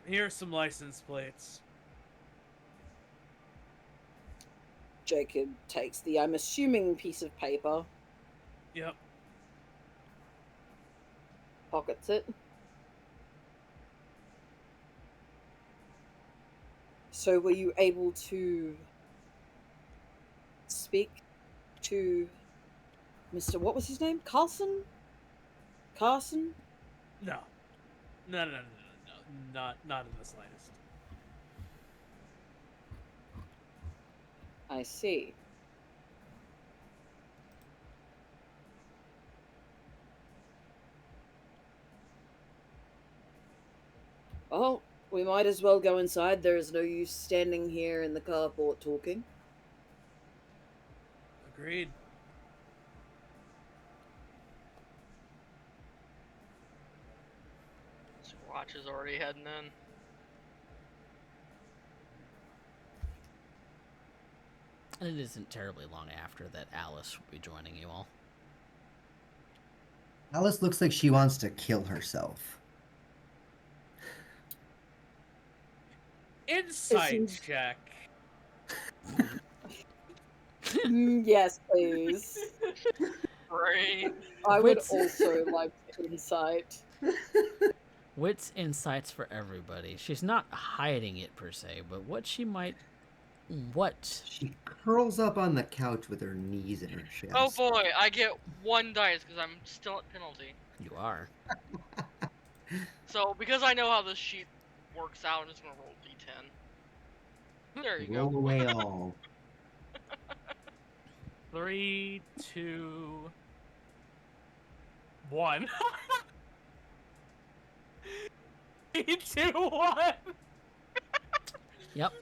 Here are some license plates. Jacob takes the, I'm assuming, piece of paper, Yep. pockets it. So were you able to speak to Mr. What was his name? Carson? Carson? No. No. Not in the slightest. I see. Well, we might as well go inside. There is no use standing here in the carport talking. Agreed. Squatch is already heading in. And it isn't terribly long after that Alysse will be joining you all. Alysse looks like she wants to kill herself. Insight check. Yes, please. Great. I would Wits. also like insight. Wits insights for everybody. She's not hiding it per se, but what she might... What? She curls up on the couch with her knees in her chest. Oh boy, I get 1 dice because I'm still at penalty. You are. So, because I know how this sheet works out, I'm just gonna roll D10. There you Roll go. away all. 3, 2, 1. 3, 2, 1. Yep.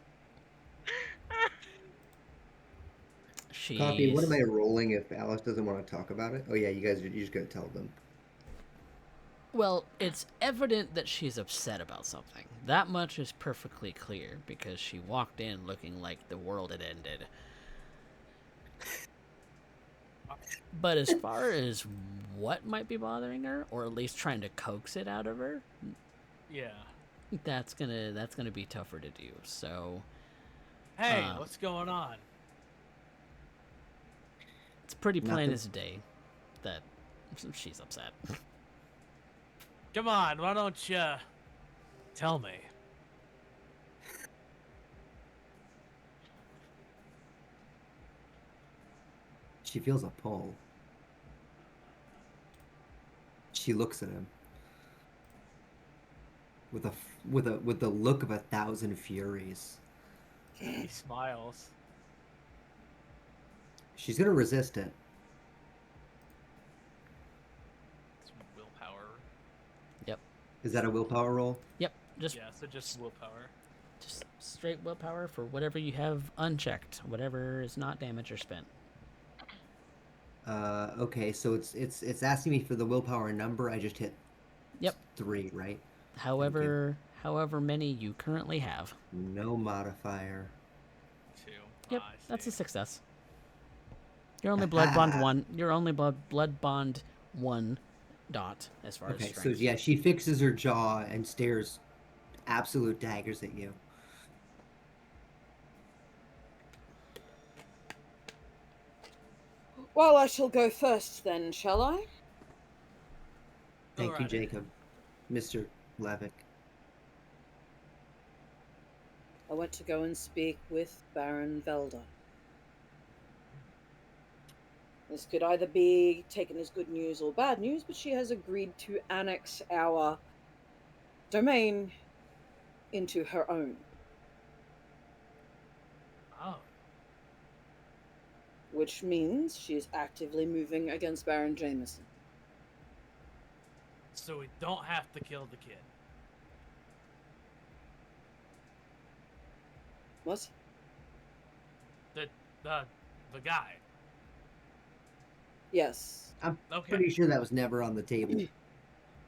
She's... Coffee, what am I rolling if Alysse doesn't want to talk about it? Oh yeah, you just gotta tell them. Well, it's evident that she's upset about something. That much is perfectly clear, because she walked in looking like the world had ended. But as far as what might be bothering her, or at least trying to coax it out of her, Yeah. that's gonna be tougher to do. So Hey, what's going on? it's pretty plain Nothing. as day that she's upset. Come on, why don't you tell me? She feels a pull. She looks at him with the look of 1,000 furies. He smiles. She's gonna resist it. It's willpower. Is that a willpower roll? Yep, just Yeah, so just willpower. just straight willpower for whatever you have unchecked, whatever is not damaged or spent. Okay, so it's asking me for the willpower number. I just hit Yep. 3, right? However many you currently have. No modifier. 2. Yep, I that's a see. success. You're only blood bond 1. You're only blood bond 1 dot as far as Okay, so strength. yeah, she fixes her jaw and stares absolute daggers at you. Well, I shall go first then, shall I? Thank you, Alrighty. Jacob. Mr. Levick. I went to go and speak with Baron Velda. This could either be taken as good news or bad news, but she has agreed to annex our domain into her own, Oh. which means she is actively moving against Baron Jameson. So we don't have to kill the kid. What? The guy. Yes. I'm Okay. pretty sure that was never on the table.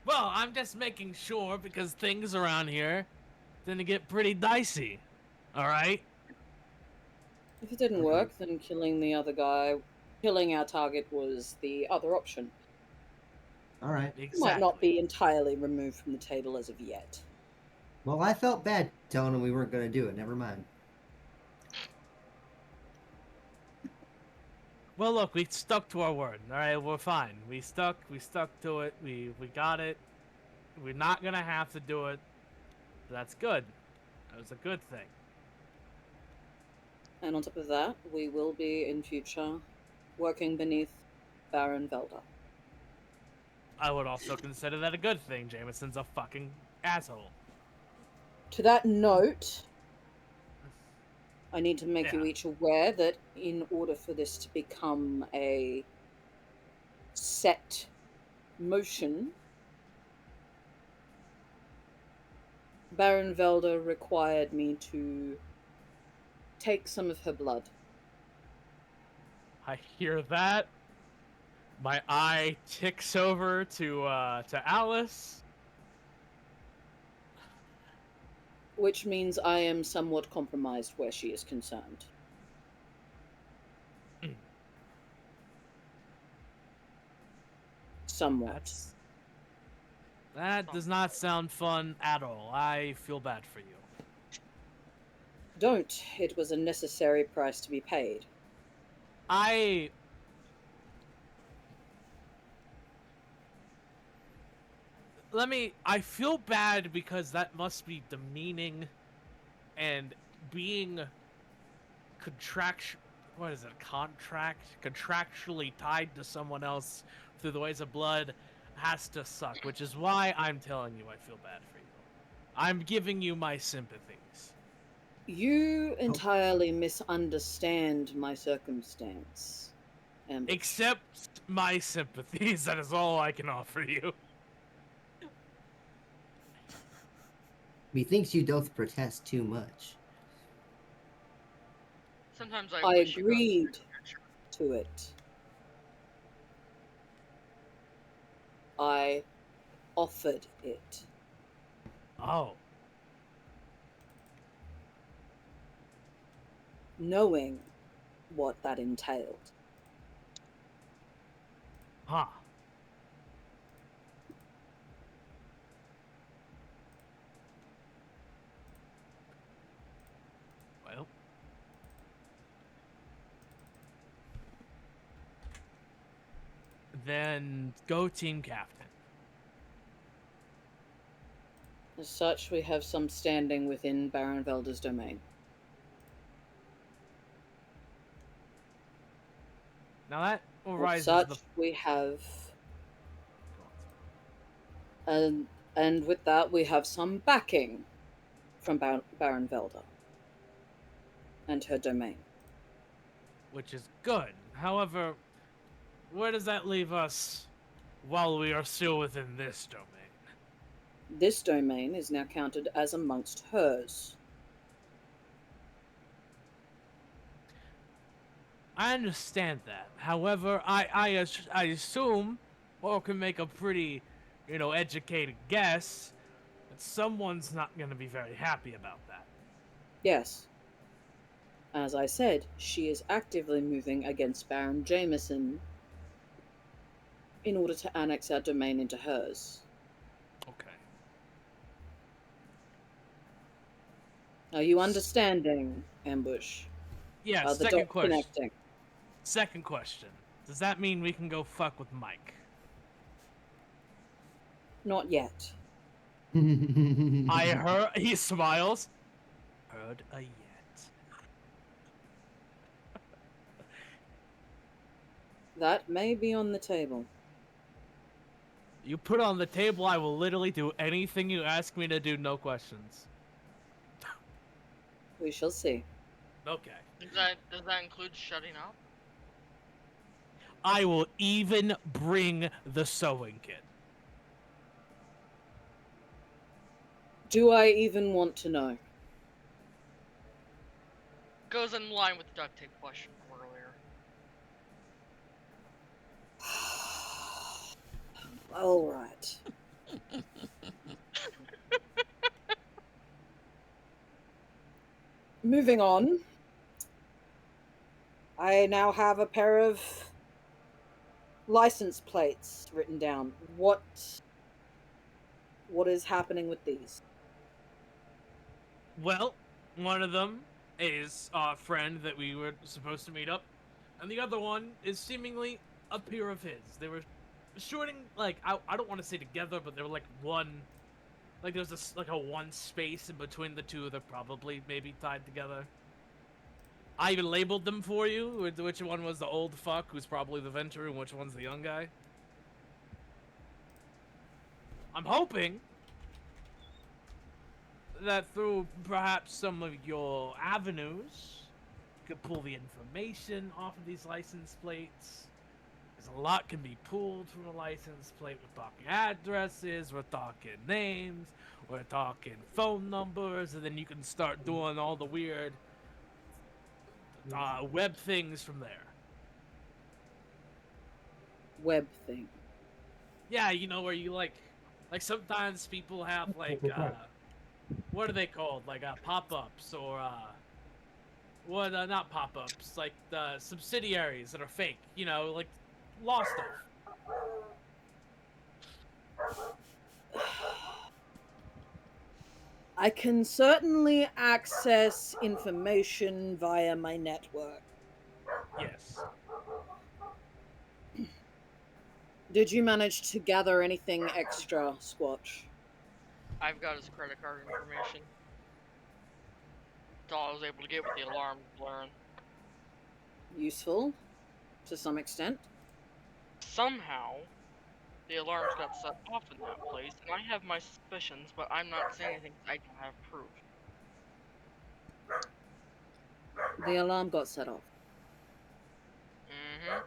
Well, I'm just making sure because things around here tend to get pretty dicey. All right. If it didn't Okay. work, then killing the other guy, killing our target was the other option. All right. It might not be entirely removed from the table as of yet. Well, I felt bad telling him we weren't going to do it. Never mind. Well, look, we stuck to our word. All right, we're fine. We stuck to it. We got it. We're not gonna have to do it. That's good. That was a good thing. And on top of that, we will be in future working beneath Baron Velda. I would also consider that a good thing. Jameson's a fucking asshole. To that note, I need to make you Yeah. each aware that in order for this to become a set motion, Baron Velda required me to take some of her blood. I hear that. My eye ticks over to Alysse. Which means I am somewhat compromised where she is concerned. Somewhat. That does not sound fun at all. I feel bad for you. Don't. It was a necessary price to be paid. I feel bad because that must be demeaning and being contractually tied to someone else through the ways of blood has to suck, which is why I'm telling you I feel bad for you. I'm giving you my sympathies. You entirely misunderstand my circumstance. Accept my sympathies, that is all I can offer you. Methinks you doth protest too much. Sometimes I I wish you guys- agreed to it. I offered it. Oh. Knowing what that entailed. Huh. Well. Then go team captain. As such, we have some standing within Baron Velda's domain. Now that As arises such, the we have... And with that, we have some backing from Baron Velda and her domain. which is good. However, where does that leave us while we are still within this domain? This domain is now counted as amongst hers. I understand that. However, I assume Or can make a pretty educated guess, that someone's not going to be very happy about that. Yes. As I said, she is actively moving against Baron Jameson in order to annex our domain into hers. Okay. Are you understanding, Ambush? Yeah, The second dots question. connecting. Second question. Does that mean we can go fuck with Mike? Not yet. I heard... He smiles. Heard a yet. That may be on the table. You put it on the table, I will literally do anything you ask me to do, no questions. We shall see. Okay. Does that include shutting up? I will even bring the sewing kit. Do I even want to know? Goes in line with the duct tape question from earlier. All right. Moving on. I now have a pair of license plates written down. What is happening with these? Well, one of them is a friend that we were supposed to meet up, and the other one is seemingly a peer of his. They were shooting, like, I don't want to say together, but they were like one, like there's a one space in between the two that probably maybe tied together. I even labeled them for you, which one was the old fuck who's probably the Venture and which one's the young guy. I'm hoping that through perhaps some of your avenues, you could pull the information off of these license plates. Because a lot can be pulled from a license plate. We're talking addresses, we're talking names, we're talking phone numbers, and then you can start doing all the weird web things from there. Web thing. Yeah, where you like sometimes people have like what are they called? Like pop-ups or not pop-ups, like the subsidiaries that are fake, like law stuff. I can certainly access information via my network. Yes. Did you manage to gather anything extra, Squatch? I've got his credit card information. That's all I was able to get with the alarm blaring. Useful, to some extent. Somehow, the alarms got set off in that place, and I have my suspicions, but I'm not saying anything I don't have proof. The alarm got set off. Mm-hmm.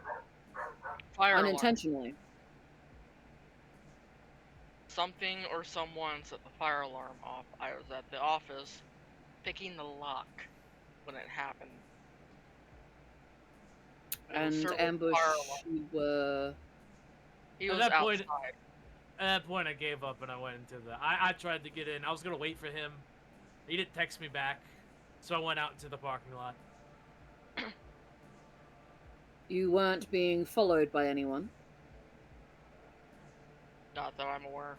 Fire alarm. Unintentionally. Something or someone set the fire alarm off. I was at the office picking the lock when it happened. And Ambush, you were... He was at outside. At that point, I gave up and I went into the... I tried to get in. I was going to wait for him. He didn't text me back. So I went out into the parking lot. You weren't being followed by anyone? Not that I'm aware.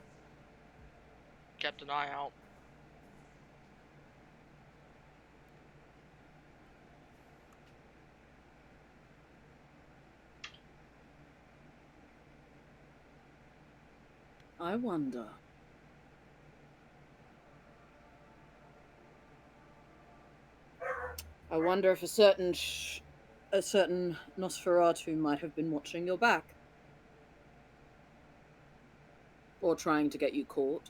Kept an eye out. I wonder. I wonder if a certain Nosferatu might have been watching your back. Or trying to get you caught.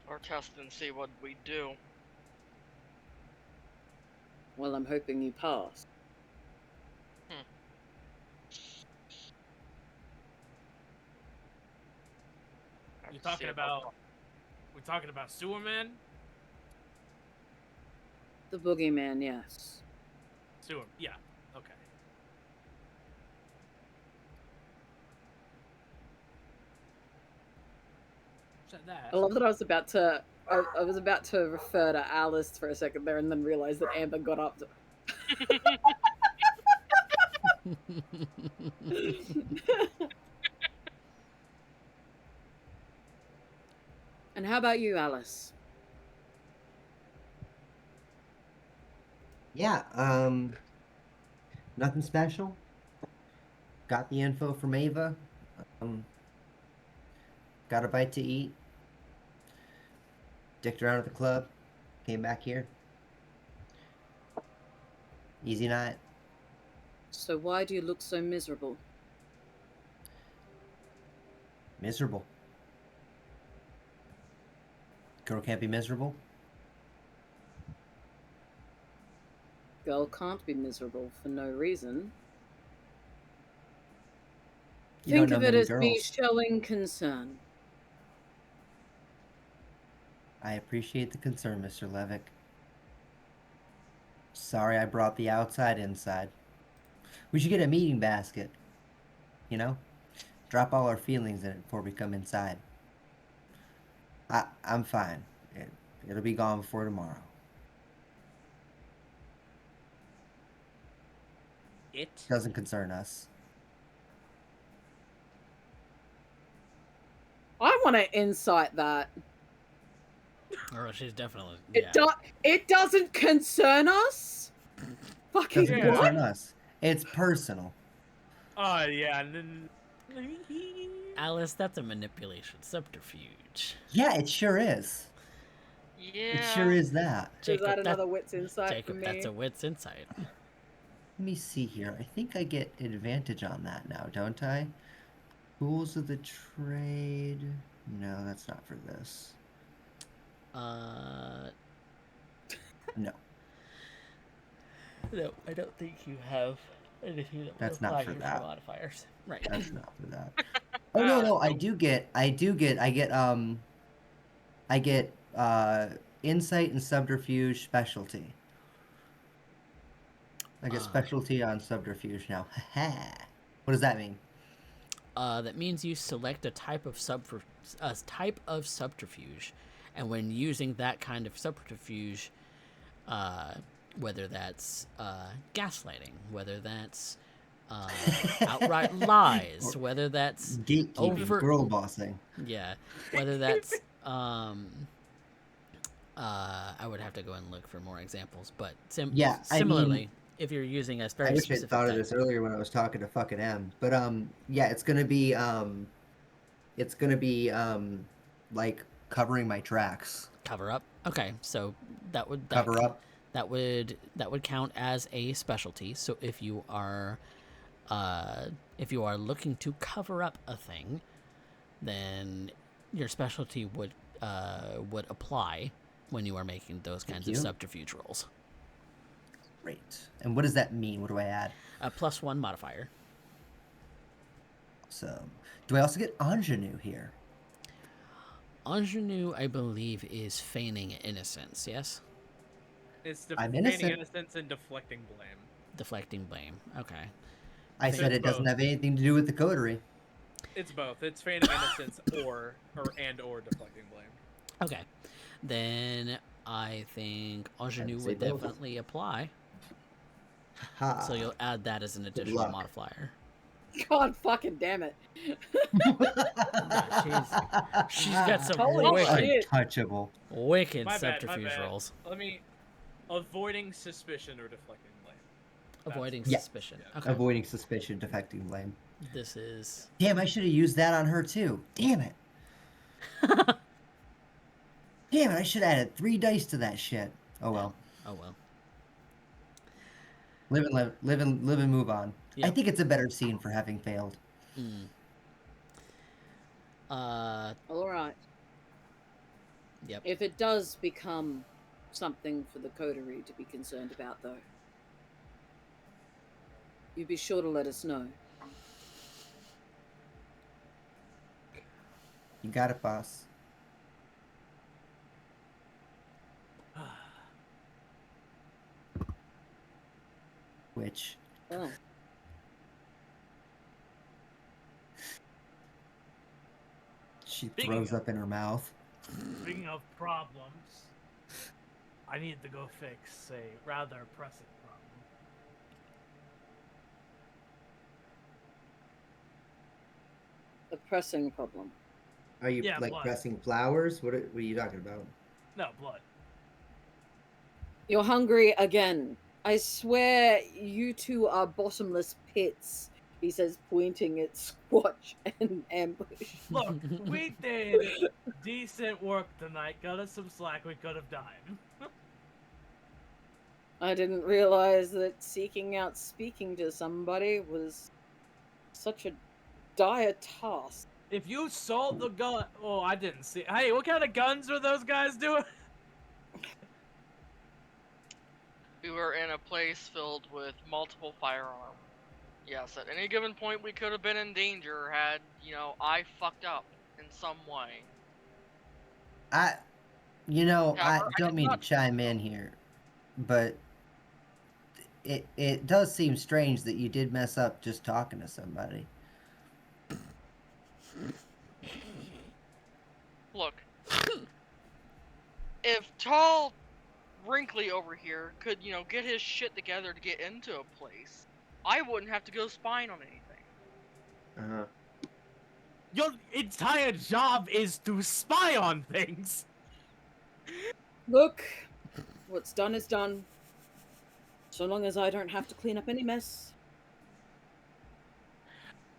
Or test and see what we do. Well, I'm hoping you pass. We're talking about Sewerman? The boogeyman, yes. Yeah. Okay. at that. I love that I was about to refer to Alysse for a second there, and then realized that Amber got up. And how about you, Alysse? Yeah, nothing special. Got the info from Ava. Got a bite to eat. Dicked around at the club. Came back here. Easy night. So why do you look so miserable? Miserable. Girl can't be miserable. Girl can't be miserable for no reason. You don't Think know of it many as me girls. showing concern. I appreciate the concern, Mr. Levick. Sorry I brought the outside inside. We should get a meeting basket. You know? Drop all our feelings in it before we come inside. I'm fine. It'll be gone before tomorrow. It? Doesn't concern us. I want to insight that. Oh, she's definitely. It doesn't concern us. Fucking Doesn't Yeah. what? concern us. It's personal. Oh, yeah, and then... Alice, that's a manipulation subterfuge. Yeah, it sure is. Yeah. It sure is that. Is that another wit's insight Jacob, from me? that's a wit's insight. Let me see here. I think I get advantage on that now, don't I? Tools of the trade. No, that's not for this. No, No, I don't think you have anything that That's will not apply for your that. modifiers. Right. that's not for that. Oh no, I get insight and subterfuge specialty. I get specialty on subterfuge now. What does that mean? That means you select a type of subterfuge, and when using that kind of subterfuge, whether that's gaslighting, whether that's outright lies, whether that's Gatekeeping, girl bossing. yeah, whether that's I would have to go and look for more examples, but similarly, if you're using a very I wish I'd specific thought of type. this earlier when I was talking to fucking M. But yeah, it's gonna be like covering my tracks. Cover up. Okay, so that would Cover up. That would count as a specialty. So if you are looking to cover up a thing, then your specialty would apply when you are making those kinds of subterfuge rolls. Great. And what does that mean? What do I add? A +1 modifier. So, do I also get ingenue here? Ingenue, I believe, is feigning innocence. Yes. It's I'm feigning innocent. innocence and deflecting blame. Deflecting blame. Okay. I said it doesn't both. have anything to do with the coterie. It's both. It's feigning innocence or deflecting blame. Okay. Then I think ingenue say would both. definitely apply. Ha. So you'll add that as an additional luck. modifier. God fucking damn it. She's got some Holy shit. Untouchable. wicked My bad, subterfuge my bad. rolls. Let me... Avoiding suspicion or deflecting blame. Avoiding Yeah. suspicion. yeah. Okay. Avoiding suspicion, defecting blame. This is. Damn, I should have used that on her too. Damn it. Damn it, I should have added 3 dice to that shit. Oh well. Oh well. Live and move on. I Yep. think it's a better scene for having failed. Mm. All right. Yep. If it does become something for the coterie to be concerned about, though, you be sure to let us know. You got it, boss. Which Oh. She Speaking throws of- up in her mouth. Speaking of problems, I need to go fix a rather pressing problem. The pressing problem. Are you Yeah, like blood. pressing flowers? What are you talking about? No, blood. You're hungry again. I swear you two are bottomless pits, he says, pointing at Squatch and Ambush. Look, we did decent work tonight. Got us some slack. We could have died. I didn't realize that seeking out speaking to somebody was such a dire task. If you saw the gun, oh, I didn't see. Hey, what kind of guns were those guys doing? We were in a place filled with multiple firearms. Yes, at any given point we could have been in danger had, I fucked up in some way. I However, I don't did mean to not- chime in here, but it does seem strange that you did mess up just talking to somebody. Look, if tall, wrinkly over here could, get his shit together to get into a place, I wouldn't have to go spying on anything. Uh-huh. Your entire job is to spy on things. Look, what's done is done. So long as I don't have to clean up any mess.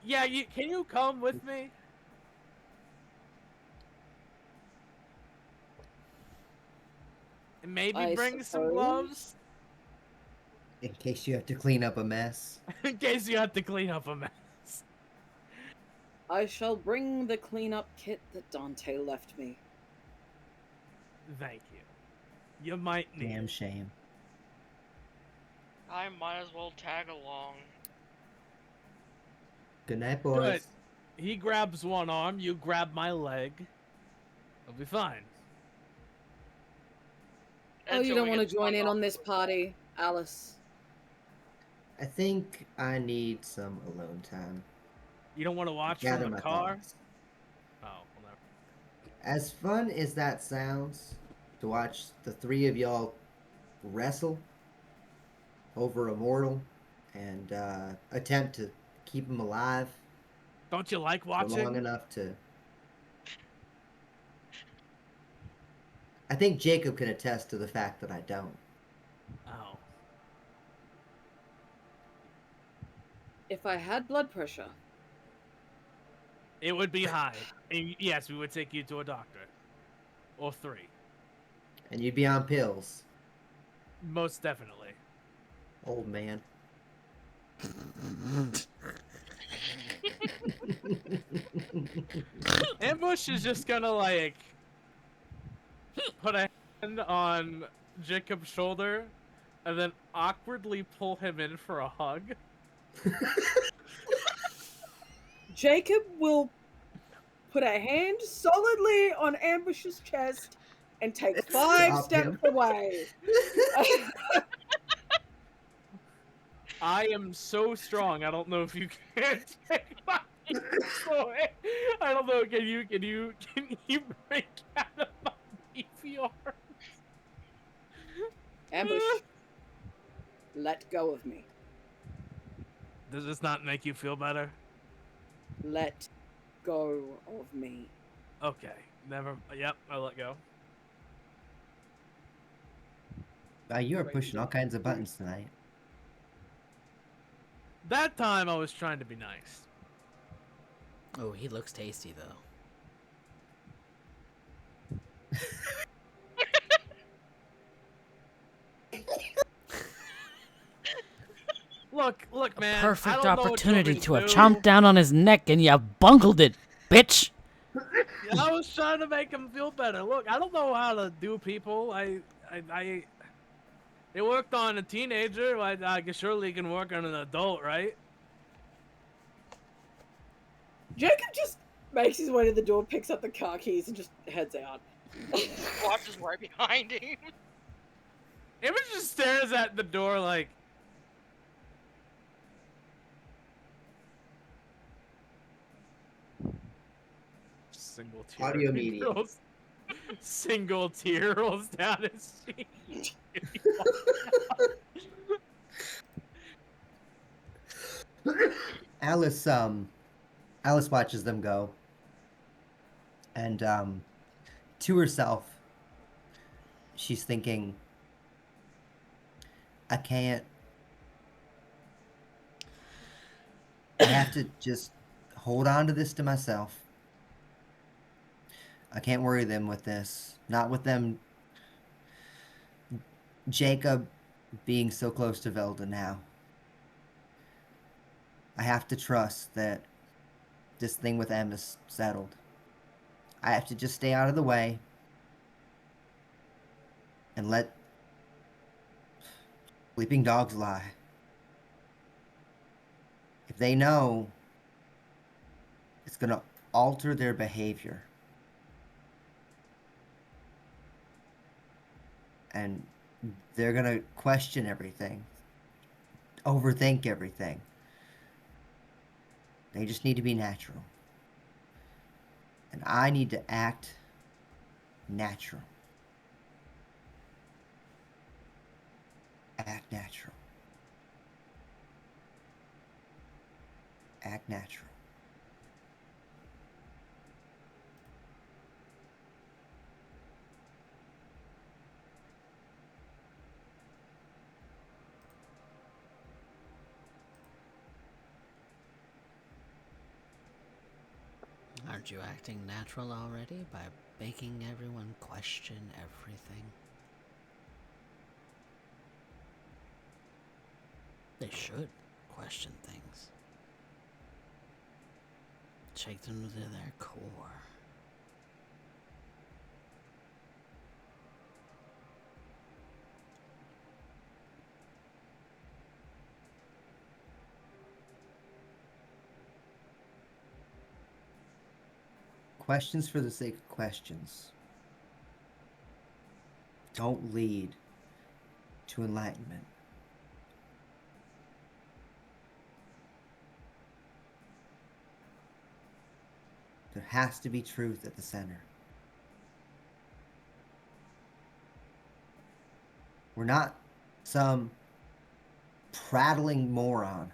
Yeah, can you come with me? And maybe I bring some suppose. gloves? In case you have to clean up a mess. In case you have to clean up a mess. I shall bring the cleanup kit that Dante left me. Thank you. You might need Damn it. shame. I might as well tag along. Good night, boys. Good. He grabs one arm, you grab my leg. It'll be fine. Oh, you Until don't we want to get join sprung in off on this the- party, Alice? I think I need some alone time. You don't want to watch Gather from my the car? thoughts. Oh, well, never. As fun as that sounds, to watch the three of y'all wrestle over a mortal and attempt to keep him alive Don't you like for long watching? enough to... I think Jacob can attest to the fact that I don't. Oh. If I had blood pressure, It would be high. And yes, we would take you to a doctor. Or 3. And you'd be on pills, Most definitely. old man. Ambush is just gonna, like, put a hand on Jacob's shoulder and then awkwardly pull him in for a hug. Jacob will put a hand solidly on Ambush's chest and take 5 Stop steps him. away. I am so strong. I don't know if you can take my away. I don't know. Can you break out of my beefy arm? Ambush, let go of me. Does this not make you feel better? Let go of me. Okay. Never. Yep. I let go. You are pushing all kinds of buttons tonight. That time I was trying to be nice. Oh, he looks tasty, though. Look, man. I Perfect don't know what you want opportunity me to have do. chomped down on his neck, and you bungled it, bitch! I was trying to make him feel better. Look, I don't know how to do people. It worked on a teenager. I guess surely it can work on an adult, right? Jacob just makes his way to the door, picks up the car keys, and just heads out. Squatch is right behind him. Imogen just stares at the door like. single tear. Audio medium. Single tear rolls down his cheek. Alice watches them go, and to herself, she's thinking, I have to just hold on to this to myself. I can't worry them with this. Not with them. Jacob being so close to Velda now. I have to trust that this thing with M is settled. I have to just stay out of the way and let sleeping dogs lie. If they know, it's going to alter their behavior. And they're going to question everything, overthink everything. They just need to be natural. And I need to act natural. Act natural. Act natural. Aren't you acting natural already by making everyone question everything? They should question things. Shake them to their core. Questions for the sake of questions don't lead to enlightenment. There has to be truth at the center. We're not some prattling moron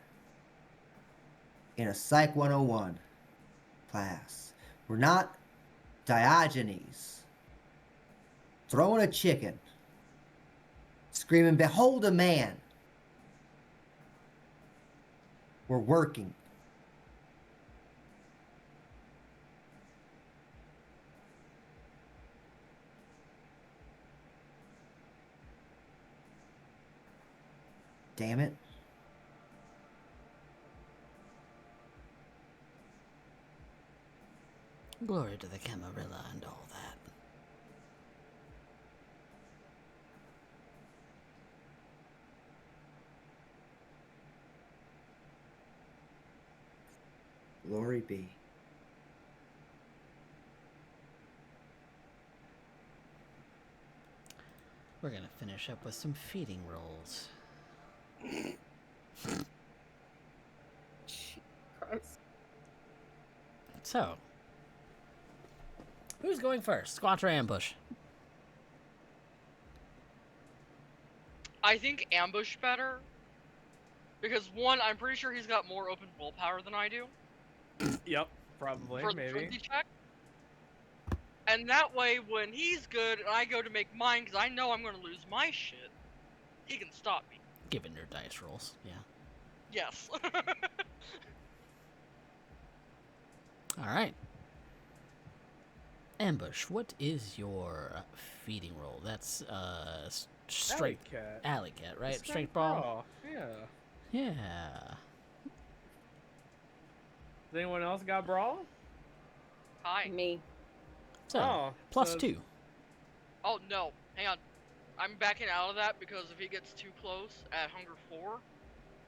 in a Psych 101 class. We're not Diogenes throwing a chicken, screaming, "Behold a man." We're working. Damn it. Glory to the Camarilla and all that. Glory be. We're gonna finish up with some feeding rolls. So, who's going first? Squatch or ambush? I think ambush better. Because one, I'm pretty sure he's got more open willpower than I do. Yep, probably, For maybe. the check. And that way, when he's good and I go to make mine, because I know I'm going to lose my shit, he can stop me. Given your dice rolls, yeah. Yes. Alright. Ambush, what is your feeding roll? That's, straight... Alley cat, right? Strength brawl? Yeah. Yeah. Has anyone else got brawl? Hi. Me. So, plus 2. Oh, no. Hang on. I'm backing out of that because if he gets too close at Hunger 4...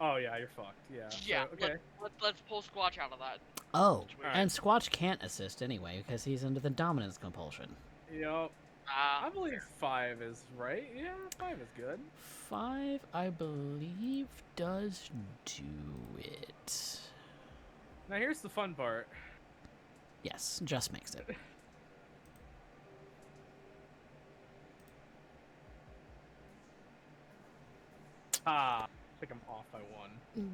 Oh, yeah, you're fucked. Yeah. Yeah, So, okay. let's pull Squatch out of that. Oh, situation. and Squatch can't assist anyway because he's under the dominance compulsion. Yep. I believe 5 is right. Yeah, 5 is good. 5, I believe, does do it. Now here's the fun part. Yes, just makes it. I think I'm off by 1.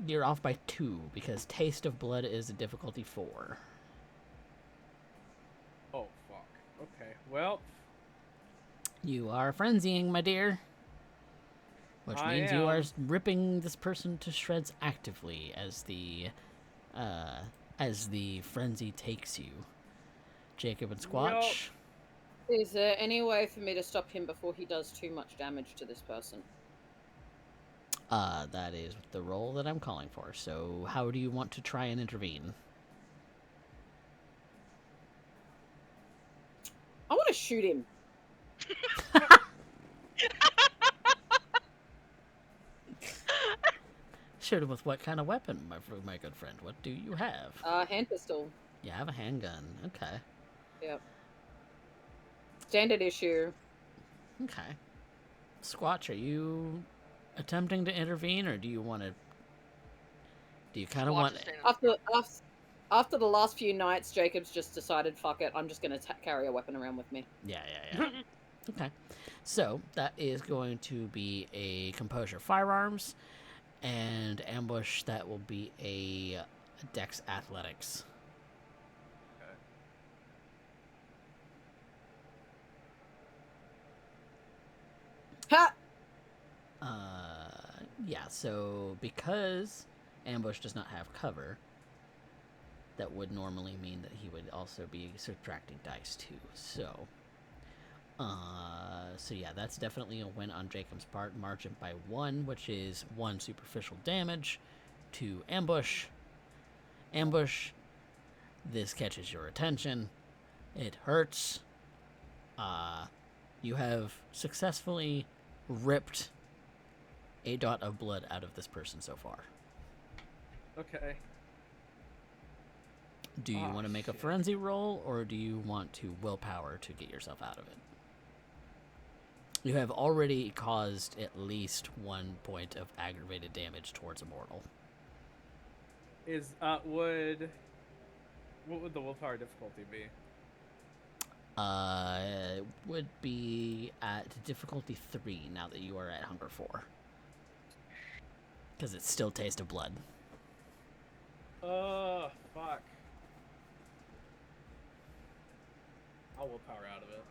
You're off by 2 because Taste of Blood is a difficulty 4. Oh, fuck. Okay, well... You are frenzying, my dear. Which I means you are am. ripping this person to shreds actively as the frenzy takes you. Jacob and Squatch. Is there any way for me to stop him before he does too much damage to this person? That is the role that I'm calling for. So how do you want to try and intervene? I want to shoot him. Shoot him with what kind of weapon, my good friend? What do you have? Hand pistol. You have a handgun. Okay. Yep. Standard issue. Okay. Squatch, are you attempting to intervene, or do you want to? Do you kind of want? After the last few nights, Jacob's just decided, fuck it, I'm just gonna carry a weapon around with me. Yeah. Okay. So that is going to be a composure firearms, and ambush. That will be a Dex athletics. Ha! Yeah, so because ambush does not have cover, that would normally mean that he would also be subtracting dice too. So yeah, that's definitely a win on Jacob's part. Margin by 1, which is 1 superficial damage to ambush. Ambush. This catches your attention. It hurts. You have successfully ripped a dot of blood out of this person so far. Okay. Do you want to make a frenzy roll, or do you want to willpower to get yourself out of it? You have already caused at least 1 point of aggravated damage towards a mortal. What would the willpower difficulty be? It would be at difficulty 3 now that you are at hunger 4. Because it's still Taste of Blood. Fuck. I'll willpower out of it.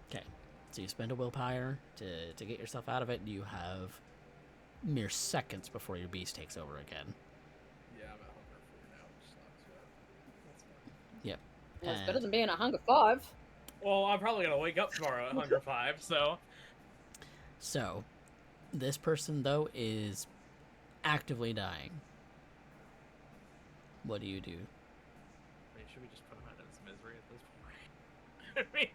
Okay, so you spend a willpower to get yourself out of it, and you have mere seconds before your beast takes over again. Yeah, I'm at hunger 4 now, which sucks, but that's fine. Yep. Well, it's better than being at hunger 5. Well, I'm probably gonna wake up tomorrow at hunger 5, so... So, this person, though, is actively dying. What do you do? I mean, should we just put him out of his misery at this point? I mean...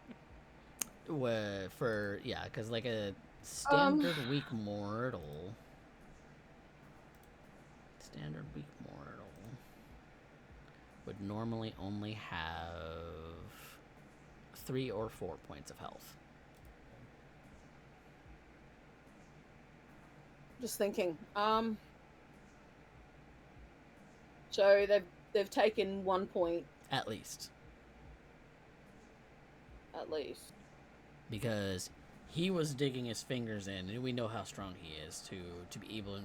Because like a standard weak mortal... Standard weak mortal... would normally only have 3 or 4 points of health. Just thinking. So they've taken 1 point At least. at least. Because he was digging his fingers in, and we know how strong he is to be able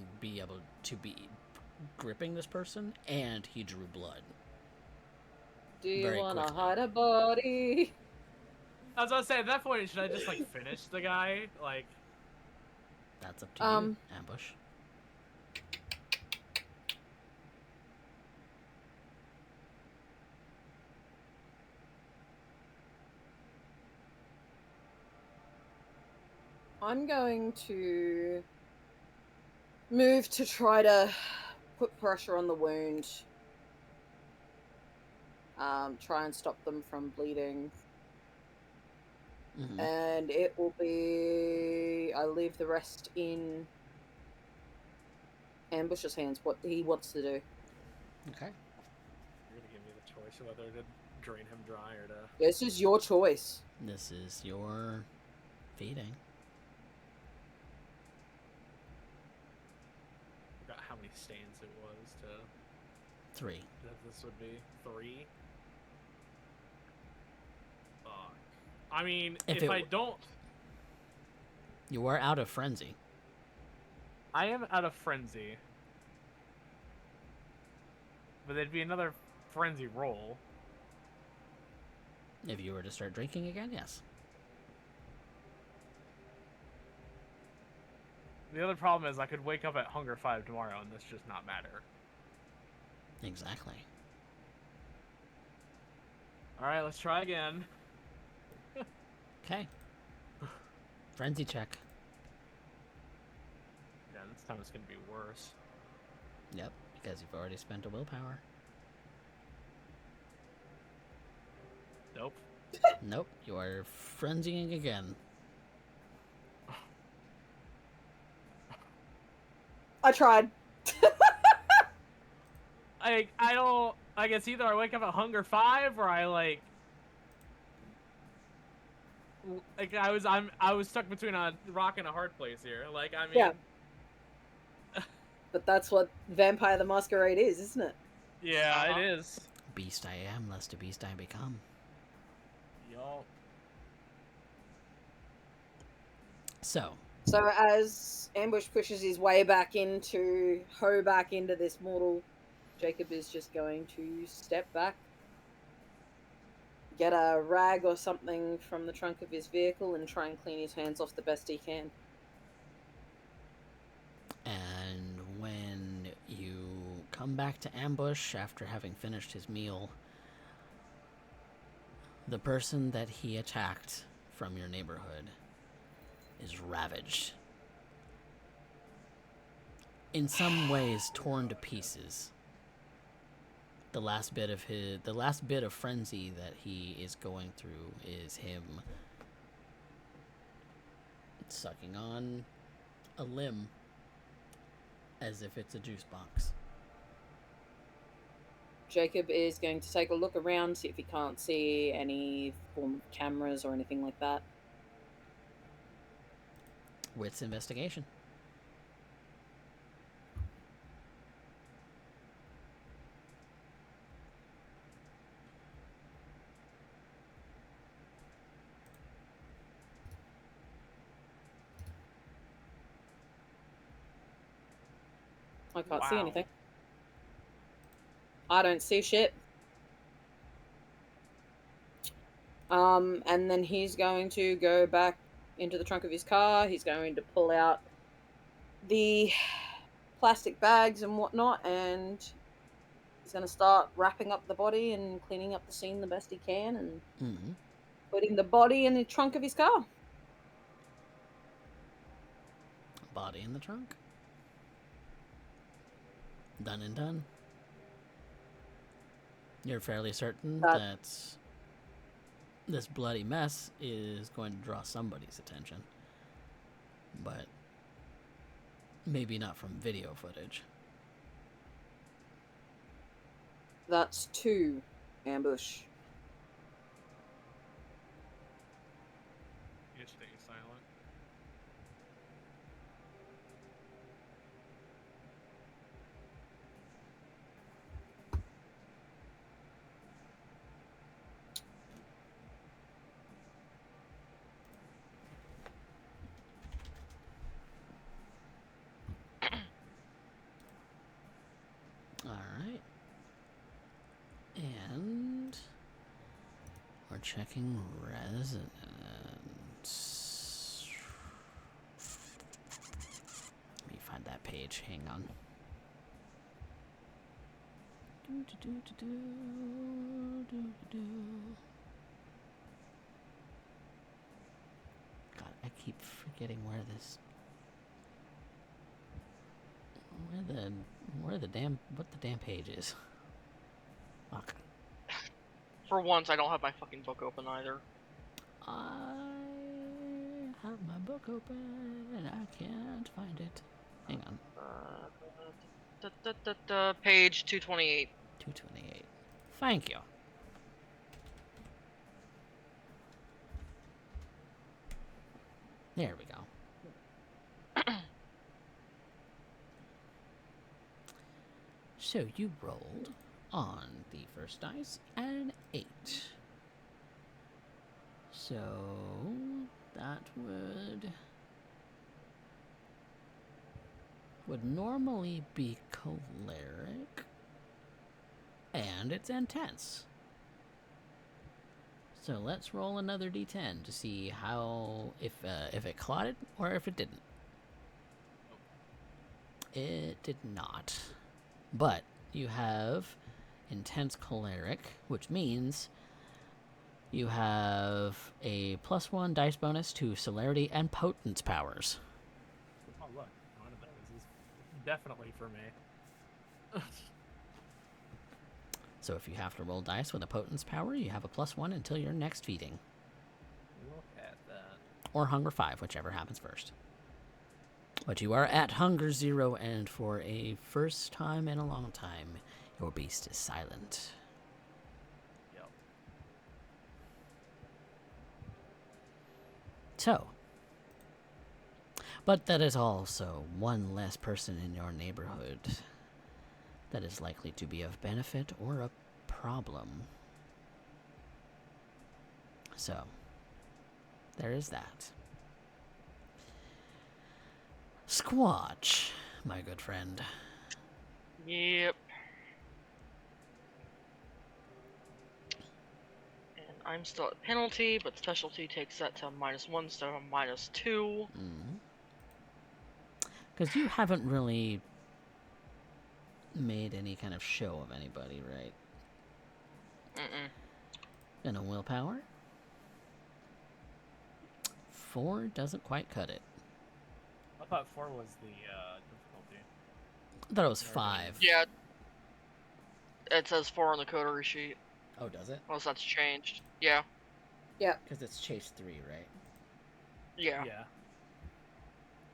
to be gripping this person, and he drew blood. Do you Very want to quickly. hide a body? I was gonna say, at that point, should I just, like, finish the guy? Like... That's up to you, Ambush. I'm going to move to try to put pressure on the wound. Try and stop them from bleeding. Mm-hmm. And it will be... I leave the rest in Ambush's hands, what he wants to do. Okay. You're gonna give me the choice of whether to drain him dry or to... This is your choice. This is your feeding. I forgot how many stands it was to... 3. That this would be 3? I mean, If if I don't... You are out of frenzy. I am out of frenzy. But there'd be another frenzy roll. If you were to start drinking again, yes. The other problem is I could wake up at Hunger 5 tomorrow and this just not matter. Exactly. Alright, let's try again. Okay. Frenzy check. Yeah, this time it's gonna be worse. Yep, because you've already spent a willpower. Nope. Nope, you are frenzying again. I tried. I don't... I guess either I wake up at Hunger 5 or I I was stuck between a rock and a hard place here. Like, I mean... Yeah. But that's what Vampire the Masquerade is, isn't it? Yeah, it is. Beast I am, lest a beast I become. Yup. So, So as Ambush pushes his way back into this mortal, Jacob is just going to step back, get a rag or something from the trunk of his vehicle and try and clean his hands off the best he can. and when you come back to Ambush after having finished his meal, the person that he attacked from your neighborhood is ravaged. In some ways torn to pieces. The last bit of frenzy that he is going through is him sucking on a limb as if it's a juice box. Jacob is going to take a look around, see if he can't see any form of cameras or anything like that. Wits investigation. I can't see Wow. anything. I don't see shit. And then he's going to go back into the trunk of his car. He's going to pull out the plastic bags and whatnot, and he's going to start wrapping up the body and cleaning up the scene the best he can, and Mm-hmm. putting the body in the trunk of his car. Body in the trunk. Done and done. You're fairly certain that this bloody mess is going to draw somebody's attention. But maybe not from video footage. That's 2, Ambush. You stay silent. Alright. And we're checking resonance. Let me find that page. Hang on. God, I keep forgetting where what the damn page is. Fuck. For once, I don't have my fucking book open either. I have my book open and I can't find it. Hang on. Page 228. 228. Thank you. There we go. So you rolled on the first dice an 8. So So that would normally be choleric, and it's intense. So let's roll another d10 to see how if it clotted or if it didn't. It did not, but you have intense choleric, which means you have a +1 dice bonus to celerity and potence powers. Oh look, one of those is definitely for me. So if you have to roll dice with a potence power, you have a +1 until your next feeding. Look at that. Or hunger 5, whichever happens first. But you are at hunger 0, and for a first time in a long time, your beast is silent. Yep. So, but that is also one less person in your neighborhood that is likely to be of benefit or a problem. So, there is that. Squatch, my good friend. Yep. And I'm still at penalty, but specialty takes that to -1 instead of -2. Because you haven't really made any kind of show of anybody, right? And a willpower? 4 doesn't quite cut it. I thought 4 was the difficulty. I thought it was 5. Yeah. It says 4 on the coterie sheet. Oh, does it? Unless that's changed. Yeah. Because it's chase 3, right? Yeah. Yeah.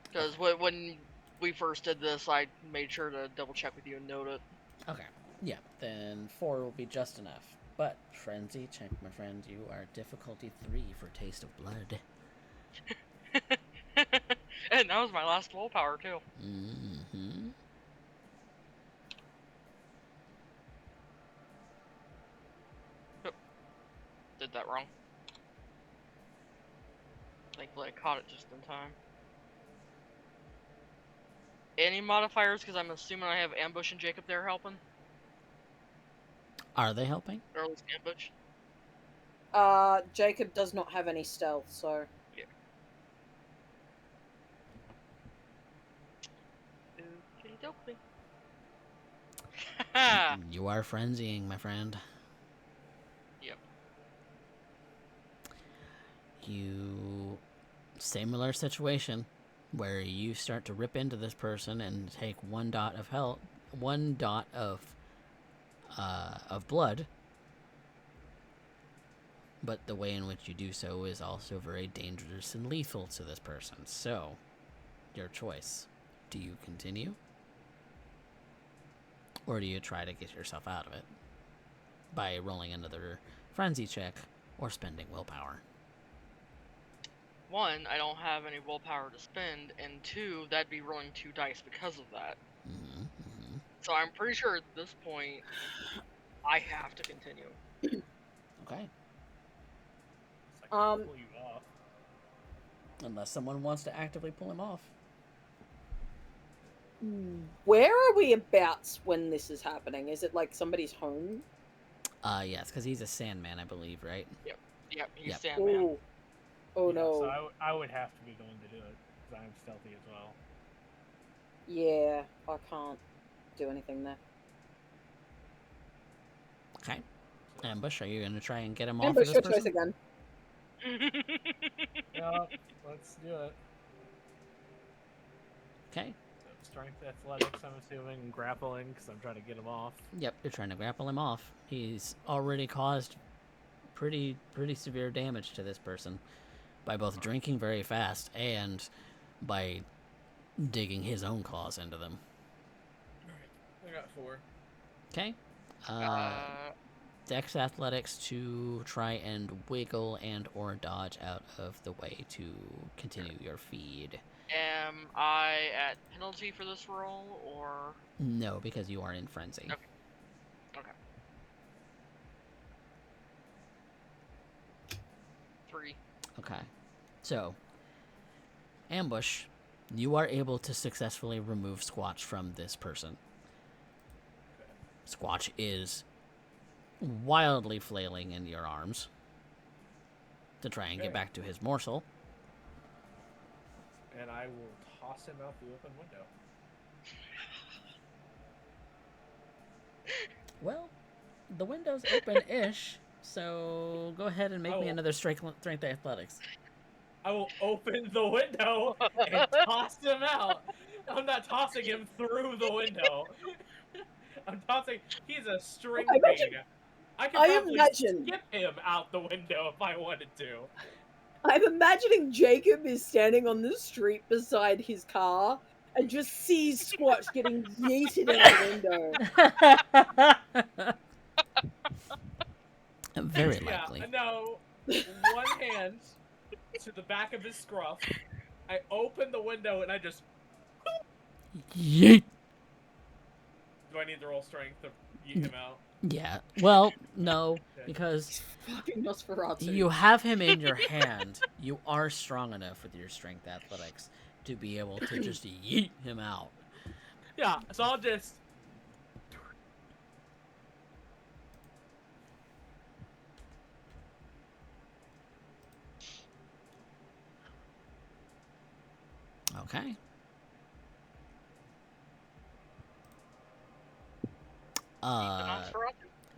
Because when we first did this, I made sure to double check with you and note it. Okay. Yeah, then 4 will be just enough. But, Frenzy check, my friend, you are difficulty 3 for Taste of Blood. And that was my last willpower, too. Mm-hmm. Oh, did that wrong. Thankfully, I caught it just in time. Any modifiers? Because I'm assuming I have Ambush and Jacob there helping? Are they helping? Or at least Ambush? Jacob does not have any stealth, so... Yeah. Okie dokie. You are frenzying, my friend. Yep. You... Similar situation, where you start to rip into this person and take 1 dot of health, 1 dot of blood. But the way in which you do so is also very dangerous and lethal to this person. So, your choice. Do you continue? Or do you try to get yourself out of it by rolling another frenzy check or spending willpower? 1, I don't have any willpower to spend, and 2, that'd be rolling 2 dice because of that. So I'm pretty sure at this point, I have to continue. Okay. It's like pull you off. Unless someone wants to actively pull him off. Where are we abouts when this is happening? Is it like somebody's home? Yes, because he's a Sandman, I believe, right? Yep, he's Yep. Sandman. Ooh. Oh Yeah, no. So I would have to be going to do it, because I'm stealthy as well. Yeah, I can't do anything there. Okay. Ambush, are you going to try and get him off Ambush, of your this choice person? again. Yeah, let's do it. Okay. So strength, athletics, I'm assuming, and grappling, because I'm trying to get him off. Yep, you're trying to grapple him off. He's already caused pretty severe damage to this person by both drinking very fast and by digging his own claws into them. Alright, I got 4. Okay. Dex athletics to try and wiggle and or dodge out of the way to continue your feed. Am I at penalty for this roll, or... No, because you are in frenzy. Okay. 3. Okay. So, Ambush, you are able to successfully remove Squatch from this person. Squatch is wildly flailing in your arms to try and get Okay. back to his morsel. And I will toss him out the open window. Well, the window's open-ish, so go ahead and make me another strength athletics. I will open the window and toss him out. I'm not tossing him through the window. I'm tossing. He's a string bean. I could probably skip him out the window if I wanted to. I'm imagining Jacob is standing on the street beside his car and just sees Squatch getting yeeted out the window. Very likely. Yeah, no. One hand to the back of his scruff. I open the window and I just... Yeet! Do I need to roll strength to yeet him out? Yeah. Well, no, because Fucking Nosferatu. you have him in your hand. You are strong enough with your strength athletics to be able to just yeet him out. Yeah, so I'll just... Okay.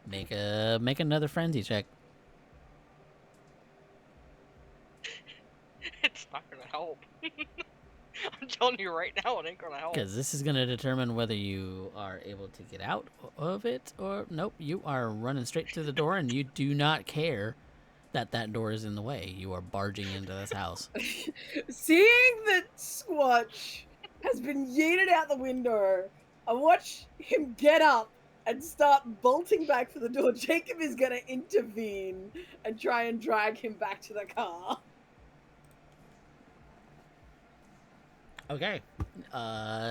Make another frenzy check. It's not gonna help. I'm telling you right now, it ain't gonna help. Because this is going to determine whether you are able to get out of it or... Nope, you are running straight to the door and you do not care that that door is in the way. You are barging into this house. Seeing that Squatch has been yeeted out the window, I watch him get up and start bolting back for the door. Jacob is going to intervene and try and drag him back to the car. Okay.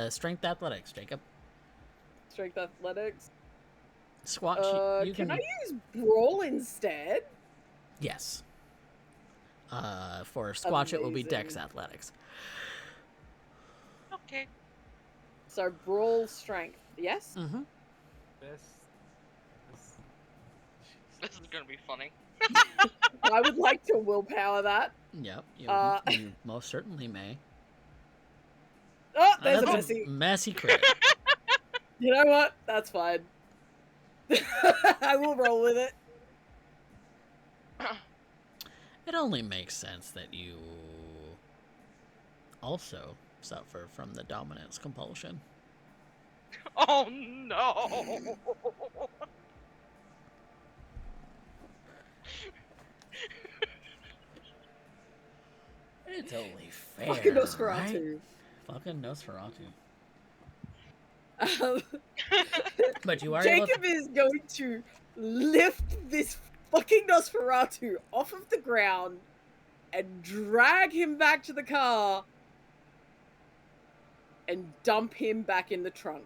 Strength athletics, Jacob. Strength athletics. Squatch, you can I use brawl instead? Yes. For Squatch, it will be Dex Amazing. athletics. Okay. So brawl strength, yes? Mm-hmm. This is gonna be funny. I would like to willpower that. Yep. You most certainly may. Oh, there's a That's messy. Messy crit. You know what? That's fine. I will roll with it. It only makes sense that you also suffer from the dominance compulsion. Oh no! It's only fair, Fucking right? Nosferatu. Fucking Nosferatu. Um, But you are able Jacob is going to lift this fucking Nosferatu off of the ground and drag him back to the car and dump him back in the trunk.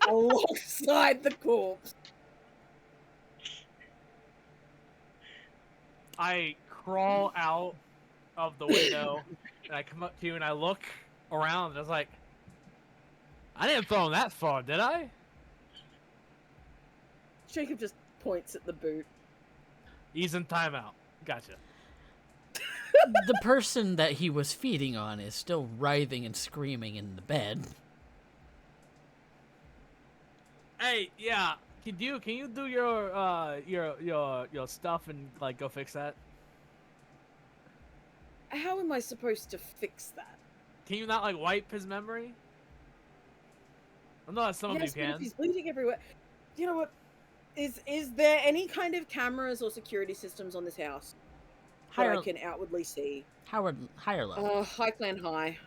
Alongside the corpse. I crawl out of the window and I come up to you and I look around and I was like, I didn't throw him that far, did I? Jacob just points at the boot. He's in timeout. Gotcha. the person that he was feeding on is still writhing and screaming in the bed. Hey, yeah. Can you do your stuff and like go fix that? How am I supposed to fix that? Can you not like wipe his memory? I know that some of you Yes, but if can. he's bleeding everywhere. You know what? Is there any kind of cameras or security systems on this house that I can outwardly see? Higher level. High clan high.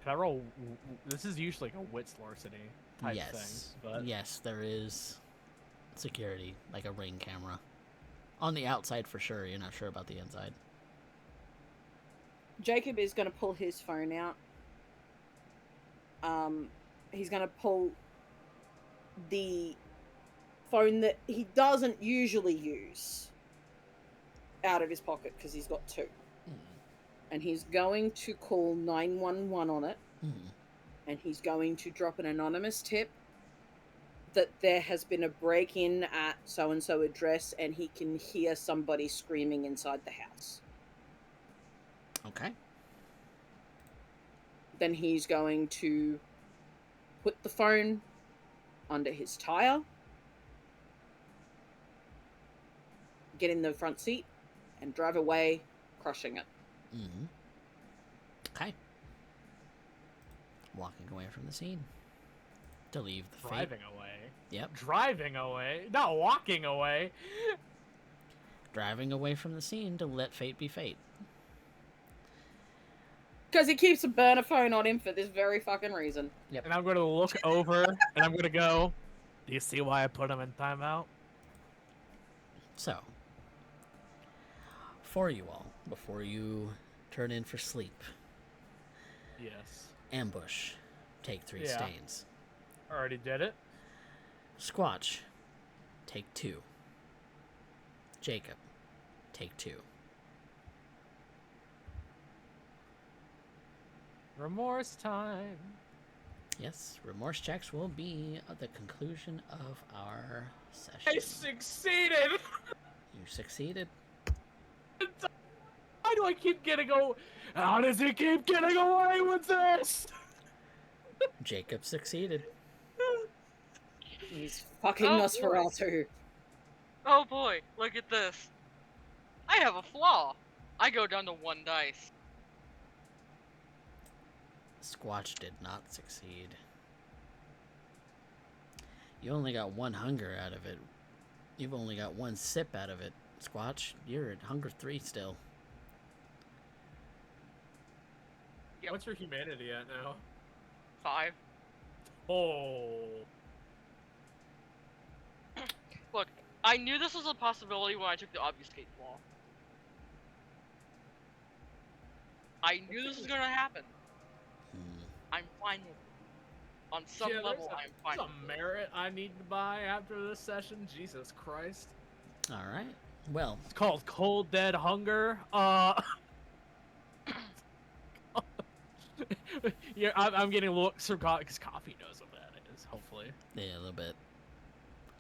Can I roll? This is usually like a wits larceny type Yes. thing. But Yes, there is security, like a ring camera. On the outside for sure, you're not sure about the inside. Jacob is going to pull his phone out. He's going to pull the phone that he doesn't usually use. out of his pocket because he's got 2. Mm. And he's going to call 911 on it. Mm. And he's going to drop an anonymous tip that there has been a break-in at so-and-so address and he can hear somebody screaming inside the house. Okay. Then he's going to put the phone under his tire, get in the front seat, and drive away, crushing it. Mm-hmm. Okay. Walking away from the scene. To leave the Driving fate. away. Yep. Driving away. Not walking away. Driving away from the scene to let fate be fate. Because he keeps a burner phone on him for this very fucking reason. Yep. And I'm going to look over and I'm going to go, do you see why I put him in timeout? So, for you all, before you turn in for sleep, Yes. ambush, take 3 Yeah. stains. Already did it. Squatch, take 2. Jacob, take 2. Remorse time. Yes, remorse checks will be at the conclusion of our session. I succeeded! You succeeded. Why do I keep getting How does he keep getting away with this? Jacob succeeded. He's fucking Oh, Nosferatu. Oh boy, look at this. I have a flaw. I go down to 1 dice. Squatch did not succeed. You only got 1 hunger out of it. You've only got 1 sip out of it. Squatch, you're at hunger 3 still. Yep. What's your humanity at now? 5. Oh. Look, I knew this was a possibility when I took the obfuscate flaw. I knew this was gonna happen. Hmm. I'm fine with it. On some Yeah, level, there's I'm fine some with it. merit I need to buy after this session. Jesus Christ. All right. Well, It's called Cold Dead Hunger. Yeah, I'm getting a look because Coffee knows what that is. Hopefully. yeah, a little bit.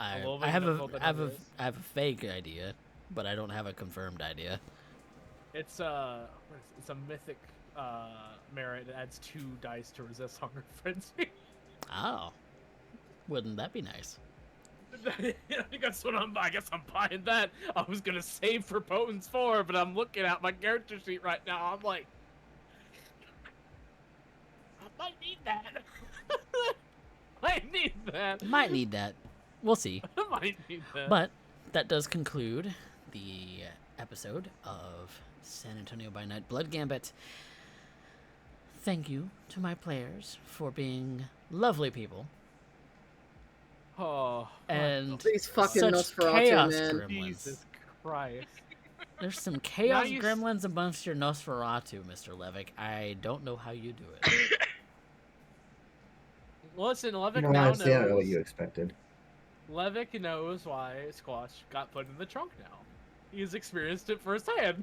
I, little I bit have of a, what that I have a, is. I have a vague idea, but I don't have a confirmed idea. It's it's a mythic merit that adds 2 dice to resist hunger frenzy. Oh, wouldn't that be nice? I guess I'm buying that. I was gonna save for Potence 4, but I'm looking at my character sheet right now. I'm like, I might need that. I need that. Might need that. We'll see. I might need that. But that does conclude the episode of San Antonio by Night Blood Gambit. Thank you to my players for being lovely people Oh, and These fucking such Nosferatu, chaos man. gremlins. Jesus Christ. There's some chaos you gremlins amongst your Nosferatu, Mr. Levick. I don't know how you do it. Listen, Levick No, now honestly, I don't know what knows. you expected. Levick knows why Squatch got put in the trunk now. He's experienced it firsthand.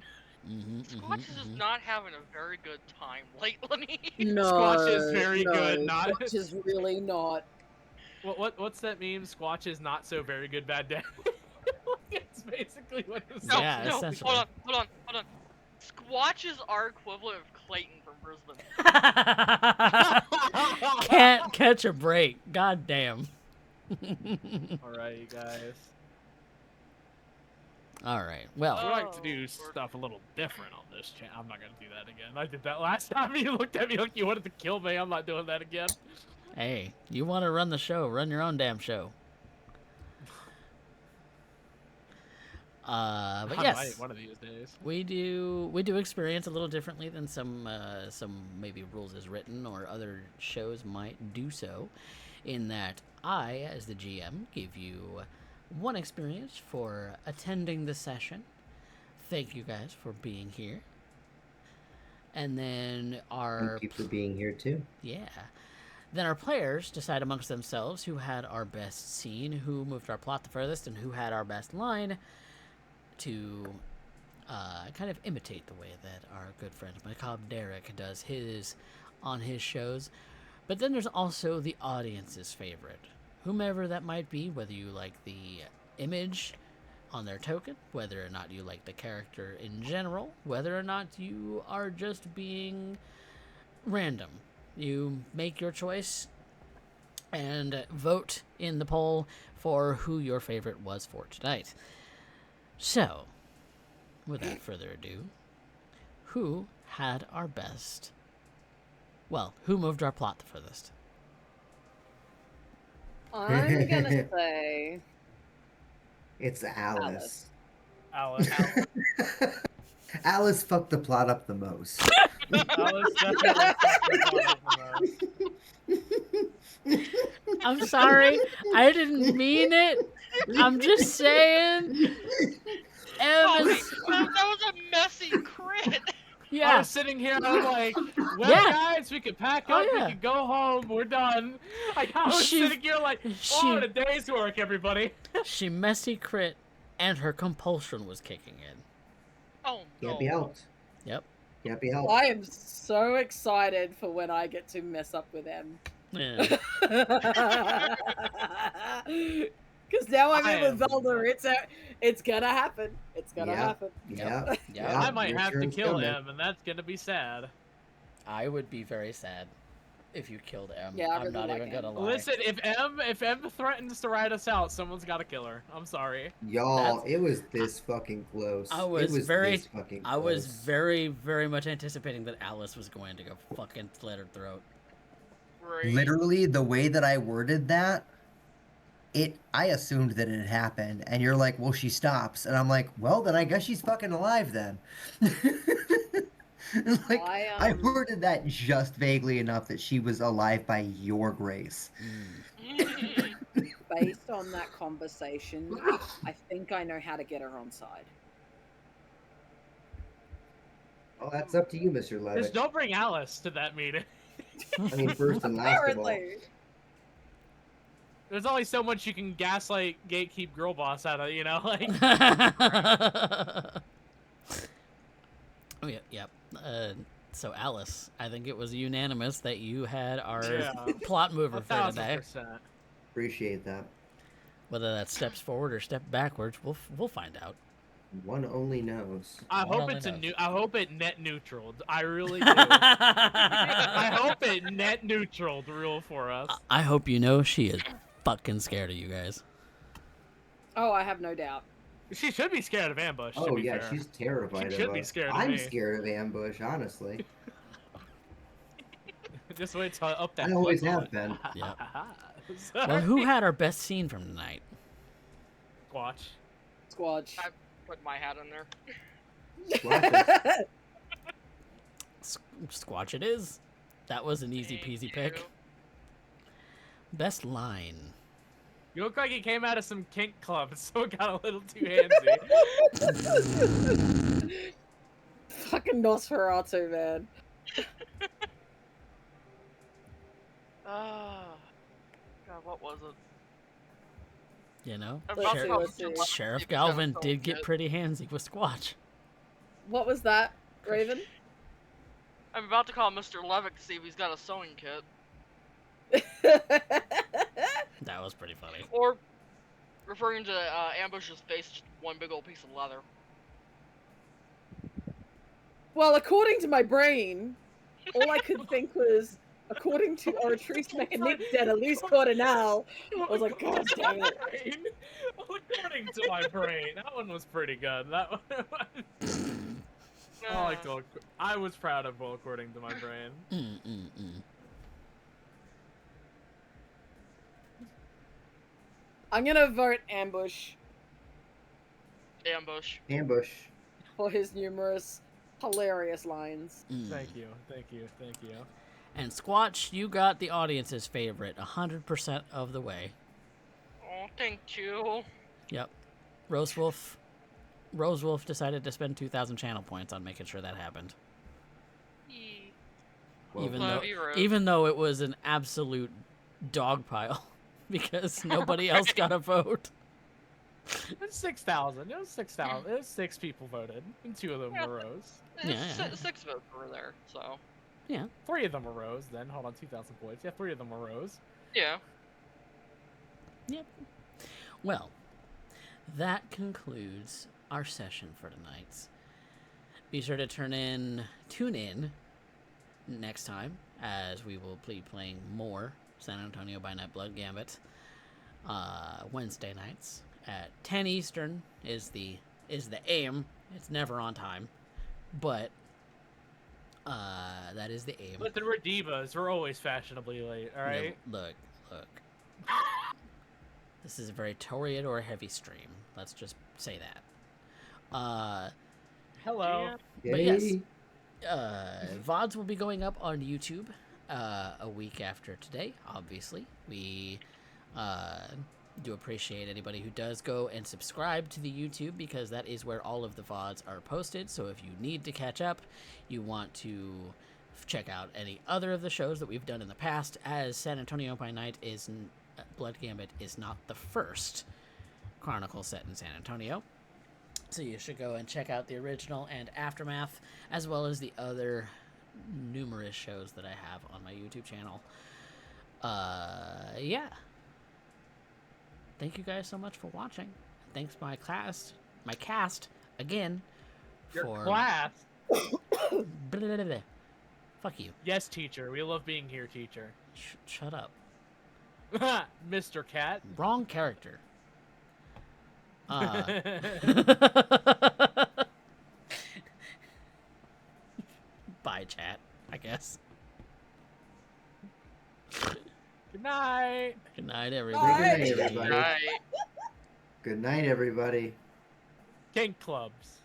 Squatch is just not having a very good time lately. No, Squatch is very no, good, not- Squatch is really not. What's that meme? Squatch is not so very good bad day. It's basically what it's No, Yeah, no, essentially. hold on. Squatch is our equivalent of Clayton from Brisbane. Can't catch a break. God damn. Alright, you guys. All right. Well, I like to Oh, do Lord. stuff a little different on this channel. I'm not gonna do that again. I did that last time. You looked at me like you wanted to kill me. I'm not doing that again. hey, you want to run the show? Run your own damn show. But I might yes, one of these days. we do experience a little differently than some maybe rules as written or other shows might do so, in that I, as the GM, give you 1 experience for attending the session. Thank you guys for being here. And then our Thank you for being here too. yeah. Then our players decide amongst themselves who had our best scene, who moved our plot the furthest, and who had our best line to kind of imitate the way that our good friend Macabre Derek does his on his shows. But then there's also the audience's favorite, whomever that might be, whether you like the image on their token, whether or not you like the character in general, whether or not you are just being random. You make your choice and vote in the poll for who your favorite was for tonight. So, without further ado, who had our best? Well, who moved our plot the furthest? I'm gonna say It's Alice. Alice. Alice fucked the plot up the most. Alice definitely fucked the plot up the most. I'm sorry, I didn't mean it. I'm just saying. Oh, Em wait, is, that was a messy crit. I yeah, was sitting here, I'm like, well, Yeah. guys, we could pack Oh, up, yeah. we could go home, we're done. Like, I was She- sitting here like, oh, a day's work, everybody. she messy crit, and her compulsion was kicking in. Oh no. Can't be helped. Yep. Can't be helped. I am so excited for when I get to mess up with them. Yeah. Because now I'm I in with am- Velda. It's gonna happen. It's gonna Yeah. happen. Yeah. Yeah. I might your have to turn's kill coming. him, and that's gonna be sad. I would be very sad if you killed Em. Yeah, I I'm really not like even Em. gonna lie. Listen, if M threatens to ride us out, someone's gotta kill her. I'm sorry. Y'all, it was this fucking close. I was it was very- this fucking I was close. very, very much anticipating that Alice was going to go fucking slit her throat. Right. Literally, the way that I worded that, I assumed that it had happened, and you're like, well, she stops, and I'm like, well, then I guess she's fucking alive then. Like, I worded that just vaguely enough that she was alive by your grace. Based on that conversation, I think I know how to get her on side. Well, that's up to you, Mr. Just Levit. don't bring Alice to that meeting. I mean, first and last of all. Apparently. There's only so much you can gaslight gatekeep girl boss out of, you know, like. Oh, yeah, yep. So Alice, I think it was unanimous that you had our Yeah. plot mover for today. 1000%. Appreciate that. Whether that steps forward or step backwards, we'll find out. One only knows. I One hope only it's a knows. new. I hope it net neutral. I really do. I hope it net neutral to rule for us. I hope you know she is fucking scared of you guys. Oh, I have no doubt. She should be scared of ambush. to Oh be yeah, fair. she's terrified She of should be us. scared of I'm me. scared of ambush, honestly. Just wait till I up that. I always clip on have it. been. Yep. Sorry. Well, who had our best scene from tonight? Squatch. Squatch. Put my hat in there. Squatches. Squatch it is. That was an easy Thank peasy pick. you. Best line. You look like you came out of some kink club, so it got a little too handsy. Fucking Nosferatu, man. Ah. God, what was it? You know, I'm Let's about see, to let's call see. Mr. Sheriff Levit because Galvin that was so did get good. pretty handsy with Squatch. What was that, Raven? I'm about to call Mr. Levitt to see if he's got a sewing kit. That was pretty funny. Or referring to Ambush's face, just one big old piece of leather. Well, according to my brain, all I could think was, according to Oratrice Mechanique de Alysse Cordonal, I was like, God damn it. According to my brain, that one was pretty good. That one. I like to. I was proud of well, according to my brain. I'm gonna vote Ambush Ambush. Ambush. for his numerous hilarious lines. Thank you, thank you, thank you. And Squatch, you got the audience's favorite 100% of the way. Oh, thank you. Yep. Rose Wolf decided to spend 2,000 channel points on making sure that happened. Yee. Well, Love you, Rose. Even though it was an absolute dog pile because nobody else got a vote. It's 6,000. It was 6,000. It was 6 people voted, and 2 of them Yeah. were Rose. Yeah. 6 votes were there, so 3 of them were Rose. Then hold on, 2,000 points. Yeah, 3 of them were Rose. yeah. Yep. Well, that concludes our session for tonight. Be sure to tune in next time, as we will be playing more San Antonio by Night Blood Gambit. Wednesday nights at 10 Eastern is the aim. It's never on time, but that is the aim. Listen, we're divas. We're always fashionably late. All right. Look. This is a very Toreador heavy stream. Let's just say that. Hello. But yes, VODs will be going up on YouTube a week after today, obviously. We do appreciate anybody who does go and subscribe to the YouTube, because that is where all of the VODs are posted. So if you need to catch up, you want to check out any other of the shows that we've done in the past, as San Antonio by Night Blood Gambit is not the first chronicle set in San Antonio. So you should go and check out the original and Aftermath, as well as the other numerous shows that I have on my YouTube channel. Yeah. Thank you guys so much for watching. Thanks my cast again Your for class. Fuck you. Yes, teacher. We love being here, teacher. Shut up. Mr. Cat. Wrong character. Bye, chat, I guess. Good night. Good night, everybody. Good night, everybody. Right. Good night, everybody. Kink clubs.